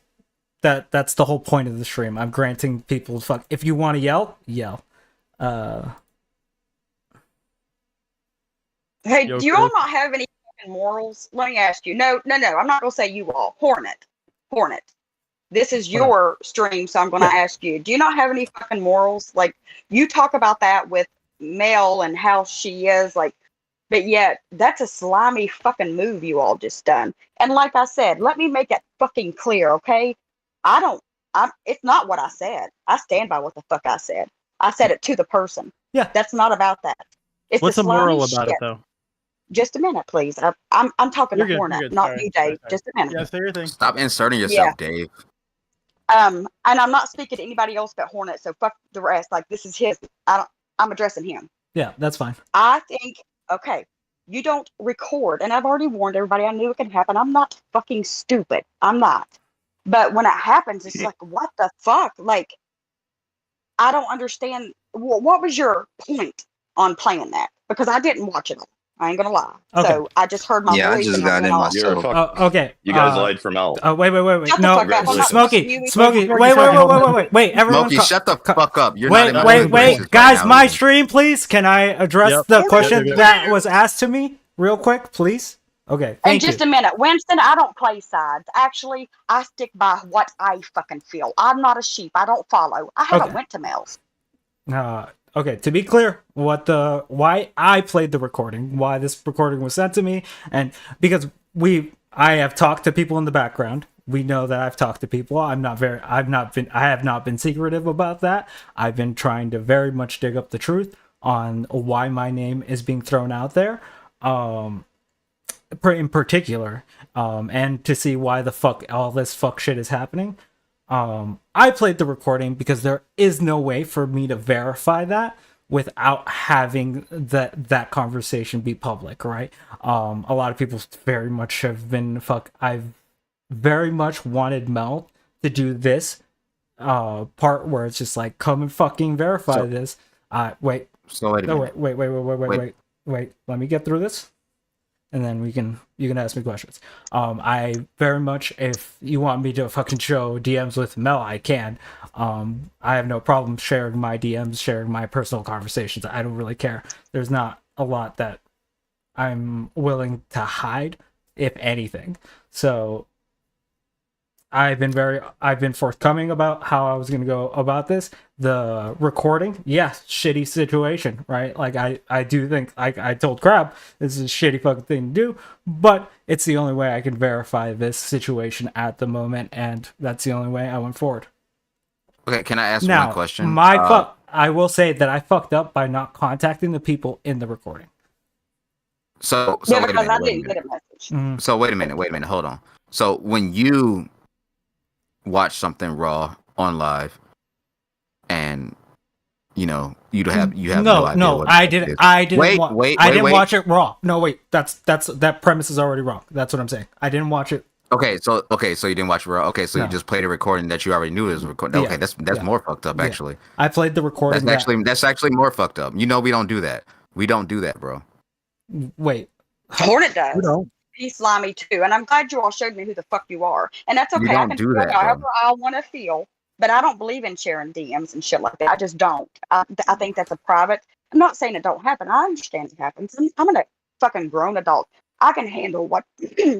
That's the whole point of the stream. I'm granting people fuck. If you want to yell, yell. Hey, do you all not have any morals? Let me ask you. No. I'm not gonna say you all. Hornet. This is your stream, so I'm gonna ask you. Do you not have any fucking morals? Like you talk about that with Mel and how she is, like, but yet that's a slimy fucking move you all just done. And like I said, let me make it fucking clear, okay? It's not what I said. I stand by what the fuck I said. I said it to the person. Yeah. That's not about that. What's the moral about it though? Just a minute, please. I'm talking to Hornet, not you, Dave. Just a minute. Yeah, say your thing. Stop inserting yourself, Dave. And I'm not speaking to anybody else but Hornet, so fuck the rest. Like this is his. I'm addressing him. Yeah, that's fine. I think, okay, you don't record, and I've already warned everybody. I knew it could happen. I'm not fucking stupid. I'm not. But when it happens, it's like, what the fuck? Like, I don't understand. What was your point on playing that? Because I didn't watch it all. I ain't gonna lie. Okay. So I just heard my voice. I just got in myself. Okay. You guys lied for Mel. Wait. No, Smokey. Wait. Everyone, Smokey, shut the fuck up. You're wait. Guys, my stream, please. Can I address the question that was asked to me real quick, please? Okay. And just a minute, Winston, I don't play sides. Actually, I stick by what I fucking feel. I'm not a sheep. I don't follow. I haven't went to Mel's. Okay, to be clear, why I played the recording, why this recording was sent to me, and because I have talked to people in the background. We know that I've talked to people. I have not been secretive about that. I've been trying to very much dig up the truth on why my name is being thrown out there. In particular, and to see why the fuck all this fuck shit is happening. I played the recording because there is no way for me to verify that without having that conversation be public, right? A lot of people very much have been I've very much wanted Mel to do this part where it's just like, come and fucking verify this. Wait. So wait. wait, let me get through this, and then you can ask me questions. I very much, if you want me to fucking show DMs with Mel, I can. I have no problem sharing my DMs, sharing my personal conversations. I don't really care. There's not a lot that I'm willing to hide, if anything. So I've been forthcoming about how I was going to go about this. The recording, yes, shitty situation, right? Like I do think, I told Crab, this is a shitty fucking thing to do, but it's the only way I can verify this situation at the moment, and that's the only way I went forward. Okay, can I ask Now, one question? I will say that I fucked up by not contacting the people in the recording. So Yeah, wait a because I minute, wait a didn't get minute. a message. Mm. So wait a minute, hold on. So when you watch something raw on live, and you know you have no idea No, what I it didn't. is. I didn't. Wait, I didn't wait. watch it raw. No, wait. That premise is already wrong. That's what I'm saying. I didn't watch it. Okay, so you didn't watch it raw. Okay, so No. you just played a recording that you already knew it was recorded. Yeah, Okay, that's yeah. more fucked up Yeah. actually. I played the recording. That's actually more fucked up. You know we don't do that. We don't do that, bro. Wait. Hornet does. You know, He's slimy too, and I'm glad you all showed me who the fuck you are, and that's okay. You I don't can do feel that, however bro. I want to feel, but I don't believe in sharing DMs and shit like that. I just don't. I think that's a private. I'm not saying it don't happen. I understand it happens. I'm a fucking grown adult. I can handle what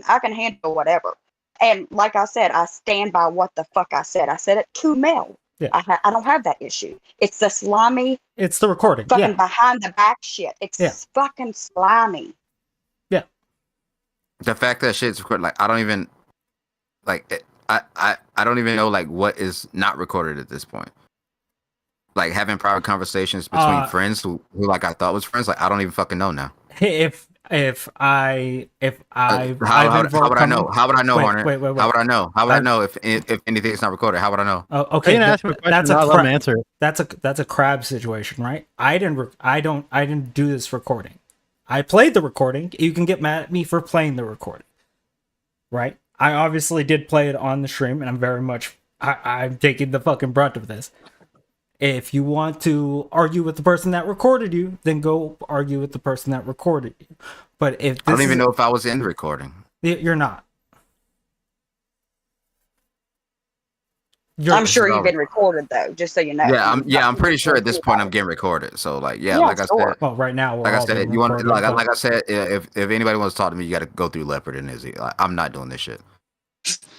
I can handle whatever. And like I said, I stand by what the fuck I said. I said it to Mel. Yeah. I don't have that issue. It's the slimy It's the recording. fucking Yeah. behind the back shit. It's fucking slimy. The fact that shit's recorded, like I don't even like I don't even know like what is not recorded at this point. Like having private conversations between friends who like I thought was friends, like I don't even fucking know now. If how would I know? How would I know, Horner? Wait. How would I know? How would I know if anything's not recorded? How would I know? Oh, I okay. can ask him a question. That's And I'll let him crab. answer it. That's a crab situation, right? I didn't do this recording. I played the recording. You can get mad at me for playing the recording, right? I obviously did play it on the stream, and I'm very much I'm taking the fucking brunt of this. If you want to argue with the person that recorded you, then go argue with the person that recorded you. But if I don't even know if I was in the recording. You're not. I'm sure you've been recorded though, just so you know. I'm pretty sure at this point I'm getting recorded. So like, like I said, well, right now, like I said, you want like I said, if anybody wants to talk to me, you got to go through Leopard and Izzy. Like, I'm not doing this shit.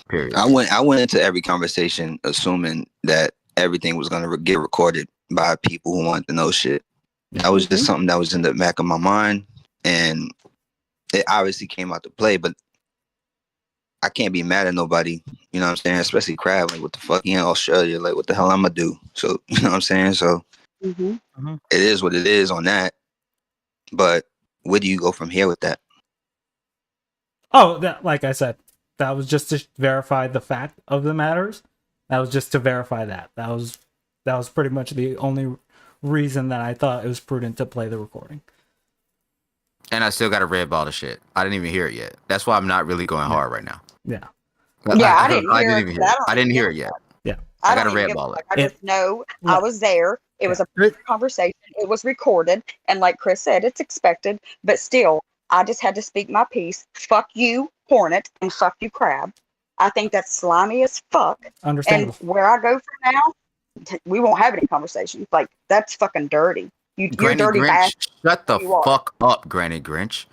Period. I went into every conversation assuming that everything was gonna get recorded by people who want to know shit. That was just something that was in the back of my mind, and it obviously came out to play. But I can't be mad at nobody, you know what I'm saying? Especially Crab, like what the fuck, he in Australia, like what the hell I'm gonna do? So you know what I'm saying? So it is what it is on that. But where do you go from here with that? Oh, that, like I said, that was just to verify the fact of the matters. That was just to verify that. That was pretty much the only reason that I thought it was prudent to play the recording. And I still got a red ball of shit. I didn't even hear it yet. That's why I'm not really going hard right now. Yeah. I didn't hear it. I didn't hear it yet. Yeah. I got a red ball. I just know I was there. It was a conversation. It was recorded. And like Chris said, it's expected. But still, I just had to speak my piece. Fuck you, Hornet, and fuck you, Crab. I think that's slimy as fuck. Understandable. And where I go from now, we won't have any conversations. Like, that's fucking dirty. You're dirty Grinch, bastard. shut the fuck up, Granny Grinch.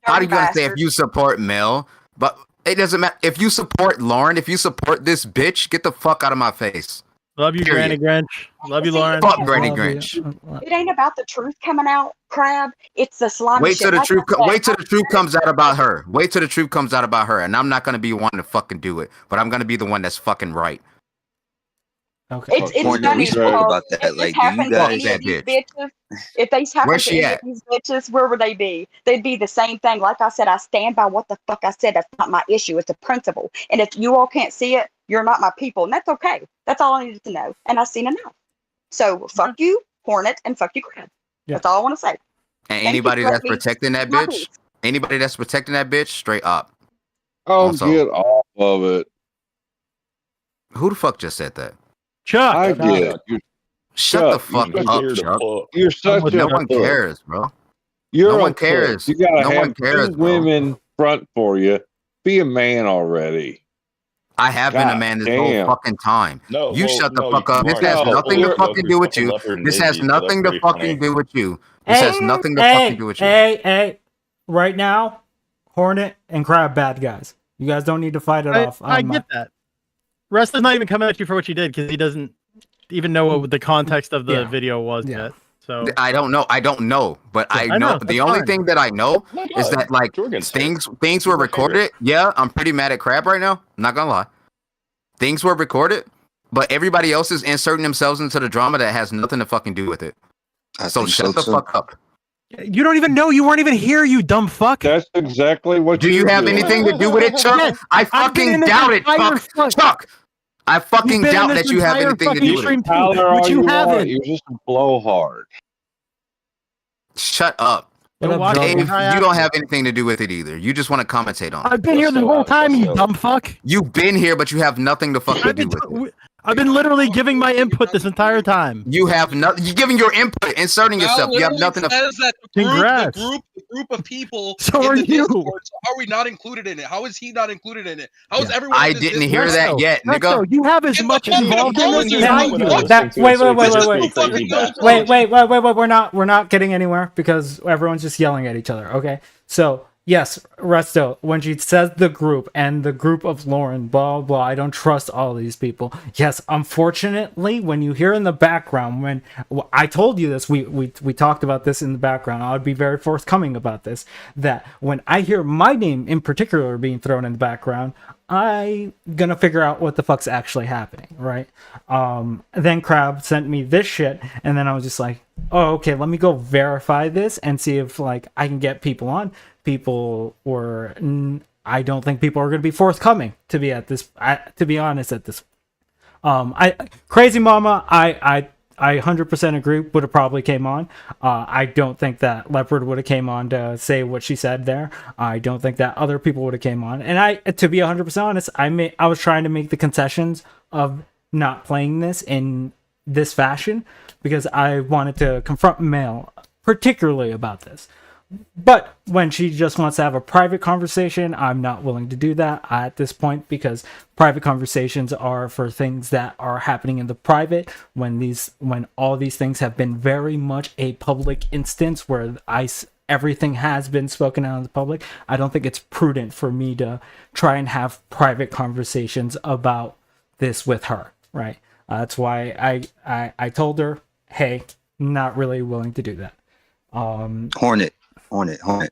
How do you gonna say if you support Mel? But it doesn't matter. If you support Lauren, if you support this bitch, get the fuck out of my face. Love you, Period. Granny Grinch. Love you, Lauren. Fuck Granny Grinch. It ain't about the truth coming out, Crab. It's the slimy Wait till shit. the truth. Wait till the truth comes out about her. Wait till the truth comes out about her, and I'm not gonna be one to fucking do it, but I'm gonna be the one that's fucking right. Okay. It's Hornet, funny we spoke because about that. if Like, this do you happened to guys? any of these bitches, if they happened Where's to she any at? of these bitches, where would they be? They'd be the same thing. Like I said, I stand by what the fuck I said. That's not my issue. It's a principle. And if you all can't see it, you're not my people. And that's okay. That's all I needed to know. And I've seen enough. So fuck you, Hornet, and fuck you, Crab. Yeah. That's all I want to say. And Thank anybody you for that's letting me protecting that speak my bitch, piece. anybody that's protecting that bitch, straight up. Oh, Also- get off of it. Who the fuck just said that? Chuck. I get it. Shut the Chuck, fuck you're up, Here to Chuck. fuck. You're such No a one fuck. cares, bro. You're No one a cook. cares. You gotta No have one cares, two bro. women front for you. Be a man already. I have been a God man this damn. whole fucking time. No, You well, shut the no, fuck up. you This aren't. has No, nothing to you're- fucking do with fucking you. leopard This has Navy, so that's nothing to pretty fucking funny. do with you. This has nothing to fucking do with you. Hey, right now, Hornet and Crab bad guys. You guys don't need to fight it off. I get that. Rest is not even coming at you for what you did because he doesn't even know what the context of the video was yet. So I don't know. But I know the only thing that I know is that like things were recorded. Yeah, I'm pretty mad at Crab right now. I'm not gonna lie. Things were recorded, but everybody else is inserting themselves into the drama that has nothing to fucking do with it. So shut the fuck up. you don't even know. You weren't even here, you dumb fuck. That's exactly what. Do you have anything to do with it, Chuck? Yes, I fucking doubt it, Chuck. I fucking doubt that you have anything to do with it. Which you haven't. You're just a blowhard. Shut up. What up, Dave, Jordan? you don't have anything to do with it either. You just want to commentate on it. I've been here the whole time, you dumb fuck. You've been here, but you have nothing to fucking do with it. I've been literally giving my input this entire time. You have nothing. You're giving your input, inserting yourself. You have nothing to. Says that the group of people. So in are the you. Discord, so how are we not included in it? How is he not included in it? How is everyone? I in this didn't Discord? hear that yet, nigga. You have as much involved in this as I do. Wait. We're not getting anywhere because everyone's just yelling at each other. Okay, so yes, Resto, when she says the group and the group of Lauren, blah blah, I don't trust all these people. Yes, unfortunately, when you hear in the background, when I told you this, we talked about this in the background. I would be very forthcoming about this. That when I hear my name in particular being thrown in the background, I'm gonna figure out what the fuck's actually happening, right? Then Crab sent me this shit, and then I was just like, oh, okay, let me go verify this and see if like I can get people on. People were, I don't think people are gonna be forthcoming to be at this. To be honest, at this, Crazy Mama, I 100% agree would have probably came on. I don't think that Leopard would have came on to say what she said there. I don't think that other people would have came on. And to be 100% honest, I was trying to make the concessions of not playing this in this fashion because I wanted to confront Mel particularly about this. But when she just wants to have a private conversation, I'm not willing to do that at this point because private conversations are for things that are happening in the private. When all these things have been very much a public instance where everything has been spoken out in the public, I don't think it's prudent for me to try and have private conversations about this with her. Right? That's why I told her, hey, not really willing to do that. Hornet.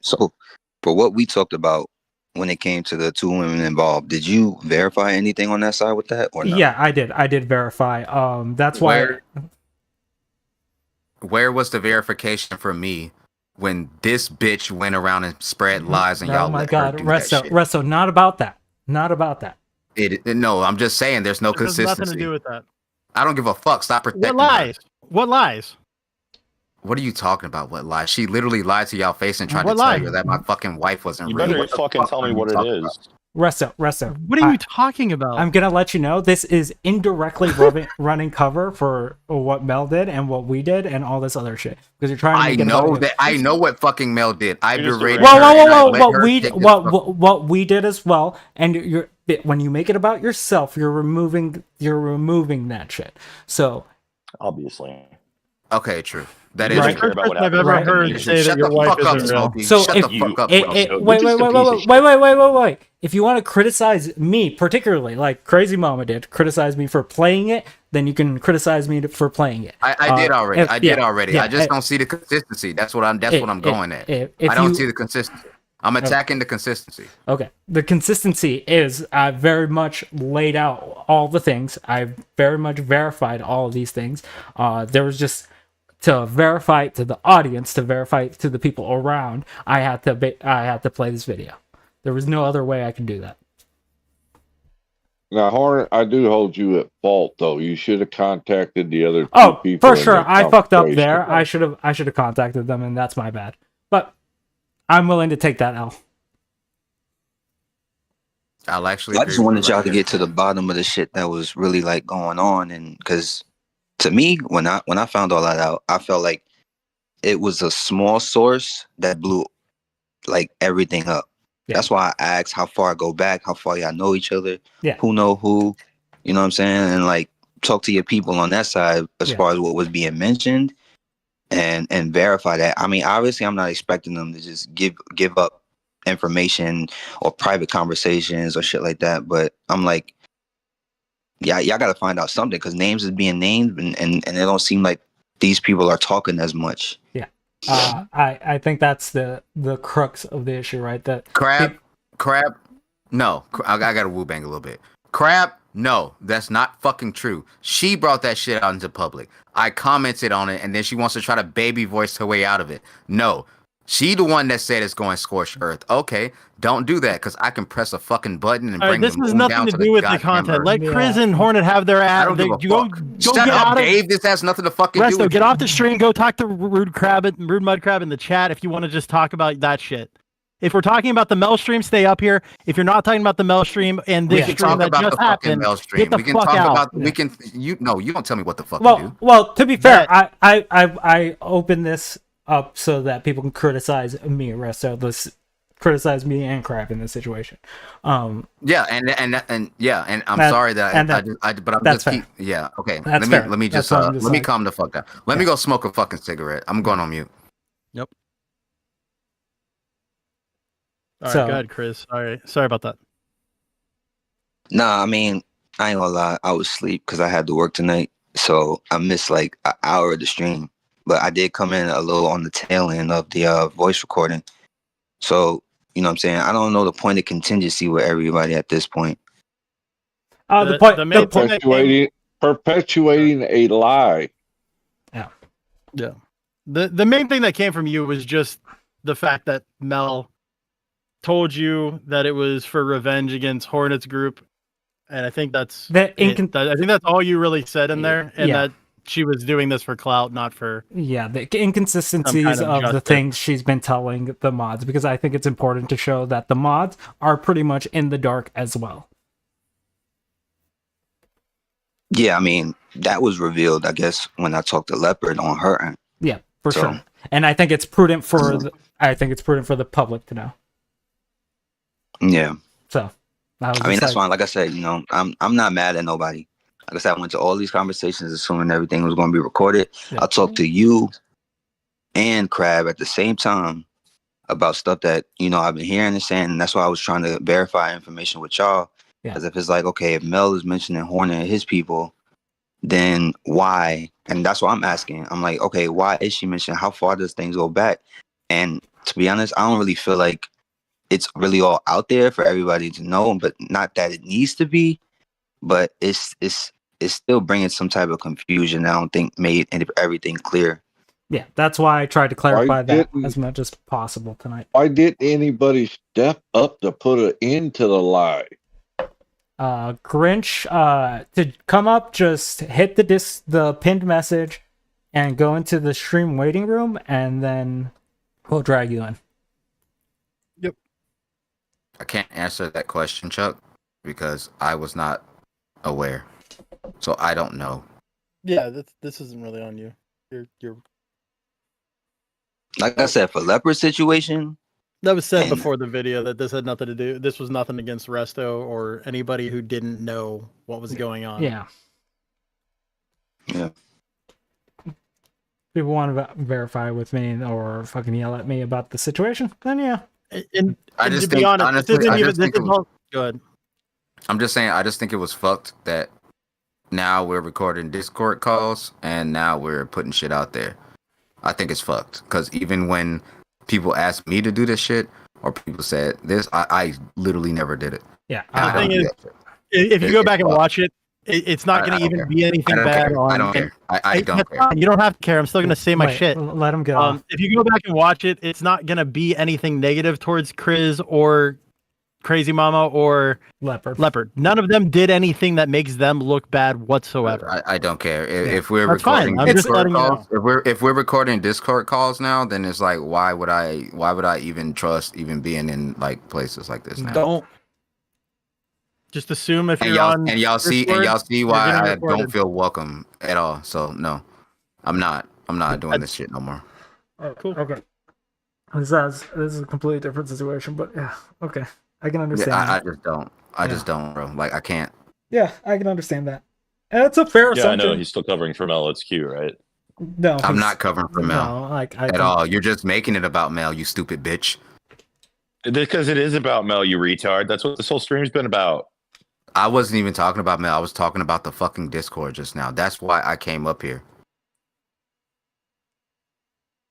So, for what we talked about when it came to the two women involved, did you verify anything on that side with that or no? Yeah, I did verify. That's why. Where was the verification for me when this bitch went around and spread lies and y'all? Oh my god, Resto, not about that. No, I'm just saying there's no consistency. It has nothing to do with that. I don't give a fuck. Stop protecting her. What lies? What are you talking about? What lies? She literally lied to y'all face and tried to tell you that my fucking wife wasn't real. You better fucking tell me what it is. Resto. What are you talking about? I'm gonna let you know this is indirectly running cover for what Mel did and what we did and all this other shit because you're trying to. I know what fucking Mel did. I berated Whoa! What we did as well, and when you make it about yourself, you're removing that shit. So obviously, okay, true. That is right. true. I've ever heard say that your wife isn't real. So wait. If you want to criticize me, particularly like Crazy Mama did, criticize me for playing it, then you can criticize me for playing it. I did already. I just don't see the consistency. That's what I'm going at. I don't see the consistency. I'm attacking the consistency. Okay. The consistency is very much laid out all the things. I've very much verified all of these things. There was just to verify it to the audience, to verify it to the people around, I had to play this video. There was no other way I could do that. Now, Hornet, I do hold you at fault, though. You should have contacted the other two people. For sure, I fucked up there. I should have contacted them, and that's my bad. But I'm willing to take that L. I'll actually. I just wanted y'all to get to the bottom of the shit that was really like going on, and because to me, when I found all that out, I felt like it was a small source that blew like everything up. Yeah. That's why I asked how far I go back, how far y'all know each other, Yeah. who know who, you know what I'm saying? And like talk to your people on that side as far as what was being mentioned and verify that. I mean, obviously I'm not expecting them to just give up information or private conversations or shit like that. But I'm like, yeah, y'all gotta find out something because names is being named and it don't seem like these people are talking as much. Yeah. I think that's the crux of the issue, right? That Crab, no. I gotta woo bang a little bit. Crab, no, that's not fucking true. She brought that shit out into public. I commented on it, and then she wants to try to baby voice her way out of it. No, she the one that said it's going scorched earth. Okay, don't do that because I can press a fucking button and bring this the has moon nothing down to to do with the goddamn content. earth. Let Chris and Hornet have their I ad. don't give a Go fuck. Shut get up, out Dave. This has nothing to fucking do Resto, with get you. off the stream. Go talk to Rude Mud Crab in the chat if you want to just talk about that shit. If we're talking about the Mel stream, stay up here. If you're not talking about the Mel stream and this stream that just happened, get the fuck out. You don't tell me what the fuck well, to do. Well, to be fair, I open this up so that people can criticize me, Resto, criticize me and Crab in this situation. Yeah, and I'm sorry that but I'm just keep, yeah, okay. That's let me just let me like, calm the fuck down. Let me go smoke a fucking cigarette. I'm going on mute. Yep. All right, go ahead, Chris. Sorry about that. Nah, I mean, I ain't gonna lie. I was asleep because I had to work tonight, so I missed like an hour of the stream. But I did come in a little on the tail end of the voice recording. So, you know what I'm saying? I don't know the point of contingency with everybody at this point. Perpetuating a lie. Yeah. The main thing that came from you was just the fact that Mel told you that it was for revenge against Hornet's group, and I think that's I think that's all you really said in there, and that she was doing this for clout, not for the inconsistencies of the things she's been telling the mods, because I think it's important to show that the mods are pretty much in the dark as well. Yeah, I mean, that was revealed, I guess, when I talked to Leopard on her end. Yeah, for sure. And I think it's prudent for the public to know. Yeah. So, I mean, that's fine. Like I said, you know, I'm not mad at nobody. Like I said, I went to all these conversations assuming everything was going to be recorded. Yeah. I talked to you and Crab at the same time about stuff that, you know, I've been hearing and saying, and that's why I was trying to verify information with y'all. Because if it's like, okay, if Mel is mentioning Hornet and his people, then why? And that's what I'm asking. I'm like, okay, why is she mentioning? How far does things go back? And to be honest, I don't really feel like it's really all out there for everybody to know, but not that it needs to be, but it's still bringing some type of confusion. I don't think made everything clear. Yeah, that's why I tried to clarify that as much as possible tonight. Why didn't anybody step up to put an end to the lie? Grinch, to come up, just hit the pinned message and go into the stream waiting room, and then we'll drag you in. Yep. I can't answer that question, Chuck, because I was not aware, so I don't know. Yeah, this isn't really on you. You're like I said, for Leopard situation. That was said before the video that this had nothing to do. This was nothing against Resto or anybody who didn't know what was going on. Yeah. Yeah. People want to verify with me or fucking yell at me about the situation, then yeah. And to be honest, this isn't even all good. I'm just saying, I just think it was fucked that now we're recording Discord calls and now we're putting shit out there. I think it's fucked because even when people ask me to do this shit or people said this, I literally never did it. Yeah. The thing is, if you go back and watch it, it's not going to even be anything bad. I don't care. I don't care. You don't have to care. I'm still going to say my shit. Let him go. If you go back and watch it, it's not going to be anything negative towards Chris or Crazy Mama or Leopard. None of them did anything that makes them look bad whatsoever. I don't care. If we're recording Discord calls, if we're recording Discord calls now, then it's like why would I even trust even being in like places like this now? Don't just assume if you're on and y'all see why I don't feel welcome at all. So no, I'm not doing this shit no more. Cool. Okay. This is a completely different situation, but yeah, okay. I can understand. Yeah, I just don't. I just don't, bro. Like, I can't. Yeah, I can understand that. And it's a fair assumption. Yeah, I know. He's still covering for Mel. It's cute, right? No, I'm not covering for Mel. No, like at all. You're just making it about Mel, you stupid bitch. Because it is about Mel, you retard. That's what this whole stream's been about. I wasn't even talking about Mel. I was talking about the fucking Discord just now. That's why I came up here.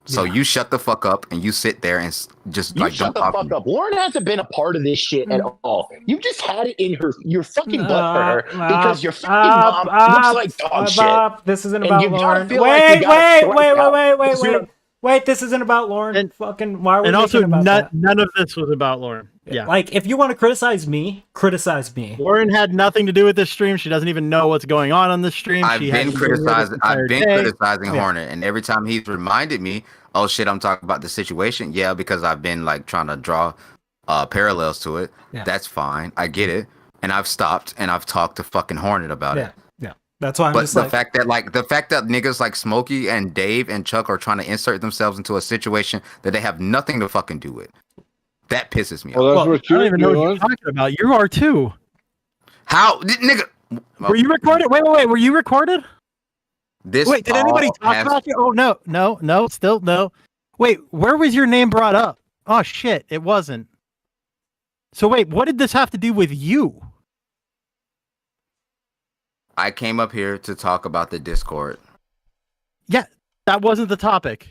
So you shut the fuck up and you sit there and just you shut the fuck up. Lauren hasn't been a part of this shit at all. You just had it in your fucking butt for her because your fucking mom looks like dog shit. This isn't about Lauren. Wait, this isn't about Lauren. And, fucking why are we and also about that? None of this was about Lauren. Yeah. Like, if you want to criticize me, criticize me. Lauren had nothing to do with this stream. She doesn't even know what's going on this stream. I've been criticizing Hornet, and every time he's reminded me, oh shit, I'm talking about the situation. Yeah, because I've been like trying to draw parallels to it. Yeah. That's fine. I get it. And I've stopped and I've talked to fucking Hornet about it. Yeah. That's why I'm just the fact that niggas like Smokey and Dave and Chuck are trying to insert themselves into a situation that they have nothing to fucking do with. That pisses me off. That's what I don't even know what you're talking about. You are too. How, nigga? Were you recorded? Wait. Were you recorded? Wait, did anybody talk about you? Oh, no, still no. Wait, where was your name brought up? Oh, shit, it wasn't. So wait, what did this have to do with you? I came up here to talk about the Discord. Yeah, that wasn't the topic.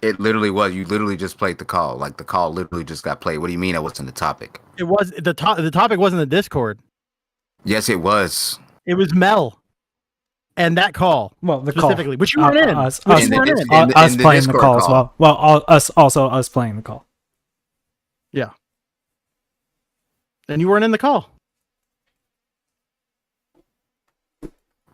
It literally was. You literally just played the call. Like, the call literally just got played. What do you mean that wasn't the topic? It was the topic wasn't the Discord. Yes, it was. It was Mel. And that call. Well, the specifically, call. Which you weren't in. Us playing the call as well. Well, us playing the call. Yeah. And you weren't in the call.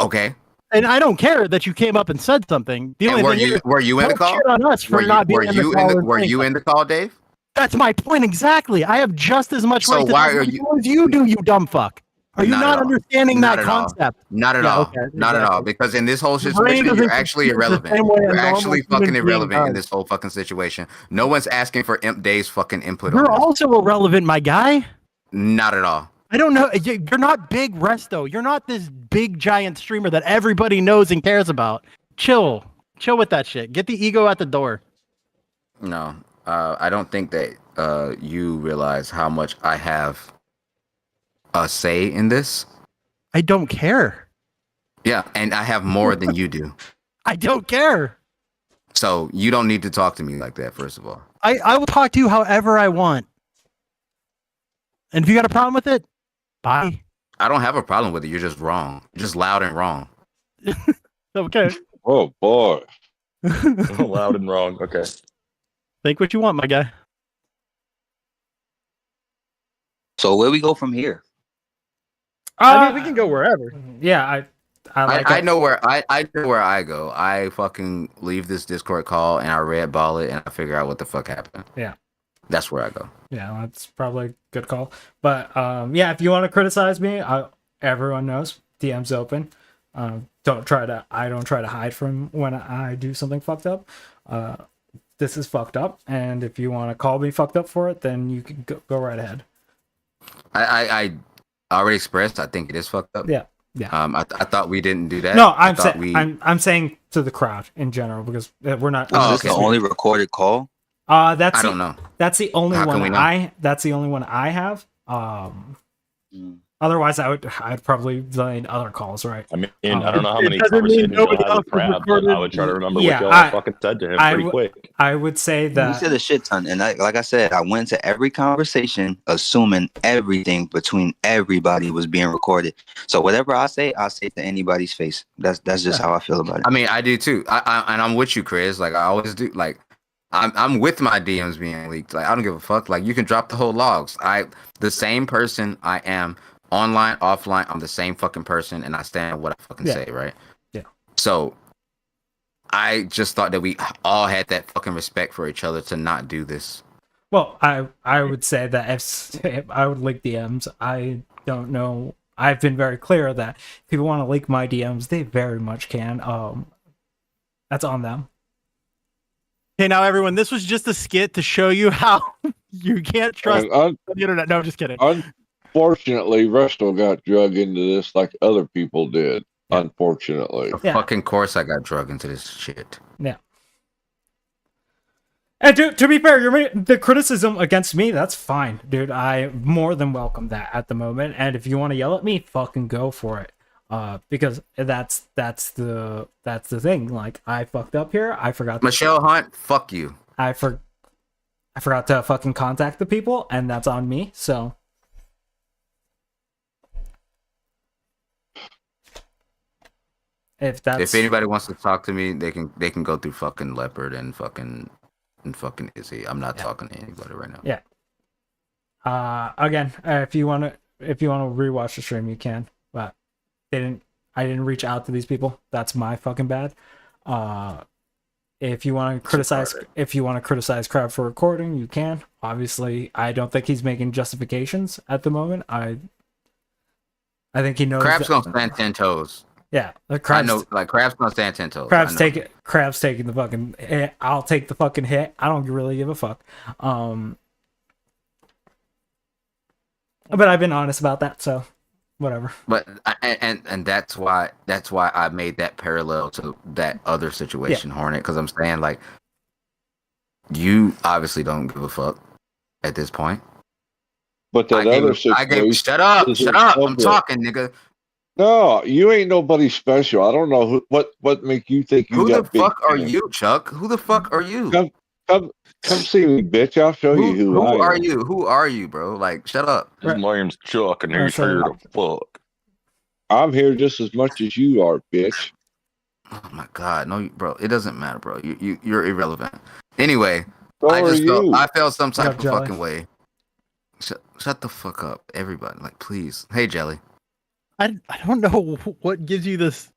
Okay. And I don't care that you came up and said something. The only were you in the call? On us for not being in the call. Were you in the call, Dave? That's my point exactly. I have just as much right to as you do, you dumb fuck. Are you not understanding that concept? Not at all. Okay, not at all. Because in this whole situation, you're actually irrelevant. You're actually fucking irrelevant in this whole fucking situation. No one's asking for Imp Dave's fucking input. You're also irrelevant, my guy. Not at all. I don't know. You're not big Resto. You're not this big giant streamer that everybody knows and cares about. Chill with that shit. Get the ego at the door. No, I don't think that you realize how much I have a say in this. I don't care. Yeah, and I have more than you do. I don't care. So you don't need to talk to me like that, first of all. I will talk to you however I want. And if you got a problem with it, bye. I don't have a problem with it. You're just wrong. You're just loud and wrong. Okay. Oh, boy. Loud and wrong. Okay. Think what you want, my guy. So where we go from here? I mean, we can go wherever. Yeah, I know where I go. I fucking leave this Discord call and I red ball it and I figure out what the fuck happened. Yeah. That's where I go. Yeah, that's probably a good call. But yeah, if you want to criticize me, everyone knows DM's open. I don't try to hide from when I do something fucked up. This is fucked up, and if you want to call me fucked up for it, then you can go right ahead. I already expressed. I think it is fucked up. Yeah. I thought we didn't do that. No, I'm saying to the crowd in general because we're not. Is this the only recorded call? I don't know. That's the only one that's the only one I have. Otherwise, I'd probably find other calls, right? I mean, I don't know how many conversations I had with Crab, but I would try to remember what y'all fucking said to him pretty quick. I would say that we said a shit ton, and like I said, I went to every conversation assuming everything between everybody was being recorded. So whatever I say to anybody's face. That's just how I feel about it. I mean, I do too. And I'm with you, Chris. Like I always do. Like I'm with my DMs being leaked. Like I don't give a fuck. Like you can drop the whole logs. The same person I am. Online, offline, I'm the same fucking person, and I stand on what I fucking say, right? Yeah. So, I just thought that we all had that fucking respect for each other to not do this. Well, I would say that if I would leak DMs, I don't know. I've been very clear that if people want to leak my DMs, they very much can. That's on them. Okay, now everyone, this was just a skit to show you how you can't trust the internet. No, I'm just kidding. Unfortunately, Resto got drug into this like other people did. Yeah. Unfortunately. Of fucking course I got drug into this shit. Yeah. And to be fair, the criticism against me, that's fine, dude. I more than welcome that at the moment. And if you want to yell at me, fucking go for it. Because that's the thing. Like, I fucked up here. I forgot. Michelle Hunt, fuck you. I forgot to fucking contact the people, and that's on me. So. If anybody wants to talk to me, they can go through fucking Leopard and fucking Izzy. I'm not talking to anybody right now. Yeah. Again, if you want to rewatch the stream, you can. But I didn't reach out to these people. That's my fucking bad. If you want to criticize Crab for recording, you can. Obviously, I don't think he's making justifications at the moment. I think he knows. Crab's gonna stand 10 toes. Yeah, I know, like, Crab's gonna stand 10 toes. Crab's taking the fucking hit. I'll take the fucking hit. I don't really give a fuck. But I've been honest about that, so whatever. But and that's why I made that parallel to that other situation, Hornet, because I'm saying, like, you obviously don't give a fuck at this point. But that other situation. Shut up! I'm talking, nigga. No, you ain't nobody special. I don't know what make you think you Who got the fuck are you, Chuck? Who the fuck are you? Come see me, bitch. I'll show you who I am. Who are you? Who are you, bro? Like, shut up. His name's Chuck, and he's here to fuck. I'm here just as much as you are, bitch. Oh my god, no, bro. It doesn't matter, bro. You're irrelevant. Anyway, So I felt some type of Jelly? fucking way. Shut the fuck up, everybody. Like, please. Hey, Jelly. I don't know what gives you this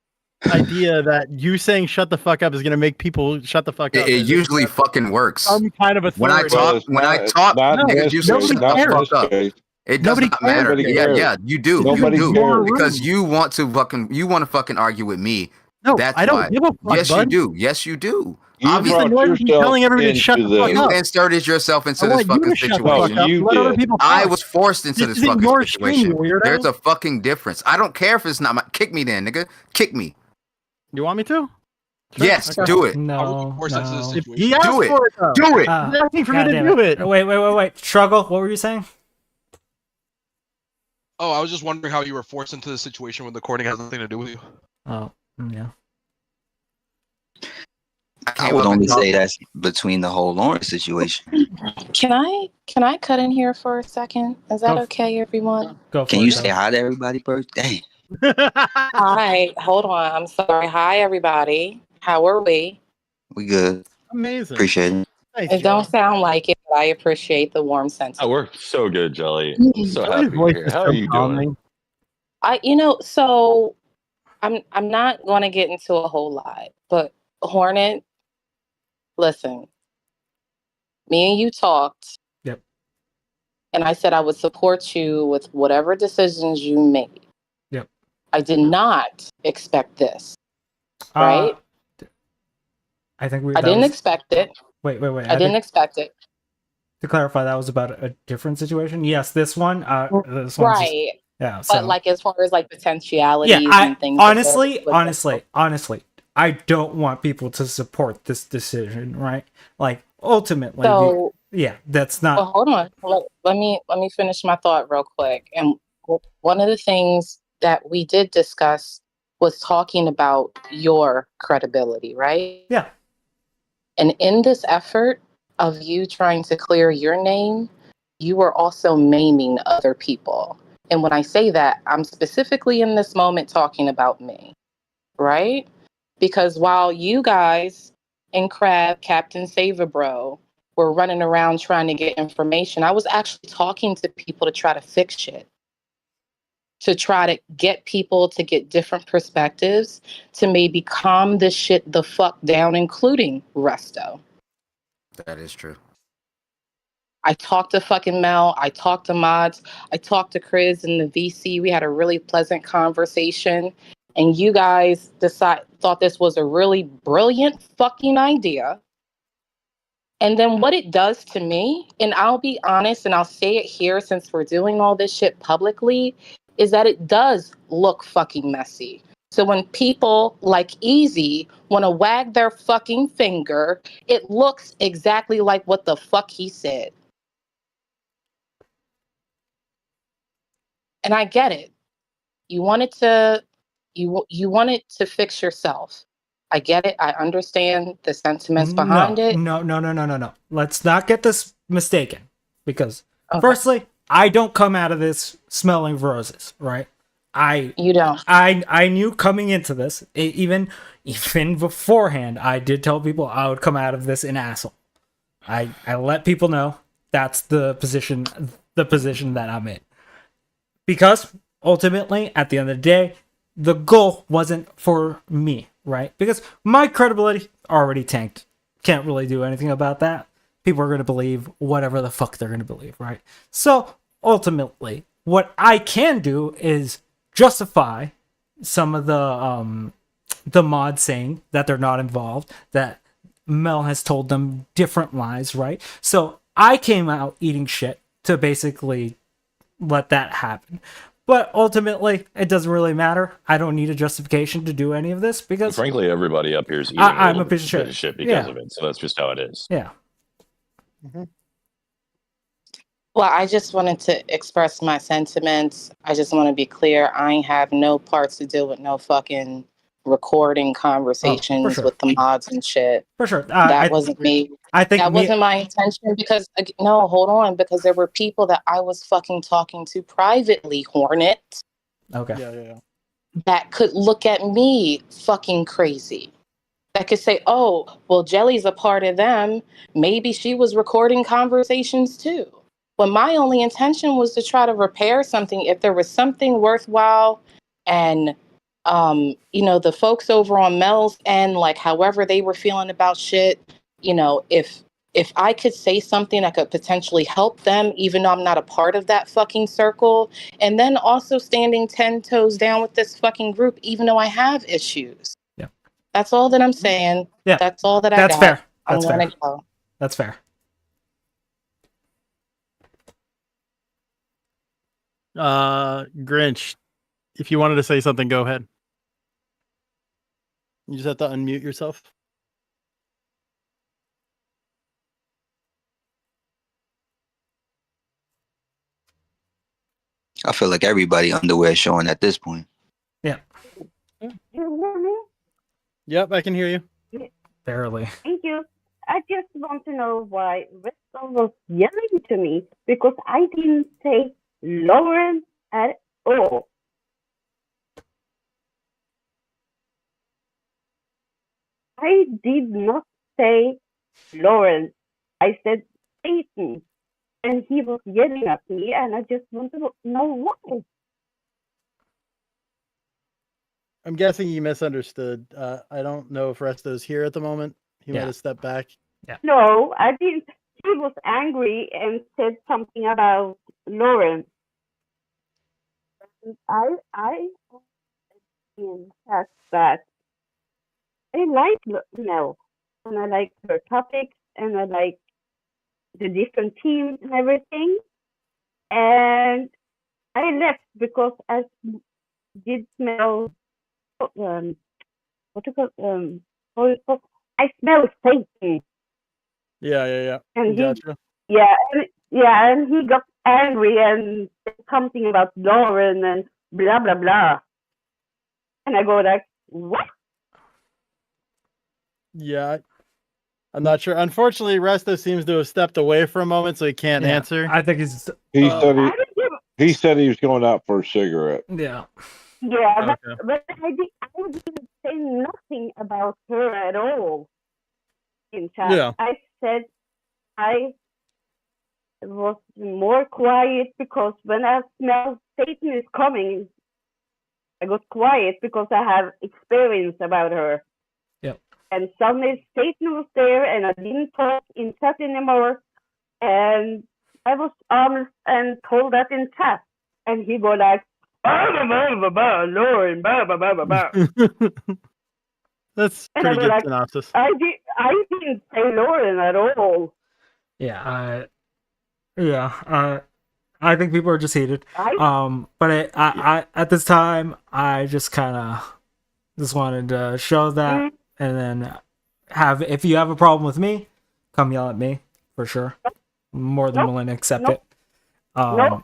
idea that you saying "shut the fuck up" is gonna make people shut the fuck up. It usually fucking works. Some kind of authority. When I talk, niggas usually shut the fuck up. It does not matter. Yeah, you do. Because you want to fucking argue with me. No, that's I don't why. give a fuck. Yes, bud. you do. Yes, you do. Obviously, telling everybody to shut the fuck up. You inserted yourself into this fucking situation. I was forced into this fucking situation. There's a fucking difference. I don't care if it's not my. Kick me then, nigga. Kick me. You want me to? Sure. Yes, do it. No. He asked do it. For it though. Do it. He's asking for me to do it. Wait. Struggle. What were you saying? Oh, I was just wondering how you were forced into this situation when the recording has nothing to do with you. Oh, yeah. I would only say that's between the whole Lawrence situation. Can I cut in here for a second? Is that okay, everyone? Can you say hi to everybody first? Dang. Hi, hold on. I'm sorry. Hi, everybody. How are we? We good. Amazing. Appreciate it. It don't sound like it, but I appreciate the warm sentiment. Oh, we're so good, Jelly. I'm so happy to hear. How are you doing? So I'm not going to get into a whole lot, but Hornet, listen. Me and you talked. Yep. And I said I would support you with whatever decisions you made. Yep. I did not expect this. Right? I think I didn't expect it. Wait. I didn't expect it. To clarify, that was about a different situation. Yes, this one. This one's right. Yeah. But like as far as like potentialities and things. Honestly, I don't want people to support this decision, right? Like ultimately, so, that's not. Well, hold on. Let me finish my thought real quick. And one of the things that we did discuss was talking about your credibility, right? Yeah. And in this effort of you trying to clear your name, you were also maiming other people. And when I say that, I'm specifically in this moment talking about me, right? Because while you guys and Crab, Captain Save-A-Bro, were running around trying to get information, I was actually talking to people to try to fix shit. To try to get people to get different perspectives, to maybe calm this shit the fuck down, including Resto. That is true. I talked to fucking Mel. I talked to Mods. I talked to Chris in the VC. We had a really pleasant conversation. and you guys thought this was a really brilliant fucking idea. And then what it does to me, and I'll be honest and I'll say it here since we're doing all this shit publicly, is that it does look fucking messy. So when people like Easy want to wag their fucking finger, it looks exactly like what the fuck he said. And I get it. You wanted to fix yourself. I get it. I understand the sentiments behind it. No. Let's not get this mistaken. Because, Okay. firstly, I don't come out of this smelling roses, right? You don't. I knew coming into this, even beforehand, I did tell people I would come out of this an asshole. I let people know that's the position that I'm in. Because ultimately, at the end of the day, the goal wasn't for me, right? Because my credibility already tanked. Can't really do anything about that. People are going to believe whatever the fuck they're going to believe, right? So ultimately, what I can do is justify some of the mods saying that they're not involved, that Mel has told them different lies, right? So I came out eating shit to basically let that happen. But ultimately, it doesn't really matter. I don't need a justification to do any of this because, frankly, everybody up here is eating I'm a a piece of bit of shit. shit because of it. So that's just how it is. Yeah. Well, I just wanted to express my sentiments. I just want to be clear. I have no parts to do with no fucking recording conversations sure. with the mods and shit. For sure. That wasn't me. I think that wasn't my intention because, no, hold on. Because there were people that I was fucking talking to privately, Hornet. Okay. Yeah. That could look at me fucking crazy. That could say, oh, well, Jelly's a part of them. Maybe she was recording conversations too. But my only intention was to try to repair something. If there was something worthwhile and, the folks over on Mel's end, like however they were feeling about shit, if I could say something that could potentially help them, even though I'm not a part of that fucking circle, and then also standing 10 toes down with this fucking group, even though I have issues. Yeah. That's all that I'm saying. Yeah. That's all that I That's got. fair. I'm gonna go. That's fair. Grinch, if you wanted to say something, go ahead. You just have to unmute yourself. I feel like everybody underwear showing at this point. Yeah. You hear me? Yep, I can hear you. Barely. Thank you. I just want to know why Restall was yelling to me because I didn't say Lauren at all. I did not say Lauren. I said Satan. And he was yelling at me, and I just want to know why. I'm guessing you misunderstood. I don't know if Resto's here at the moment. He might have stepped back. Yeah. No, I didn't. He was angry and said something about Lauren. I in fact that I like Mel, and I like her topics, and I like the different teams and everything. And I left because I did smell what you call I smell Satan. Yeah. And gotcha. and he got angry and said something about Lauren and blah blah blah. And I go like, what? Yeah, I'm not sure. Unfortunately, Resto seems to have stepped away for a moment, so he can't answer. I think he's. He said he was going out for a cigarette. Yeah. Yeah, but I didn't say nothing about her at all in chat. Yeah. I said I was more quiet because when I smelled Satan is coming, I got quiet because I have experience about her. Yep. And suddenly Satan was there, and I didn't talk in chat anymore. And I was honest and told that in chat. And he go like, Lauren, That's And pretty I was good like, synopsis. I didn't say Lauren at all. Yeah, I think people are just heated. I But I at this time, I just kind of just wanted to show that, and then if you have a problem with me, come yell at me for sure. I'm more than willing to accept it. no,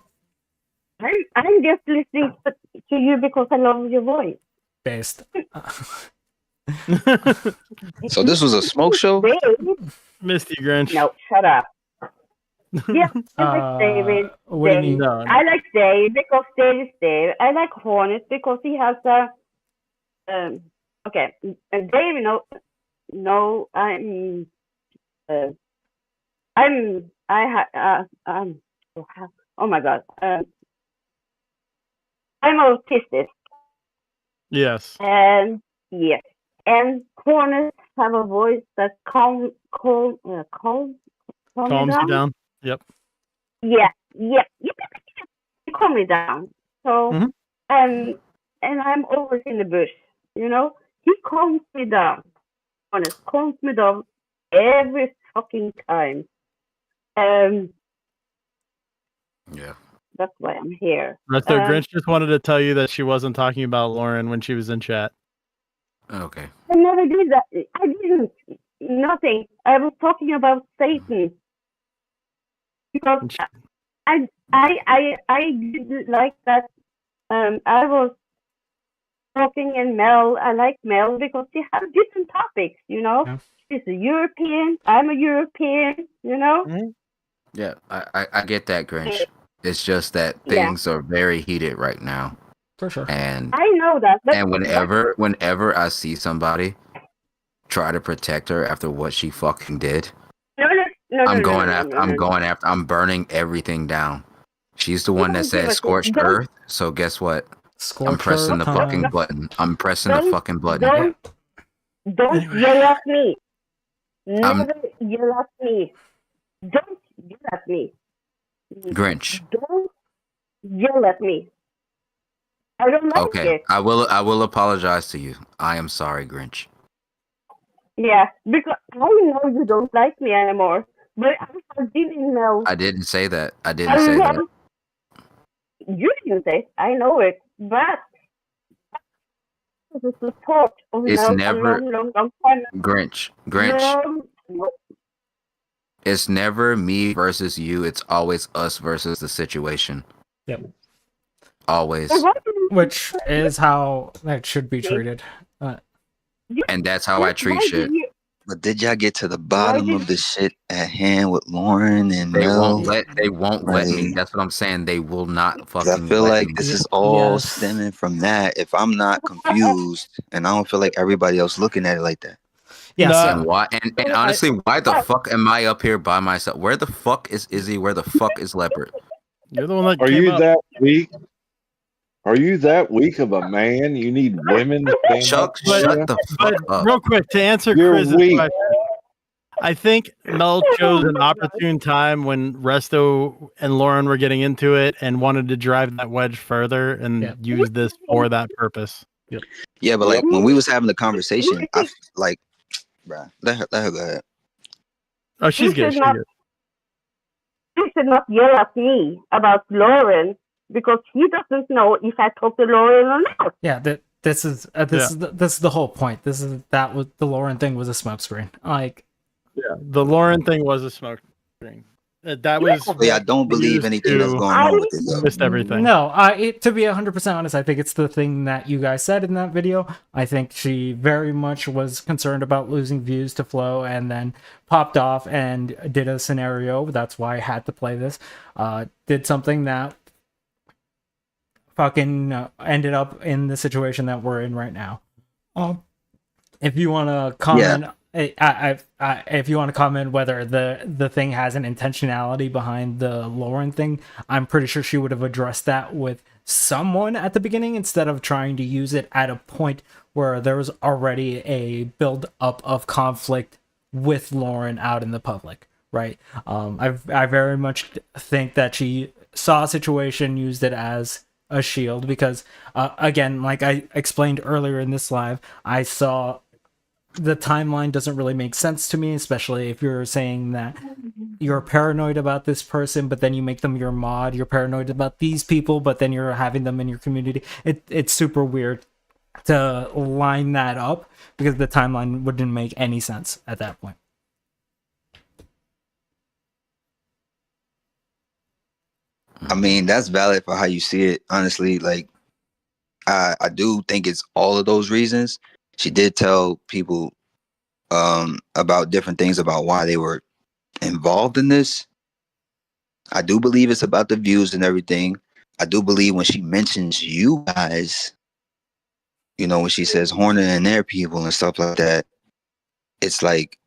I'm just listening to you because I love your voice. Based. So this was a smoke show? Misty Grinch. No, shut up. Yeah, I like David. What do you mean? No. I like Dave because Dave is Dave. I like Hornet because he has a okay. And Dave, no, oh my god, I'm autistic. Yes. And yes, and Hornets have a voice that calms you down. Yep. Yeah. You calm me down. So, and I'm always in the bush. He calms me down. Honest, calms me down every fucking time. Yeah. That's why I'm here. So Grinch just wanted to tell you that she wasn't talking about Lauren when she was in chat. Okay. I never did that. I didn't. Nothing. I was talking about Satan. Because I didn't like that. I was talking in Mel. I like Mel because she has different topics, Yeah. She's a European. I'm a European, Yeah, I get that, Grinch. It's just that things are very heated right now. For sure. And I know that. And whenever I see somebody try to protect her after what she fucking did, I'm burning everything down. She's the one that said scorched earth, so guess what? I'm pressing the fucking button. Don't yell at me. Never yell at me. Don't yell at me. Grinch. Don't yell at me. I don't like it. I will apologize to you. I am sorry, Grinch. Yeah, because I know you don't like me anymore. But I didn't know. I didn't say that. I didn't say that. You didn't say it. I know it. But the support of It's never long Grinch. No. It's never me versus you. It's always us versus the situation. Yep. Always. Which is how that should be treated. And that's how I treat shit. But did y'all get to the bottom of the shit at hand with Lauren and Mel? They won't let me. That's what I'm saying. They will not fucking. I feel like this is all stemming from that. If I'm not confused, and I don't feel like everybody else looking at it like that. Yes. And why? And honestly, why the fuck am I up here by myself? Where the fuck is Izzy? Where the fuck is Leopard? You're the one that. Are you that weak? Are you that weak of a man? You need women to stand Chuck, shut the fuck up. Real quick, to answer Chris's question, I think Mel chose an opportune time when Resto and Lauren were getting into it and wanted to drive that wedge further and use this for that purpose. Yep. Yeah, but like when we was having the conversation, I like, bruh, let her go ahead. Oh, she's good. She's good. You should not yell at me about Lauren. Because he doesn't know if I talk to Lauren or not. Yeah, this is the whole point. The Lauren thing was a smokescreen. The Lauren thing was a smokescreen. That was. Yeah, I don't believe anything that's going on with it. Missed everything. No, to be 100% honest, I think it's the thing that you guys said in that video. I think she very much was concerned about losing views to Flo, and then popped off and did a scenario. That's why I had to play this. Did something that fucking ended up in the situation that we're in right now. If you want to comment, if you want to comment whether the thing has an intentionality behind the Lauren thing, I'm pretty sure she would have addressed that with someone at the beginning instead of trying to use it at a point where there was already a build up of conflict with Lauren out in the public, right? I very much think that she saw a situation, used it as a shield because, again, like I explained earlier in this live, I saw the timeline doesn't really make sense to me, especially if you're saying that you're paranoid about this person, but then you make them your mod. You're paranoid about these people, but then you're having them in your community. It's super weird to line that up because the timeline wouldn't make any sense at that point. I mean, that's valid for how you see it. Honestly, like I do think it's all of those reasons. She did tell people about different things about why they were involved in this. I do believe it's about the views and everything. I do believe when she mentions you guys, you know, when she says Horner and their people and stuff like that, it's like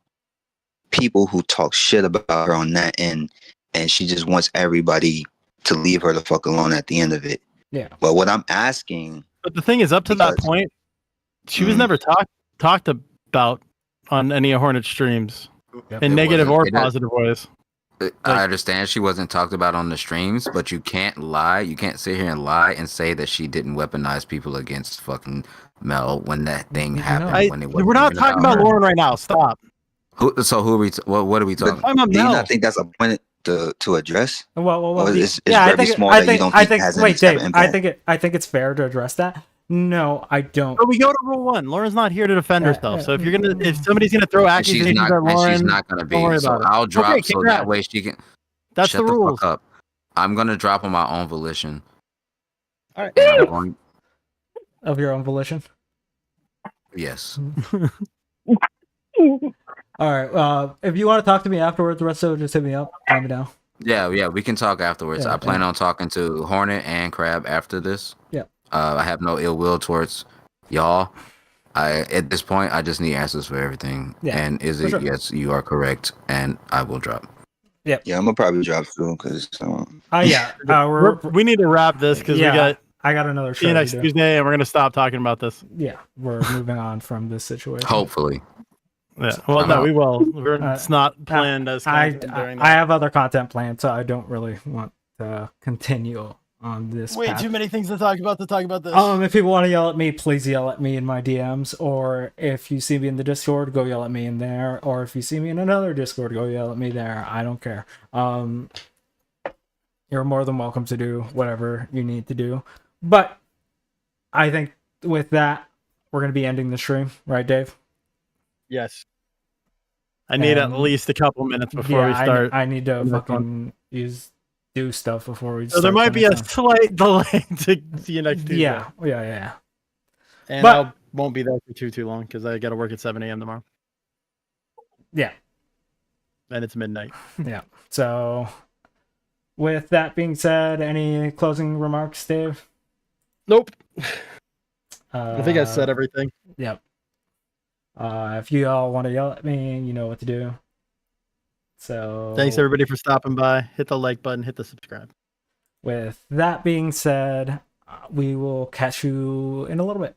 people who talk shit about her on that end, and she just wants everybody to leave her the fuck alone at the end of it. Yeah. But what I'm asking, But the thing is, up to that point, she was never talked about on any of Hornet streams in negative or positive ways. I understand she wasn't talked about on the streams, but you can't lie. You can't sit here and lie and say that she didn't weaponize people against fucking Mel when that thing happened. We're not talking about Lauren right now. Stop. Who are we? What are we talking about? Do you not think that's a point to address? Well, it's very small that you don't think has any type of impact. I think it's fair to address that. No, I don't. But we go to rule 1. Lauren's not here to defend herself. So if somebody's gonna throw accusations at Lauren, she's not gonna be. Don't worry So about it. I'll drop Okay, so that way she can. That's shut the rules. Fuck up. I'm gonna drop on my own volition. All right. Of your own volition. Yes. All right. If you want to talk to me afterwards, the rest of it, just hit me up. Let me know. Yeah, we can talk afterwards. Yeah, I plan on talking to Hornet and Crab after this. Yeah. I have no ill will towards y'all. At this point, I just need answers for everything. Yeah, and is it yes, you are correct, and I will drop. Yep. Yeah, I'm gonna probably drop soon because. We need to wrap this because I got another show. See you next Tuesday, and we're gonna stop talking about this. Yeah, we're moving on from this situation. Hopefully. Yeah. Well, no, we will. It's not planned as content during that. I have other content planned, so I don't really want to continue on this. Way too many things to talk about this. If people want to yell at me, please yell at me in my DMs, or if you see me in the Discord, go yell at me in there, or if you see me in another Discord, go yell at me there. I don't care. You're more than welcome to do whatever you need to do. But I think with that, we're going to be ending the stream, right, Dave? Yes. I need at least a couple minutes before we start. I need to fucking do stuff before we. So there might be a slight delay to see you next Tuesday. Yeah. And I won't be there for too long because I got to work at 7 a.m. tomorrow. Yeah. And it's midnight. Yeah. So, with that being said, any closing remarks, Dave? Nope. I think I said everything. Yep. If you all want to yell at me, you know what to do. So thanks everybody for stopping by. Hit the like button, hit the subscribe. With that being said, we will catch you in a little bit.